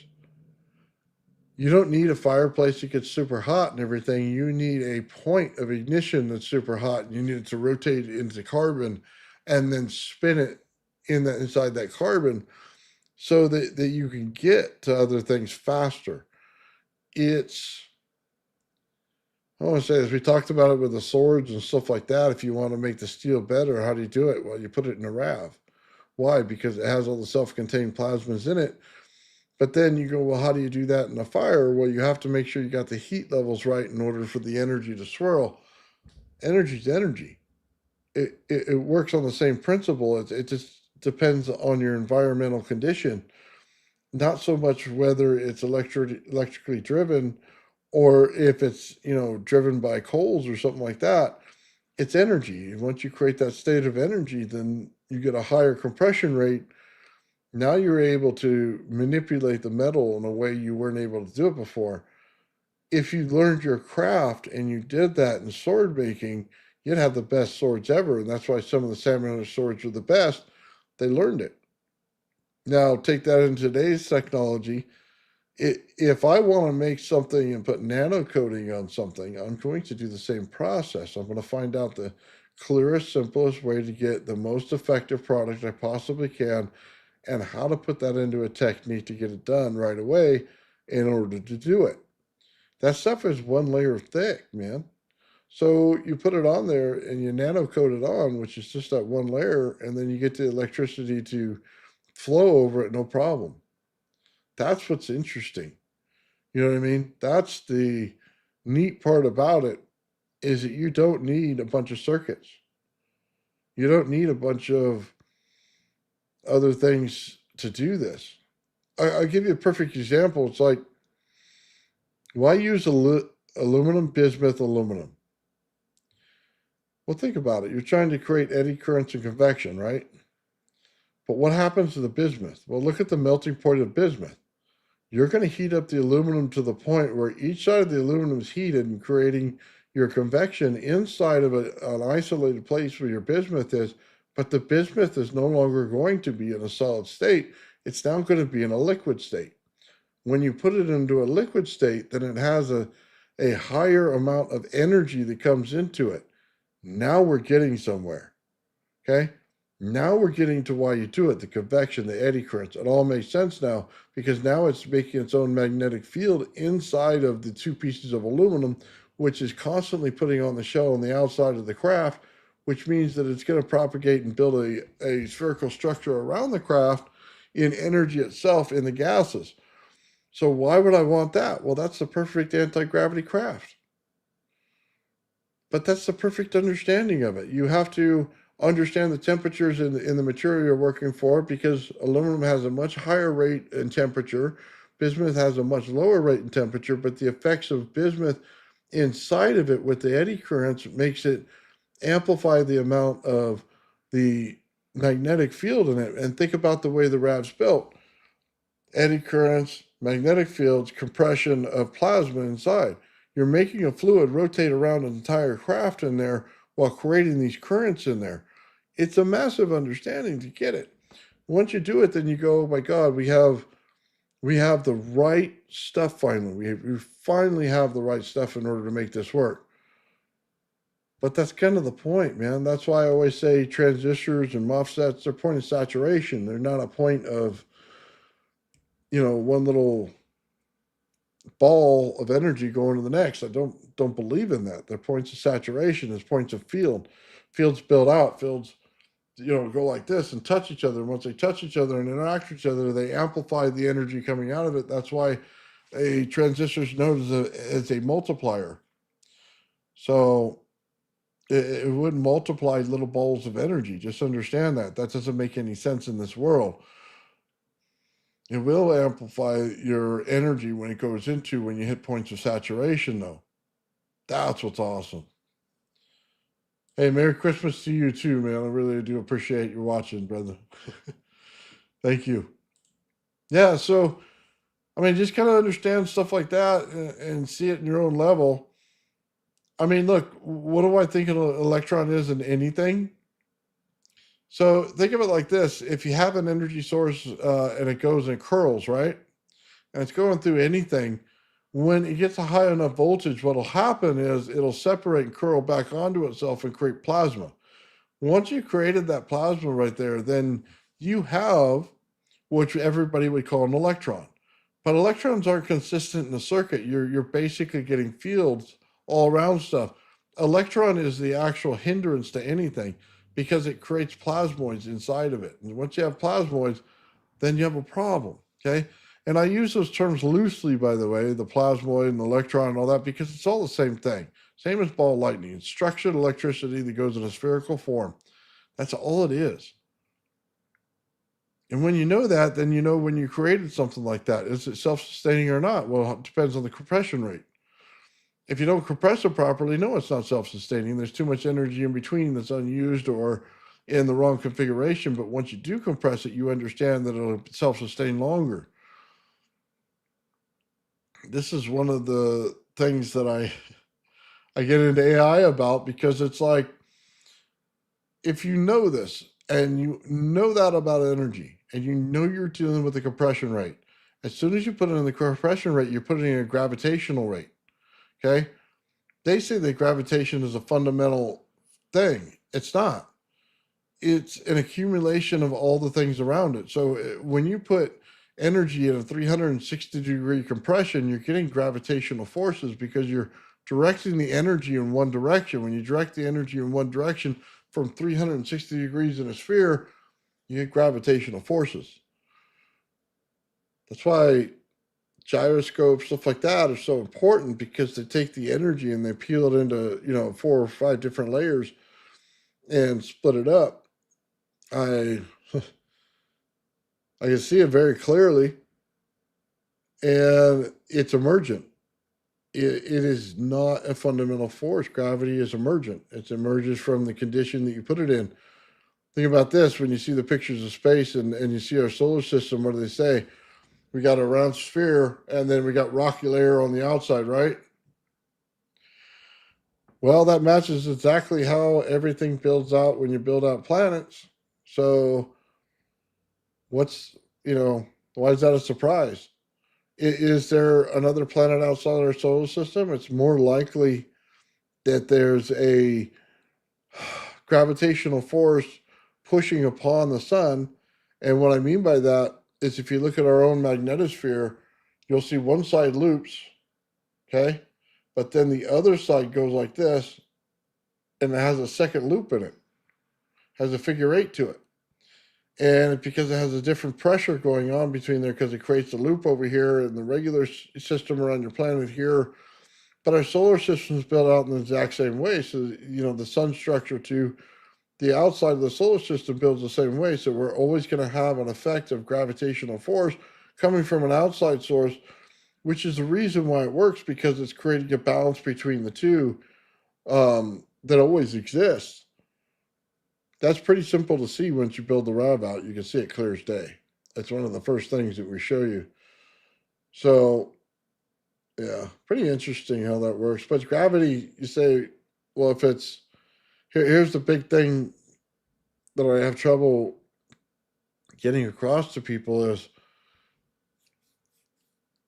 You don't need a fireplace that gets super hot and everything. You need a point of ignition that's super hot, and you need it to rotate into carbon and then spin it inside that carbon so that you can get to other things faster. I want to say this, we talked about it with the swords and stuff like that. If you want to make the steel better, how do you do it? Well, you put it in a RAV. Why? Because it has all the self-contained plasmas in it. But then you go, well, how do you do that in a fire? Well, you have to make sure you got the heat levels right in order for the energy to swirl. Energy's energy. It works on the same principle. It just depends on your environmental condition. Not so much whether it's electrically driven, or if it's driven by coals or something like that. It's energy. Once you create that state of energy, then you get a higher compression rate. Now you're able to manipulate the metal in a way you weren't able to do it before. If you learned your craft and you did that in sword making, you'd have the best swords ever. And that's why some of the samurai swords are the best. They learned it. Now take that in today's technology. If I want to make something and put nano coating on something, I'm going to do the same process. I'm going to find out the clearest, simplest way to get the most effective product I possibly can, and how to put that into a technique to get it done right away in order to do it. That stuff is one layer thick, man. So you put it on there and you nano coat it on, which is just that one layer, and then you get the electricity to flow over it, no problem. That's what's interesting. You know what I mean? That's the neat part about it, is that you don't need a bunch of circuits. You don't need a bunch of other things to do this. I'll give you a perfect example. It's like, why use aluminum, bismuth, aluminum? Well, think about it. You're trying to create eddy currents and convection, right? But what happens to the bismuth? Well, look at the melting point of bismuth. You're going to heat up the aluminum to the point where each side of the aluminum is heated and creating your convection inside of an isolated place where your bismuth is, but the bismuth is no longer going to be in a solid state. It's now going to be in a liquid state. When you put it into a liquid state, then it has a higher amount of energy that comes into it. Now we're getting somewhere. Okay? Now we're getting to why you do it, the convection, the eddy currents. It all makes sense now because now it's making its own magnetic field inside of the two pieces of aluminum, which is constantly putting on the shell on the outside of the craft, which means that it's going to propagate and build a spherical structure around the craft in energy itself in the gases. So why would I want that? Well, that's the perfect anti-gravity craft. But that's the perfect understanding of it. You have to understand the temperatures in the material you're working for, because aluminum has a much higher rate in temperature. Bismuth has a much lower rate in temperature, but the effects of bismuth inside of it with the eddy currents makes it amplify the amount of the magnetic field in it. And think about the way the RAV's built. Eddy currents, magnetic fields, compression of plasma inside. You're making a fluid rotate around an entire craft in there while creating these currents in there. It's a massive understanding to get it. Once you do it, then you go, oh my God, we have the right stuff finally. We finally have the right stuff in order to make this work. But that's kind of the point, man. That's why I always say transistors and MOSFETs, they're point of saturation. They're not a point of, one little ball of energy going to the next. I don't believe in that. They're points of saturation. There's points of field. Fields build out. Fields, go like this and touch each other. And once they touch each other and interact with each other, they amplify the energy coming out of it. That's why a transistor is known as a multiplier. So it wouldn't multiply little balls of energy. Just understand that. That doesn't make any sense in this world. It will amplify your energy when you hit points of saturation, though. That's what's awesome. Hey, Merry Christmas to you too, man. I really do appreciate you watching, brother. Thank you. Yeah, so, just kind of understand stuff like that and see it in your own level. Look, what do I think an electron is in anything? So think of it like this. If you have an energy source and it goes and curls, right? And it's going through anything, when it gets a high enough voltage, what'll happen is it'll separate and curl back onto itself and create plasma. Once you created that plasma right there, then you have what everybody would call an electron. But electrons aren't consistent in the circuit. You're basically getting fields all around stuff. Electron is the actual hindrance to anything because it creates plasmoids inside of it. And once you have plasmoids, then you have a problem, okay? And I use those terms loosely, by the way, the plasmoid and the electron and all that, because it's all the same thing. Same as ball lightning. It's structured electricity that goes in a spherical form. That's all it is. And when you know that, then you know when you created something like that, is it self-sustaining or not? Well, it depends on the compression rate. If you don't compress it properly, no, it's not self-sustaining. There's too much energy in between that's unused or in the wrong configuration. But once you do compress it, you understand that it'll self-sustain longer. This is one of the things that I get into AI about, because it's like, if you know this and you know that about energy and you know you're dealing with the compression rate, as soon as you put it in the compression rate, you're putting in a gravitational rate. Okay? They say that gravitation is a fundamental thing. It's not. It's an accumulation of all the things around it. So when you put energy at a 360-degree compression, you're getting gravitational forces because you're directing the energy in one direction. When you direct the energy in one direction from 360 degrees in a sphere, you get gravitational forces. That's why gyroscopes, stuff like that, are so important, because they take the energy and they peel it into 4 or 5 different layers and split it up. I can see it very clearly, and it's emergent. It is not a fundamental force. Gravity is emergent. It emerges from the condition that you put it in. Think about this: when you see the pictures of space and you see our solar system, what do they say? We got a round sphere, and then we got rocky layer on the outside, right? Well, that matches exactly how everything builds out when you build out planets. So, what's, why is that a surprise? Is there another planet outside our solar system? It's more likely that there's a gravitational force pushing upon the sun. And what I mean by that is if you look at our own magnetosphere, you'll see one side loops, okay? But then the other side goes like this, and it has a second loop in it, has a figure eight to it. And because it has a different pressure going on between there, because it creates a loop over here and the regular system around your planet here. But our solar system is built out in the exact same way. So, the sun structure to the outside of the solar system builds the same way. So we're always going to have an effect of gravitational force coming from an outside source, which is the reason why it works, because it's creating a balance between the two that always exists. That's pretty simple to see once you build the RAV out. You can see it clear as day. That's one of the first things that we show you. So, yeah, pretty interesting how that works. But gravity, you say, well, if it's, here's the big thing that I have trouble getting across to people is,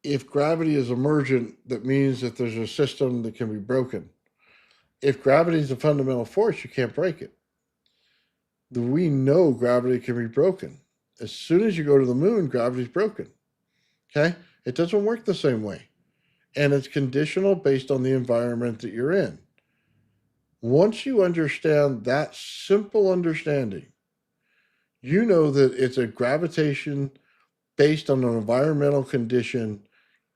if gravity is emergent, that means that there's a system that can be broken. If gravity is a fundamental force, you can't break it. We know gravity can be broken. As soon as you go to the moon, gravity's broken. Okay? It doesn't work the same way. And it's conditional based on the environment that you're in. Once you understand that simple understanding, you know that it's a gravitation based on an environmental condition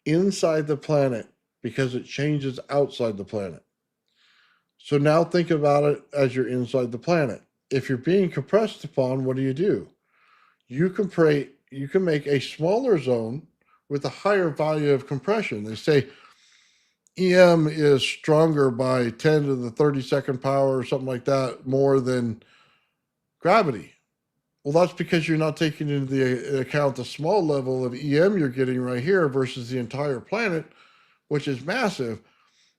inside the planet because it changes outside the planet. So now think about it as you're inside the planet. If you're being compressed upon, what do? You can make a smaller zone with a higher value of compression. They say EM is stronger by 10 to the 32nd power or something like that more than gravity. Well, that's because you're not taking into the account the small level of EM you're getting right here versus the entire planet, which is massive.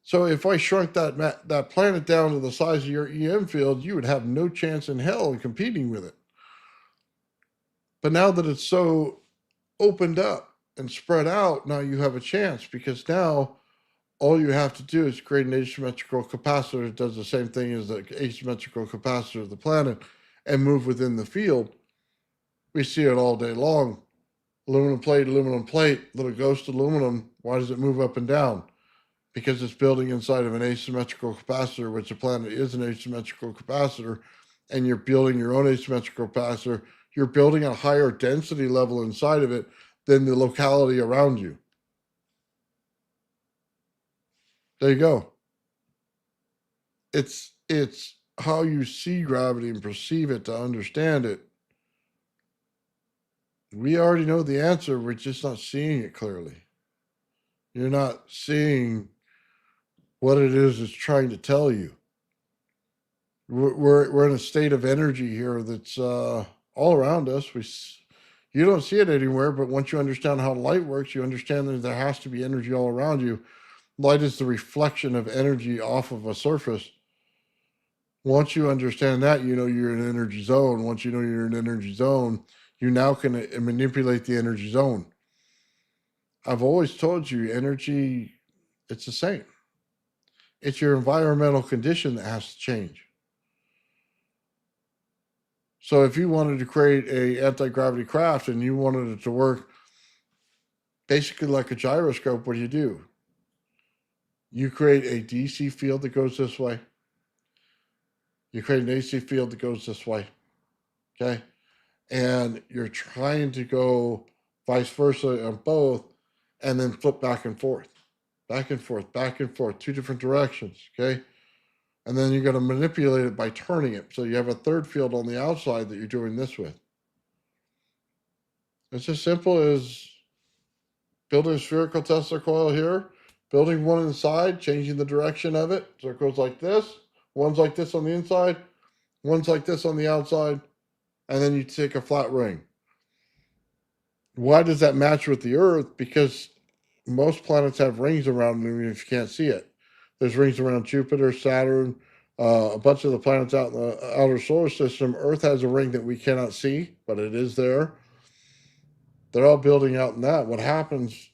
So if I shrunk that planet down to the size of your EM field, you would have no chance in hell in competing with it. But now that it's so opened up and spread out, now you have a chance, because now all you have to do is create an asymmetrical capacitor that does the same thing as the asymmetrical capacitor of the planet and move within the field. We see it all day long. Aluminum plate, little ghost aluminum. Why does it move up and down? Because it's building inside of an asymmetrical capacitor, which the planet is an asymmetrical capacitor, and you're building your own asymmetrical capacitor. You're building a higher density level inside of it than the locality around you. There you go. It's how you see gravity and perceive it to understand it. We already know the answer. We're just not seeing it clearly. You're not seeing what it is it's trying to tell you. We're in a state of energy here that's all around us. You don't see it anywhere, but once you understand how light works, you understand that there has to be energy all around you. Light is the reflection of energy off of a surface. Once you understand that, you know you're in an energy zone. Once you know you're in an energy zone, you now can manipulate the energy zone. I've always told you, energy, it's the same. It's your environmental condition that has to change. So if you wanted to create a anti-gravity craft and you wanted it to work basically like a gyroscope, what do? You create a DC field that goes this way. You create an AC field that goes this way. Okay? And you're trying to go vice versa on both, and then flip back and forth, back and forth, back and forth, two different directions. Okay? And then you're going to manipulate it by turning it. So you have a third field on the outside that you're doing this with. It's as simple as building a spherical Tesla coil here, building one inside, changing the direction of it. So it goes like this. One's like this on the inside. One's like this on the outside. And then you take a flat ring. Why does that match with the Earth? Because most planets have rings around them even if you can't see it. There's rings around Jupiter, Saturn, a bunch of the planets out in the outer solar system. Earth has a ring that we cannot see, but it is there. They're all building out in that. What happens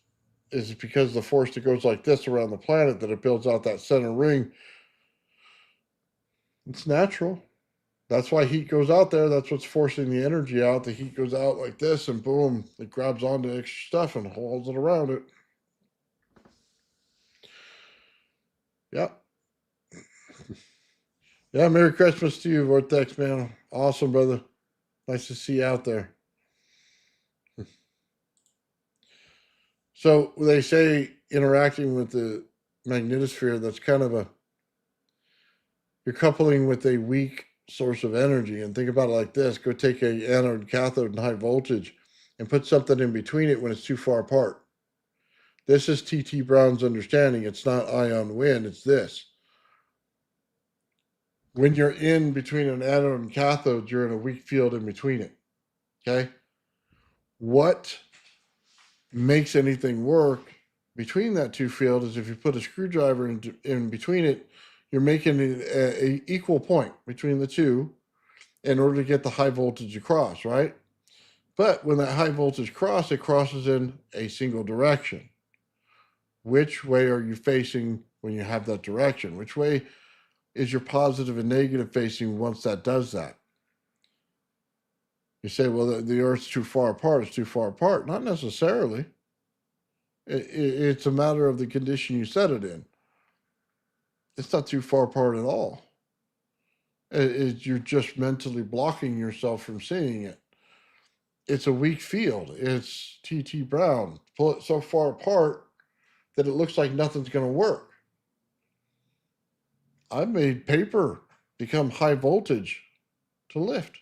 is because the force that goes like this around the planet, that it builds out that center ring. It's natural. That's why heat goes out there. That's what's forcing the energy out. The heat goes out like this, and boom, it grabs onto extra stuff and holds it around it. Yep. Yeah, Merry Christmas to you, Vortex, man. Awesome, brother. Nice to see you out there. So they say interacting with the magnetosphere, that's kind of you're coupling with a weak source of energy. And think about it like this. Go take a anode and cathode and high voltage and put something in between it when it's too far apart. This is T.T. Brown's understanding. It's not ion wind, it's this. When you're in between an anode and cathode, you're in a weak field in between it. Okay? What makes anything work between that two fields is if you put a screwdriver in between it, you're making an equal point between the two in order to get the high voltage across, right? But when that high voltage it crosses in a single direction. Which way are you facing when you have that direction? Which way is your positive and negative facing once that does that? You say, well, the Earth's too far apart. It's too far apart. Not necessarily. It's a matter of the condition you set it in. It's not too far apart at all. You're just mentally blocking yourself from seeing it. It's a weak field. It's T.T. Brown. Pull it so far apart that it looks like nothing's going to work. I've made paper become high voltage to lift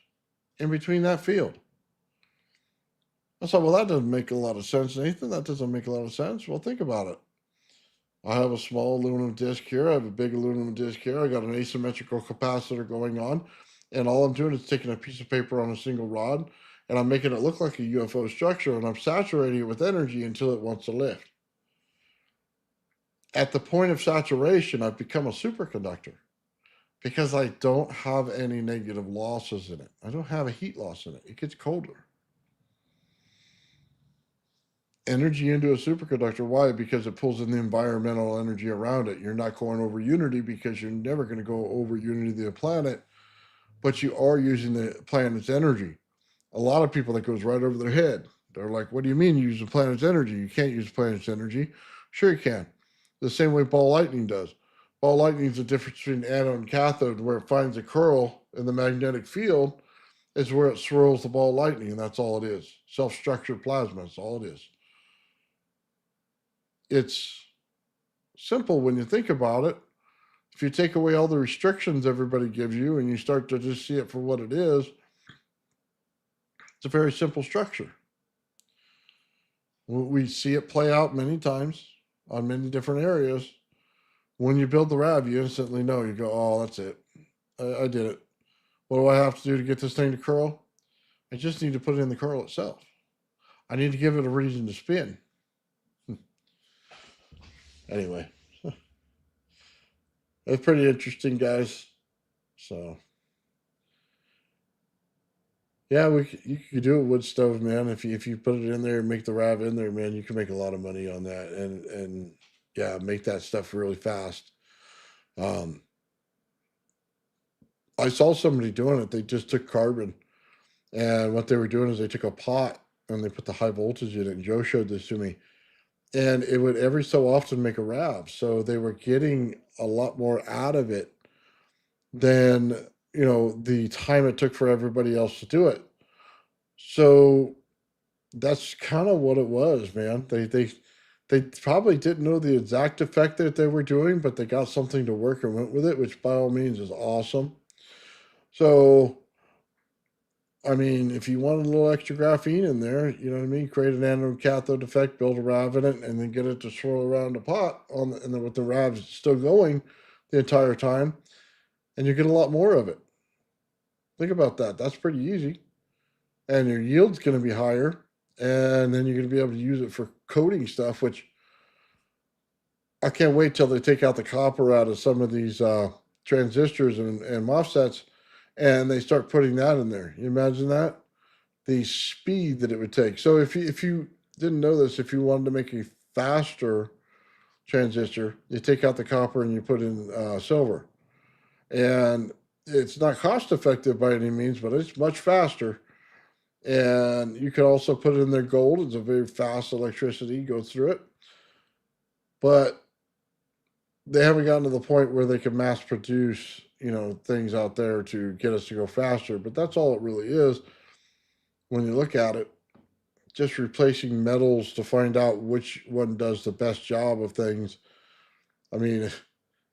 in between that field. I thought, well, that doesn't make a lot of sense, Nathan. That doesn't make a lot of sense. Well, think about it. I have a small aluminum disc here. I have a big aluminum disc here. I got an asymmetrical capacitor going on. And all I'm doing is taking a piece of paper on a single rod, and I'm making it look like a UFO structure, and I'm saturating it with energy until it wants to lift. At the point of saturation, I've become a superconductor because I don't have any negative losses in it. I don't have a heat loss in it. It gets colder. Energy into a superconductor. Why? Because it pulls in the environmental energy around it. You're not going over unity because you're never going to go over unity of the planet, but you are using the planet's energy. A lot of people, that goes right over their head. They're like, what do you mean you use the planet's energy? You can't use the planet's energy. Sure you can. The same way ball lightning does. Ball lightning is the difference between anode and cathode. Where it finds a curl in the magnetic field is where it swirls the ball lightning, and that's all it is. Self-structured plasma, that's all it is. It's simple when you think about it. If you take away all the restrictions everybody gives you and you start to just see it for what it is, it's a very simple structure. We see it play out many times on many different areas. When you build the RAV, you instantly know. You go, oh, that's it. I did it. What do I have to do to get this thing to curl? I just need to put it in the curl itself. I need to give it a reason to spin. Anyway, it's pretty interesting, guys. So, yeah, you could do a wood stove, man. If you put it in there and make the RAV in there, man, you can make a lot of money on that, and yeah, make that stuff really fast. I saw somebody doing it. They just took carbon, and what they were doing is they took a pot and they put the high voltage in it. And Joe showed this to me. And it would every so often make a RAV. So they were getting a lot more out of it than, the time it took for everybody else to do it. So that's kind of what it was, man. They probably didn't know the exact effect that they were doing, but they got something to work and went with it, which by all means is awesome. So, I mean, if you wanted a little extra graphene in there, you know what I mean? Create an anode cathode effect, build a RAV in it, and then get it to swirl around the pot and then with the RAVs still going the entire time, and you get a lot more of it. Think about that. That's pretty easy. And your yield's going to be higher, and then you're going to be able to use it for coating stuff, which I can't wait till they take out the copper out of some of these transistors and MOSFETs, and they start putting that in there. You imagine that? The speed that it would take. So if you didn't know this, if you wanted to make a faster transistor, you take out the copper and you put in silver, and it's not cost effective by any means, but it's much faster. And you can also put in there gold. It's a very fast electricity goes through it, but they haven't gotten to the point where they can mass produce, things out there to get us to go faster. But that's all it really is when you look at it. Just replacing metals to find out which one does the best job of things. I mean,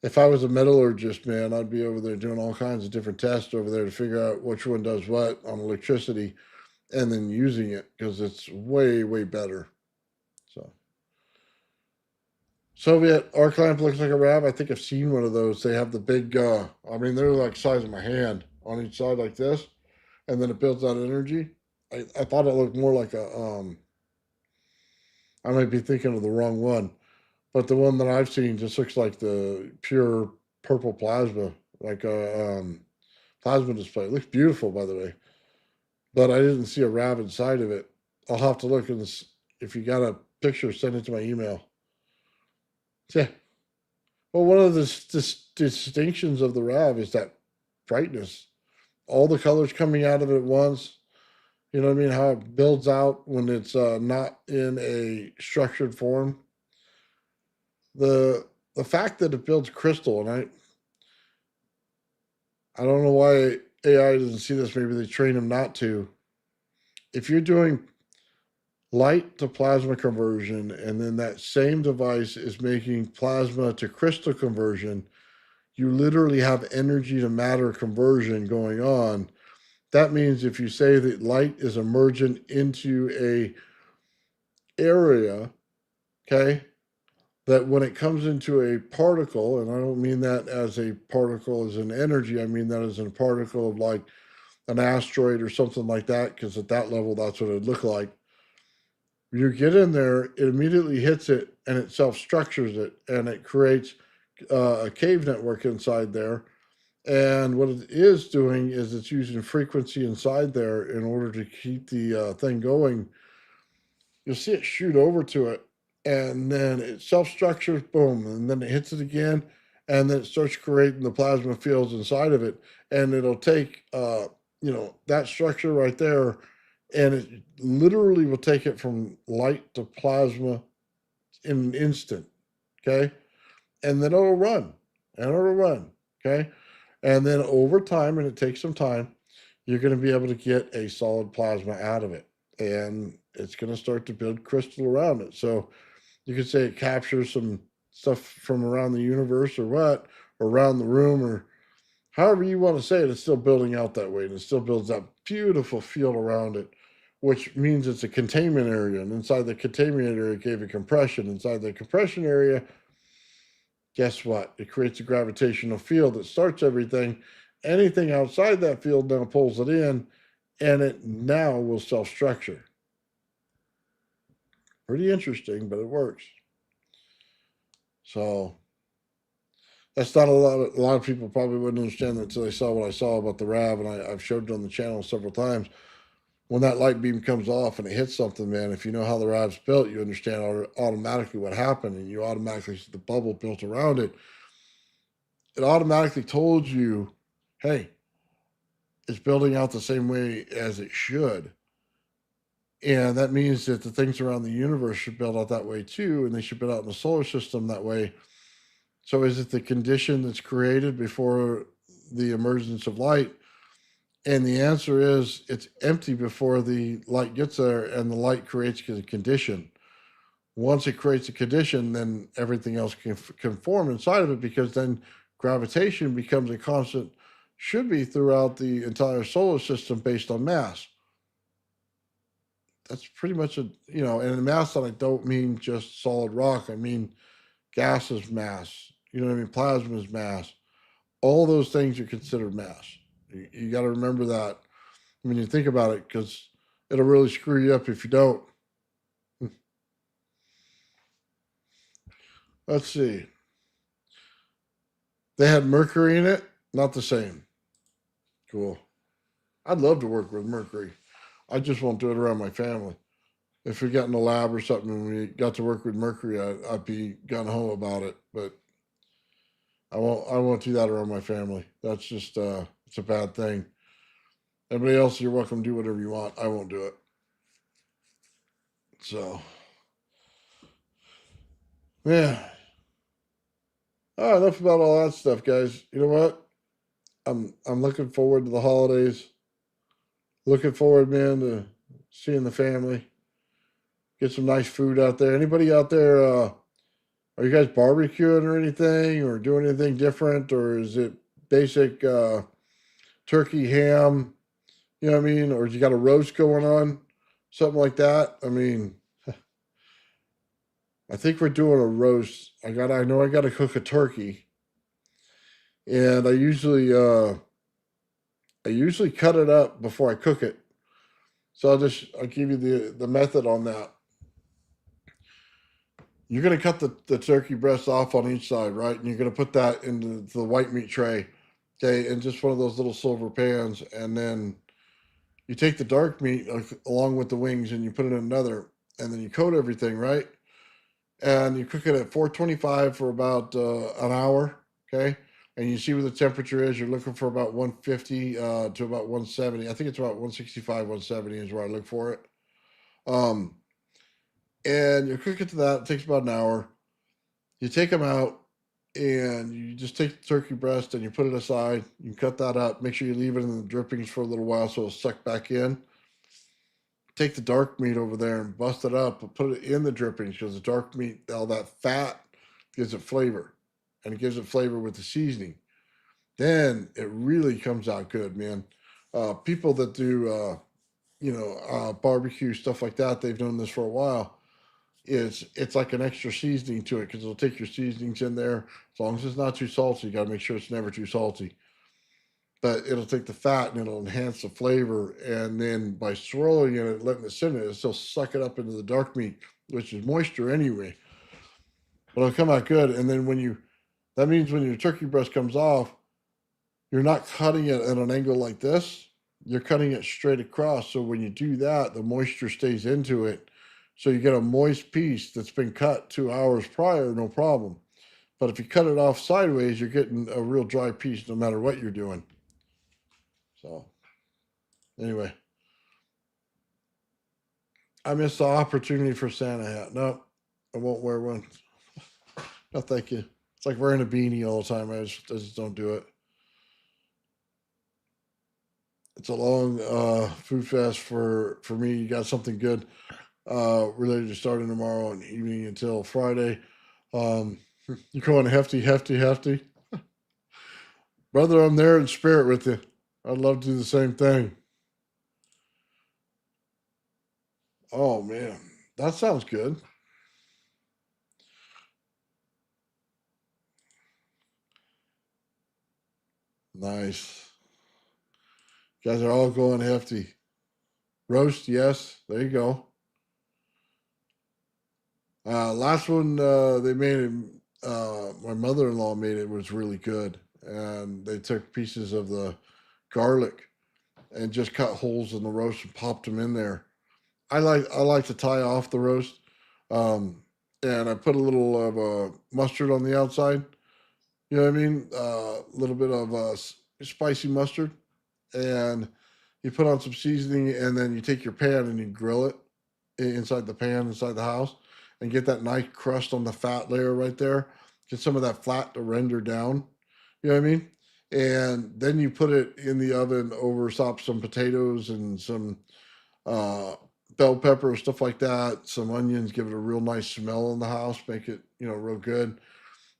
if I was a metallurgist, man, I'd be over there doing all kinds of different tests over there to figure out which one does what on electricity, and then using it because it's way, way better. So, Soviet arc lamp looks like a RAV. I think I've seen one of those. They have the big, they're like size of my hand on each side like this, and then it builds out energy. I thought it looked more like I might be thinking of the wrong one, but the one that I've seen just looks like the pure purple plasma, like a plasma display. It looks beautiful, by the way, but I didn't see a RAV inside of it. I'll have to look, and if you got a picture, send it to my email. Yeah. Well, one of the distinctions of the RAV is that brightness. All the colors coming out of it at once. You know what I mean? How it builds out when it's not in a structured form. The fact that it builds crystal, and I don't know why AI doesn't see this. Maybe they train them not to. If you're doing light to plasma conversion, and then that same device is making plasma to crystal conversion, you literally have energy to matter conversion going on. That means if you say that light is emergent into a area, okay, that when it comes into a particle, and I don't mean that as a particle as an energy, I mean that as a particle of like an asteroid or something like that, because at that level, that's what it'd look like. You get in there, it immediately hits it, and it self-structures it, and it creates a cave network inside there. And what it is doing is it's using frequency inside there in order to keep the thing going. You'll see it shoot over to it, and then it self-structures, boom, and then it hits it again, and then it starts creating the plasma fields inside of it. And it'll take, that structure right there, and it literally will take it from light to plasma in an instant, okay? And then it'll run, okay? And then over time, and it takes some time, you're going to be able to get a solid plasma out of it. And it's going to start to build crystal around it. So you could say it captures some stuff from around the universe or what, or around the room, or however you want to say it. It's still building out that way. And it still builds that beautiful field around it, which means it's a containment area. And inside the containment area, it gave a compression. Inside the compression area, guess what? It creates a gravitational field that starts everything. Anything outside that field now pulls it in, and it now will self-structure. Pretty interesting, but it works. So that's not a lot of people probably wouldn't understand that until they saw what I saw about the RAV, and I've showed it on the channel several times. When that light beam comes off and it hits something, man, if you know how the RAV's built, you understand automatically what happened, and you automatically see the bubble built around it. It automatically told you, hey, it's building out the same way as it should. And that means that the things around the universe should build out that way too, and they should build out in the solar system that way. So is it the condition that's created before the emergence of light? And the answer is it's empty before the light gets there, and the light creates a condition. Once it creates a condition, then everything else can form inside of it, because then gravitation becomes a constant, should be throughout the entire solar system based on mass. That's pretty much and in mass, I don't mean just solid rock. I mean gas is mass. You know what I mean? Plasma is mass. All those things are considered mass. You got to remember that when you think about it, because it'll really screw you up if you don't. Let's see. They had mercury in it. Not the same. Cool. I'd love to work with mercury. I just won't do it around my family. If we got in the lab or something and we got to work with mercury, I'd be gun ho about it. But I won't do that around my family. That's just it's a bad thing. Everybody else, you're welcome to do whatever you want. I won't do it. So, yeah. Oh, enough about all that stuff, guys. You know what? I'm looking forward to the holidays. Looking forward, man, to seeing the family. Get some nice food out there. Anybody out there? Are you guys barbecuing or anything, or doing anything different, or is it basic turkey, ham? You know what I mean? Or you got a roast going on, something like that? I mean, I think we're doing a roast. I know I got to cook a turkey, and I usually cut it up before I cook it. So I'll give you the method on that. You're gonna cut the turkey breast off on each side, right? And you're gonna put that into the white meat tray, okay, in just one of those little silver pans, and then you take the dark meat along with the wings and you put it in another, and then you coat everything, right? And you cook it at 425 for about an hour, okay? And you see what the temperature is. You're looking for about 150 to about 170. I think it's about 165, 170 is where I look for it. And you cook it to that. It takes about an hour. You take them out and you just take the turkey breast and you put it aside. You cut that up. Make sure you leave it in the drippings for a little while so it'll suck back in. Take the dark meat over there and bust it up and put it in the drippings because the dark meat, all that fat, gives it flavor. And it gives it flavor with the seasoning. Then it really comes out good, man. People that do, barbecue, stuff like that, they've done this for a while. It's like an extra seasoning to it because it'll take your seasonings in there. As long as it's not too salty, you got to make sure it's never too salty. But it'll take the fat and it'll enhance the flavor. And then by swirling it and letting it sit in it, it'll still suck it up into the dark meat, which is moisture anyway. But it'll come out good. And then that means when your turkey breast comes off, you're not cutting it at an angle like this. You're cutting it straight across. So when you do that, the moisture stays into it. So you get a moist piece that's been cut 2 hours prior, no problem. But if you cut it off sideways, you're getting a real dry piece no matter what you're doing. So anyway, I missed the opportunity for Santa hat. No, I won't wear one. No, thank you. It's like wearing a beanie all the time. I just don't do it. It's a long food fast for me. You got something good related to starting tomorrow and evening until Friday. You're going hefty. Brother, I'm there in spirit with you. I'd love to do the same thing. Oh, man. That sounds good. Nice. You guys are all going hefty. Roast, yes. There you go. Last one they made it. My mother-in-law made it. Was really good, and they took pieces of the garlic and just cut holes in the roast and popped them in there. I like to tie off the roast, and I put a little of mustard on the outside. You know what I mean? A little bit of spicy mustard, and you put on some seasoning, and then you take your pan and you grill it inside the pan inside the house, and get that nice crust on the fat layer right there. Get some of that fat to render down. You know what I mean? And then you put it in the oven over top some potatoes and some bell pepper, stuff like that. Some onions, give it a real nice smell in the house, make it real good.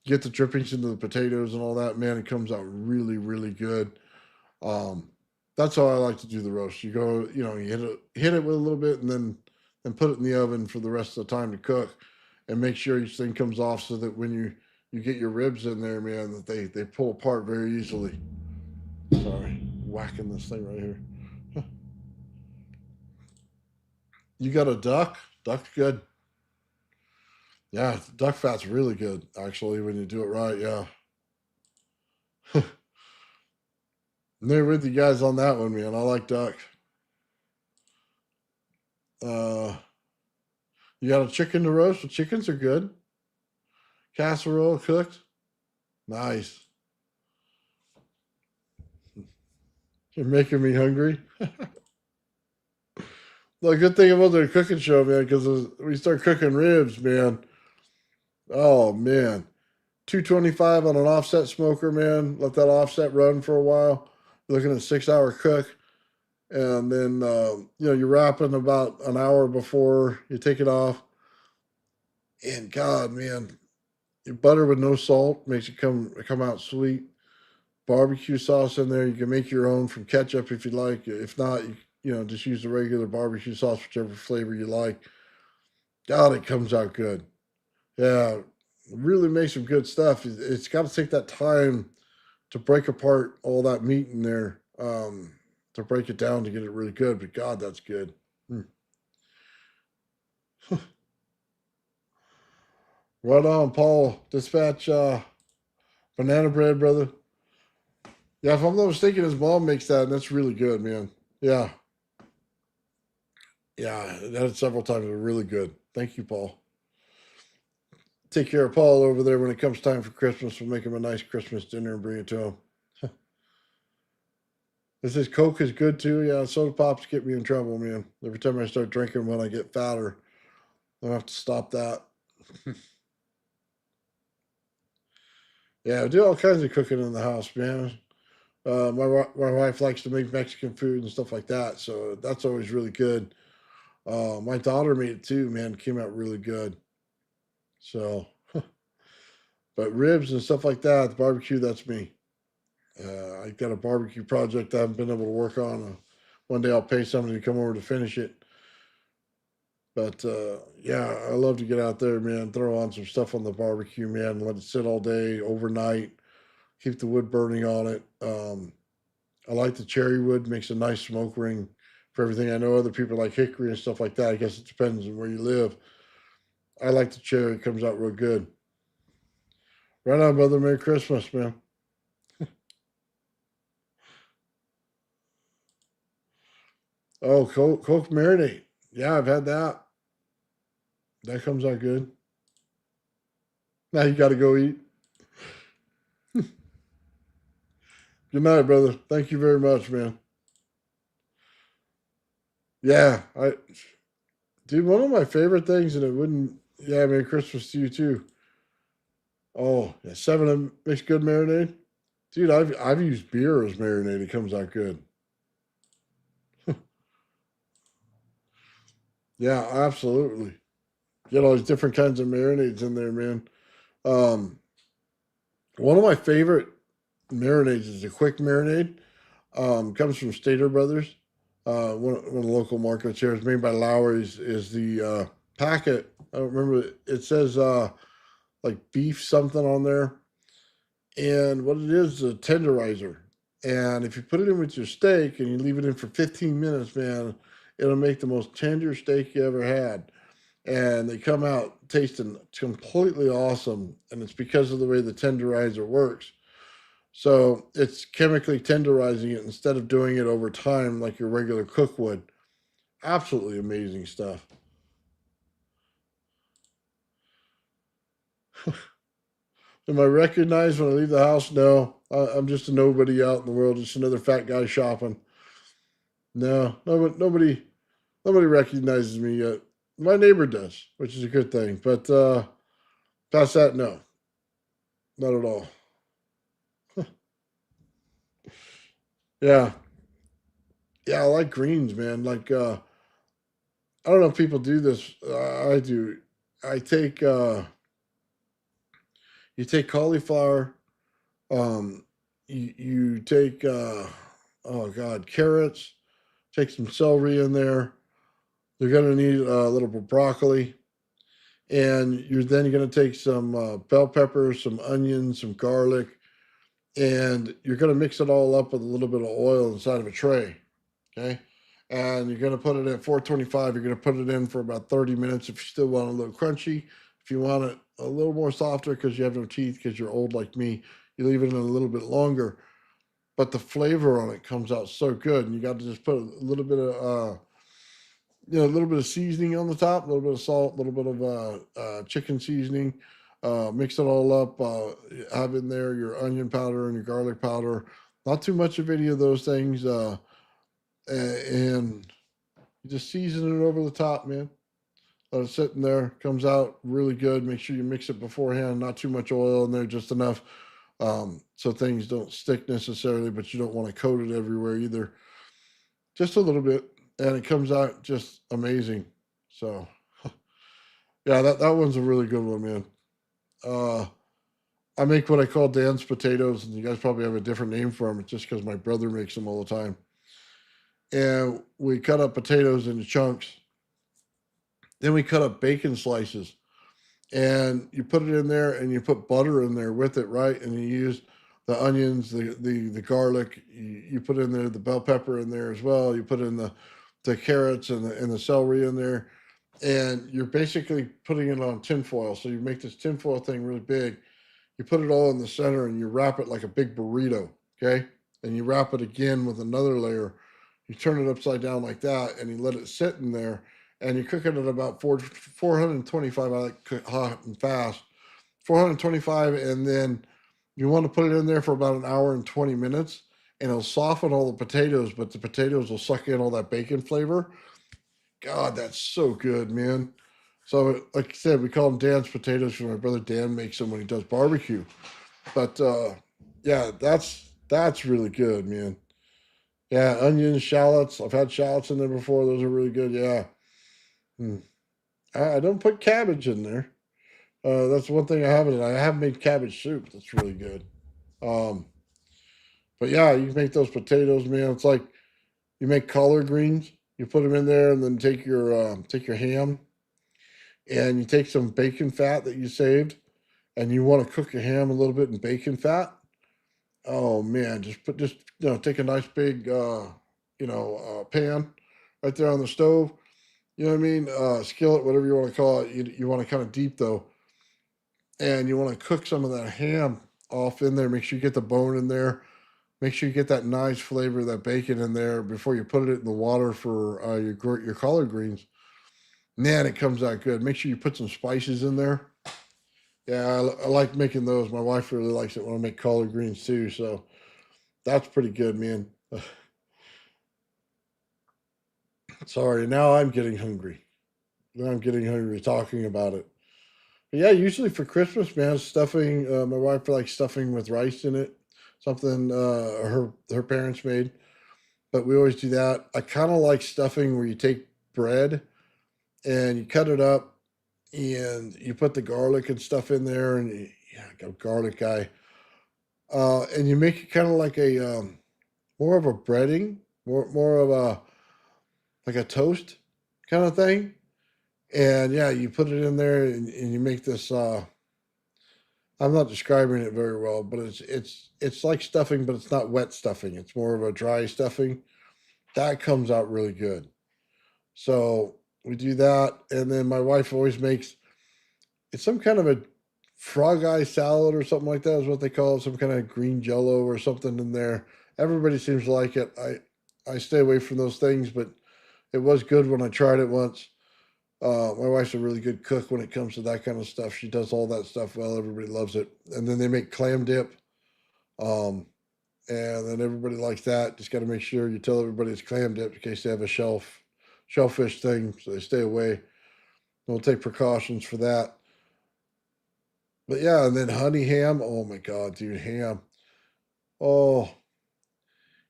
Get the drippings into the potatoes and all that. Man, it comes out really, really good. That's how I like to do the roast. You go, you hit it with a little bit, and then put it in the oven for the rest of the time to cook, and make sure each thing comes off so that when you get your ribs in there, man, that they pull apart very easily. Sorry, whacking this thing right here. You got a duck? Duck's good. Yeah, duck fat's really good, actually, when you do it right. Yeah. They're with you guys on that one, man. I like duck. Uh, you got a chicken to roast? The chickens are good. Casserole cooked. Nice. You're making me hungry. The good thing about the cooking show, man, because we start cooking ribs, man. Oh man, 225 on an offset smoker, man. Let that offset run for a while. You're looking at 6 hour cook, and then you're wrapping about an hour before you take it off. And God, man, your butter with no salt makes it come out sweet. Barbecue sauce in there. You can make your own from ketchup if you like. If not, just use the regular barbecue sauce, whichever flavor you like. God, it comes out good. Yeah, really makes some good stuff. It's got to take that time to break apart all that meat in there, to break it down to get it really good. But God, that's good. Hmm. Right on, Paul. Dispatch banana bread, brother. Yeah, if I'm not mistaken, his mom makes that, and that's really good, man. Yeah, yeah, I had it several times. They're really good. Thank you, Paul. Take care of Paul over there when it comes time for Christmas. We'll make him a nice Christmas dinner and bring it to him. This says Coke is good too. Yeah, soda pops get me in trouble, man. Every time I start drinking when I get fatter, I have to stop that. Yeah, I do all kinds of cooking in the house, man. My wife likes to make Mexican food and stuff like that, so that's always really good. My daughter made it too, man. It came out really good. So, but ribs and stuff like that, the barbecue, that's me. I got a barbecue project I haven't been able to work on. One day I'll pay somebody to come over to finish it. But yeah, I love to get out there, man. Throw on some stuff on the barbecue, man. Let it sit all day, overnight. Keep the wood burning on it. I like the cherry wood; makes a nice smoke ring for everything. I know other people like hickory and stuff like that. I guess it depends on where you live. I like the cherry; it comes out real good. Right on, brother. Merry Christmas, man. Oh, Coke marinade. Yeah, I've had that. That comes out good. Now you got to go eat. Good night, brother. Thank you very much, man. Yeah, dude, one of my favorite things, and it wouldn't. Yeah, Merry Christmas to you too. Oh, yeah, 7 makes good marinade, dude. I've used beer as marinade. It comes out good. Yeah, absolutely. Get all these different kinds of marinades in there, man. Um, One of my favorite marinades is a quick marinade. Comes from Stater Brothers. One of the local markets here. It's made by Lowry's. Is the packet? I don't remember. It says like beef something on there, and what it is a tenderizer. And if you put it in with your steak and you leave it in for 15 minutes, man, it'll make the most tender steak you ever had. And they come out tasting completely awesome, and it's because of the way the tenderizer works. So it's chemically tenderizing it instead of doing it over time like your regular cook would. Absolutely amazing stuff. Am I recognized when I leave the house? No, I'm just a nobody out in the world, just another fat guy shopping. No, nobody recognizes me yet. My neighbor does, which is a good thing. But past that, no, not at all. Yeah, yeah, I like greens, man. Like I don't know if people do this. I do. I take you take cauliflower. You take oh god, carrots. Take some celery in there. You're gonna need a little bit of broccoli, and you're then gonna take some bell peppers, some onions, some garlic, and you're gonna mix it all up with a little bit of oil inside of a tray. Okay. And you're going to put it at 425. You're going to put it in for about 30 minutes if you still want a little crunchy. If you want it a little more softer because you have no teeth, because you're old like me, you leave it in a little bit longer. But the flavor on it comes out so good, and you got to just put a little bit of a little bit of seasoning on the top, a little bit of salt, a little bit of chicken seasoning. Mix it all up. Have in there your onion powder and your garlic powder. Not too much of any of those things, and you just season it over the top, man. Let it sit in there. Comes out really good. Make sure you mix it beforehand. Not too much oil in there, just enough so things don't stick necessarily, but you don't want to coat it everywhere either. Just a little bit, and it comes out just amazing. So, yeah, that one's a really good one, man. I make what I call Dan's potatoes, and you guys probably have a different name for them. It's just because my brother makes them all the time. And we cut up potatoes into chunks. Then we cut up bacon slices, and you put it in there, and you put butter in there with it, right? And you use the onions, the garlic. You put in there the bell pepper in there as well. You put in the carrots and the celery in there, and you're basically putting it on tinfoil. So you make this tinfoil thing really big. You put it all in the center, and you wrap it like a big burrito, okay? And you wrap it again with another layer. You turn it upside down like that, and you let it sit in there, and you cook it at about 425. I like cook hot and fast. 425, and then you want to put it in there for about an hour and 20 minutes, and it'll soften all the potatoes, but the potatoes will suck in all that bacon flavor. God, that's so good, man. So, like I said, we call them Dan's potatoes because my brother Dan makes them when he does barbecue. But yeah, that's really good, man. Yeah, onions, shallots. I've had shallots in there before. Those are really good. Yeah. I don't put cabbage in there. That's one thing I haven't. I have made cabbage soup. That's really good. Um, but yeah, you can make those potatoes, man. It's like you make collard greens. You put them in there, and then take your ham, and you take some bacon fat that you saved, and you want to cook your ham a little bit in bacon fat. Oh man, just take a nice big pan right there on the stove. You know what I mean? Skillet, whatever you want to call it. You want to kind of deep though, and you want to cook some of that ham off in there. Make sure you get the bone in there. Make sure you get that nice flavor of that bacon in there before you put it in the water for your collard greens. Man, it comes out good. Make sure you put some spices in there. Yeah, I like making those. My wife really likes it when I make collard greens too. So that's pretty good, man. Sorry, now I'm getting hungry. Now I'm getting hungry talking about it. But yeah, usually for Christmas, man, stuffing. My wife likes stuffing with rice in it. Something her parents made, but we always do that. I kind of like stuffing where you take bread and you cut it up and you put the garlic and stuff in there, and yeah, I'm a garlic guy. And you make it kind of like a more of a breading, more of a like a toast kind of thing. And yeah, you put it in there, and you make this. I'm not describing it very well, but it's like stuffing, but it's not wet stuffing. It's more of a dry stuffing. That comes out really good. So we do that, and then my wife always makes it's some kind of a frog eye salad or something like that is what they call it. Some kind of green jello or something in there. Everybody seems to like it. I stay away from those things, but it was good when I tried it once. My wife's a really good cook when it comes to that kind of stuff. She does all that stuff well. Everybody loves it. And then they make clam dip. And then everybody likes that. Just got to make sure you tell everybody it's clam dip in case they have a shellfish thing, so they stay away. We'll take precautions for that. But yeah, and then honey ham. Oh my God, dude, ham. Oh,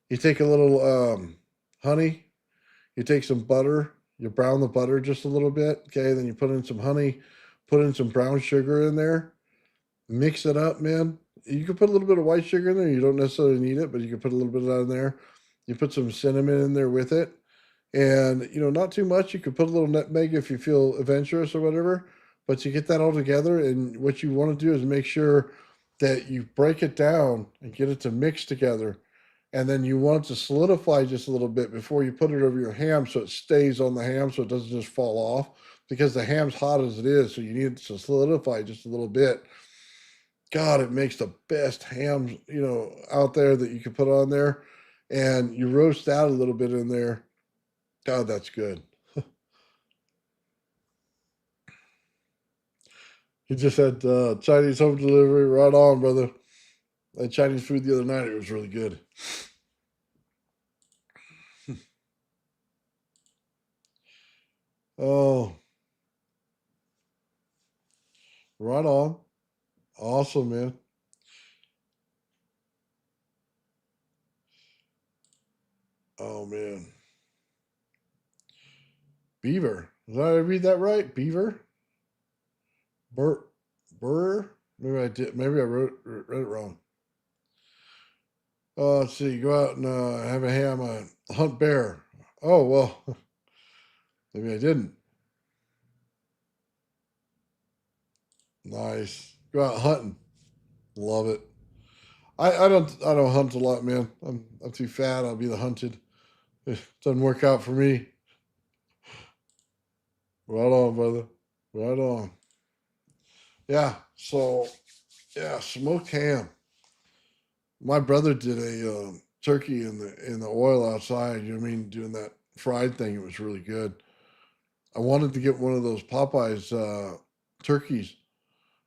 you take a little honey, you take some butter, you brown the butter just a little bit. Okay, then you put in some honey, put in some brown sugar in there, mix it up, man. You can put a little bit of white sugar in there. You don't necessarily need it, but you can put a little bit of that in there. You put some cinnamon in there with it. And, not too much. You could put a little nutmeg if you feel adventurous or whatever. But you get that all together. And what you want to do is make sure that you break it down and get it to mix together. and then you want it to solidify just a little bit before you put it over your ham so it stays on the ham so it doesn't just fall off, because the ham's hot as it is, so you need it to solidify just a little bit. God, it makes the best hams, out there that you can put on there. And you roast that a little bit in there. God, that's good. He just had Chinese home delivery. Right on, brother. I had Chinese food the other night. It was really good. Oh, right on. Awesome, man. Oh, man. Beaver. Did I read that right? Beaver? Burr? Maybe I did. Maybe I read it wrong. Let's see. Go out and have a ham, hunt bear. Oh, well, maybe I didn't. Nice. Go out hunting. Love it. I don't hunt a lot, man. I'm too fat. I'll be the hunted. It doesn't work out for me. Right on, brother. Right on. Yeah. So, yeah, smoked ham. My brother did a turkey in the oil outside. You know what I mean? Doing that fried thing. It was really good. I wanted to get one of those Popeyes turkeys.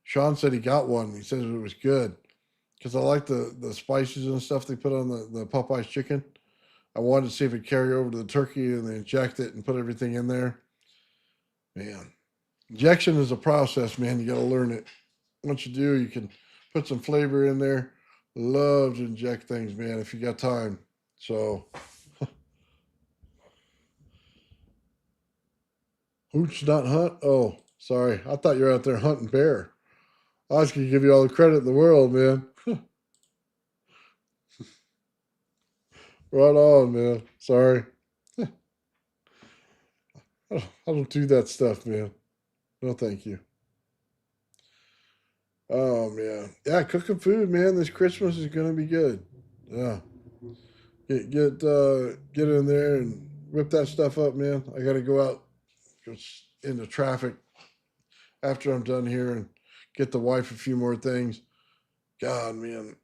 Sean said he got one. He said it was good because I like the spices and stuff they put on the Popeyes chicken. I wanted to see if it carry over to the turkey, and they inject it and put everything in there. Man, injection is a process, man. You got to learn it. Once you do, you can put some flavor in there. Love to inject things, man, if you got time. So, hooch not hunt. Oh, sorry. I thought you were out there hunting bear. I was going to give you all the credit in the world, man. Right on, man. Sorry. I don't do that stuff, man. No, thank you. Oh, man. Yeah, cooking food, man. This Christmas is going to be good. Yeah. Get in there and whip that stuff up, man. I got to go out into traffic after I'm done here and get the wife a few more things. God, man.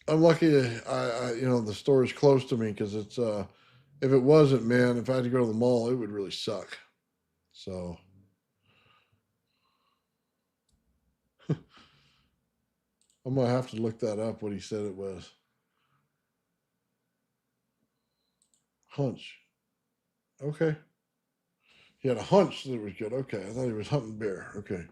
I'm lucky the store is close to me, because it's if it wasn't, man, if I had to go to the mall, it would really suck. So I'm gonna have to look that up, what he said it was. Hunch. Okay. He had a hunch that it was good. Okay. I thought he was hunting bear. Okay.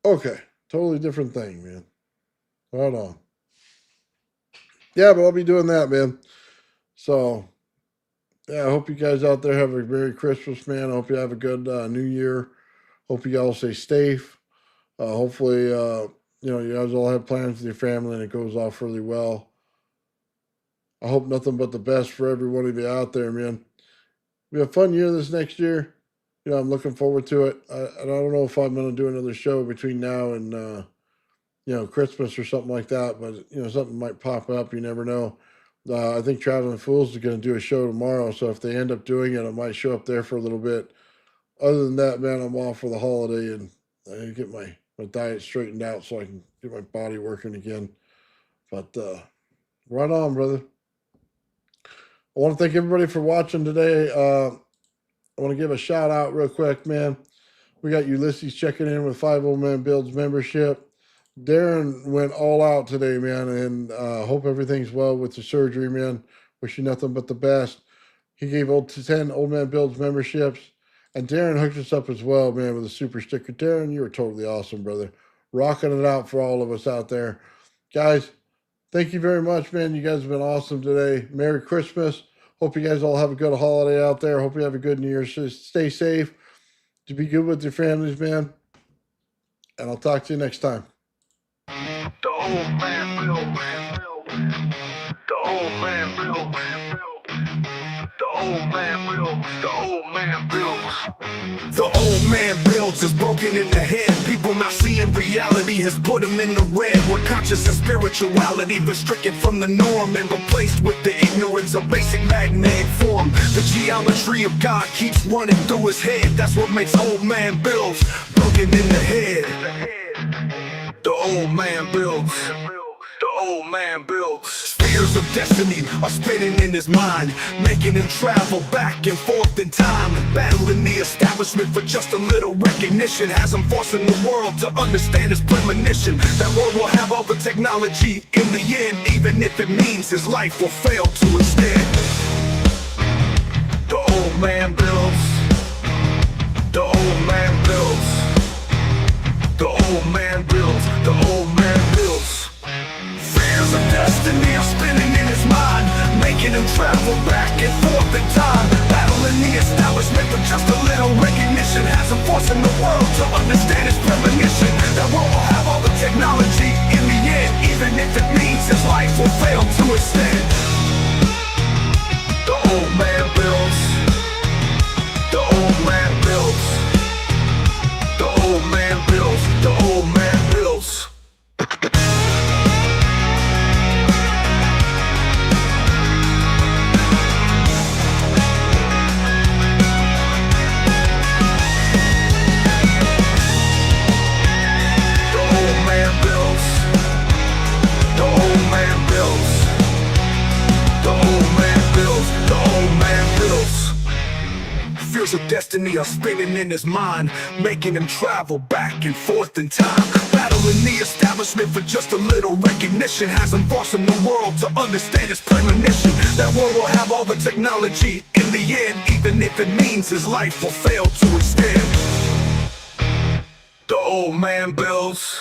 Okay. Totally different thing, man. Right on. Yeah, but I'll be doing that, man. So, yeah, I hope you guys out there have a Merry Christmas, man. I hope you have a good New Year. Hope you all stay safe. Hopefully, you guys all have plans with your family and it goes off really well. I hope nothing but the best for every one of you out there, man. We have a fun year this next year. I'm looking forward to it. I don't know if I'm going to do another show between now and, Christmas or something like that, but, something might pop up. You never know. I think Traveling Fools is going to do a show tomorrow, so if they end up doing it, I might show up there for a little bit. Other than that, man, I'm off for the holiday, and I get my diet straightened out so I can get my body working again. But right on, brother. I want to thank everybody for watching today. I want to give a shout out real quick, man. We got Ulysses checking in with 5 Old Man Builds membership. Darren went all out today, man, and hope everything's well with the surgery, man. Wish you nothing but the best. He gave 10 Old Man Builds memberships, and Darren hooked us up as well, man, with a super sticker. Darren, you were totally awesome, brother. Rocking it out for all of us out there. Guys, thank you very much, man. You guys have been awesome today. Merry Christmas. Hope you guys all have a good holiday out there. Hope you have a good New Year's. Stay safe. To be good with your families, man. And I'll talk to you next time. The old man Bill. The old man Bill. The old old man builds. The old man builds. The old man builds is broken in the head. People not seeing reality has put them in the red. Where conscious and spirituality been stricken from the norm and replaced with the ignorance of basic magnetic form. The geometry of God keeps running through his head. That's what makes old man builds broken in the head. The old man builds. The old man builds. Spheres of destiny are spinning in his mind, making him travel back and forth in time, battling the establishment for just a little recognition. Has him forcing the world to understand his premonition. That world will have all the technology in the end, even if it means his life will fail to instead. The old man builds. The old man builds. The old man builds. The old man builds. Fears of destiny are spinning in his mind, making him travel back and forth in time, battling the establishment for just a little recognition. Has him forcing the world to understand his premonition. That world will have all the technology in the end, even if it means his life will fail to extend. The old man builds. The old man builds. The old man builds. The old man builds. Fears of destiny are spinning in his mind, making him travel back and forth in time, battling the establishment for just a little recognition. Has him forcing the world to understand his premonition. That world will have all the technology in the end, even if it means his life will fail to extend. The old man builds.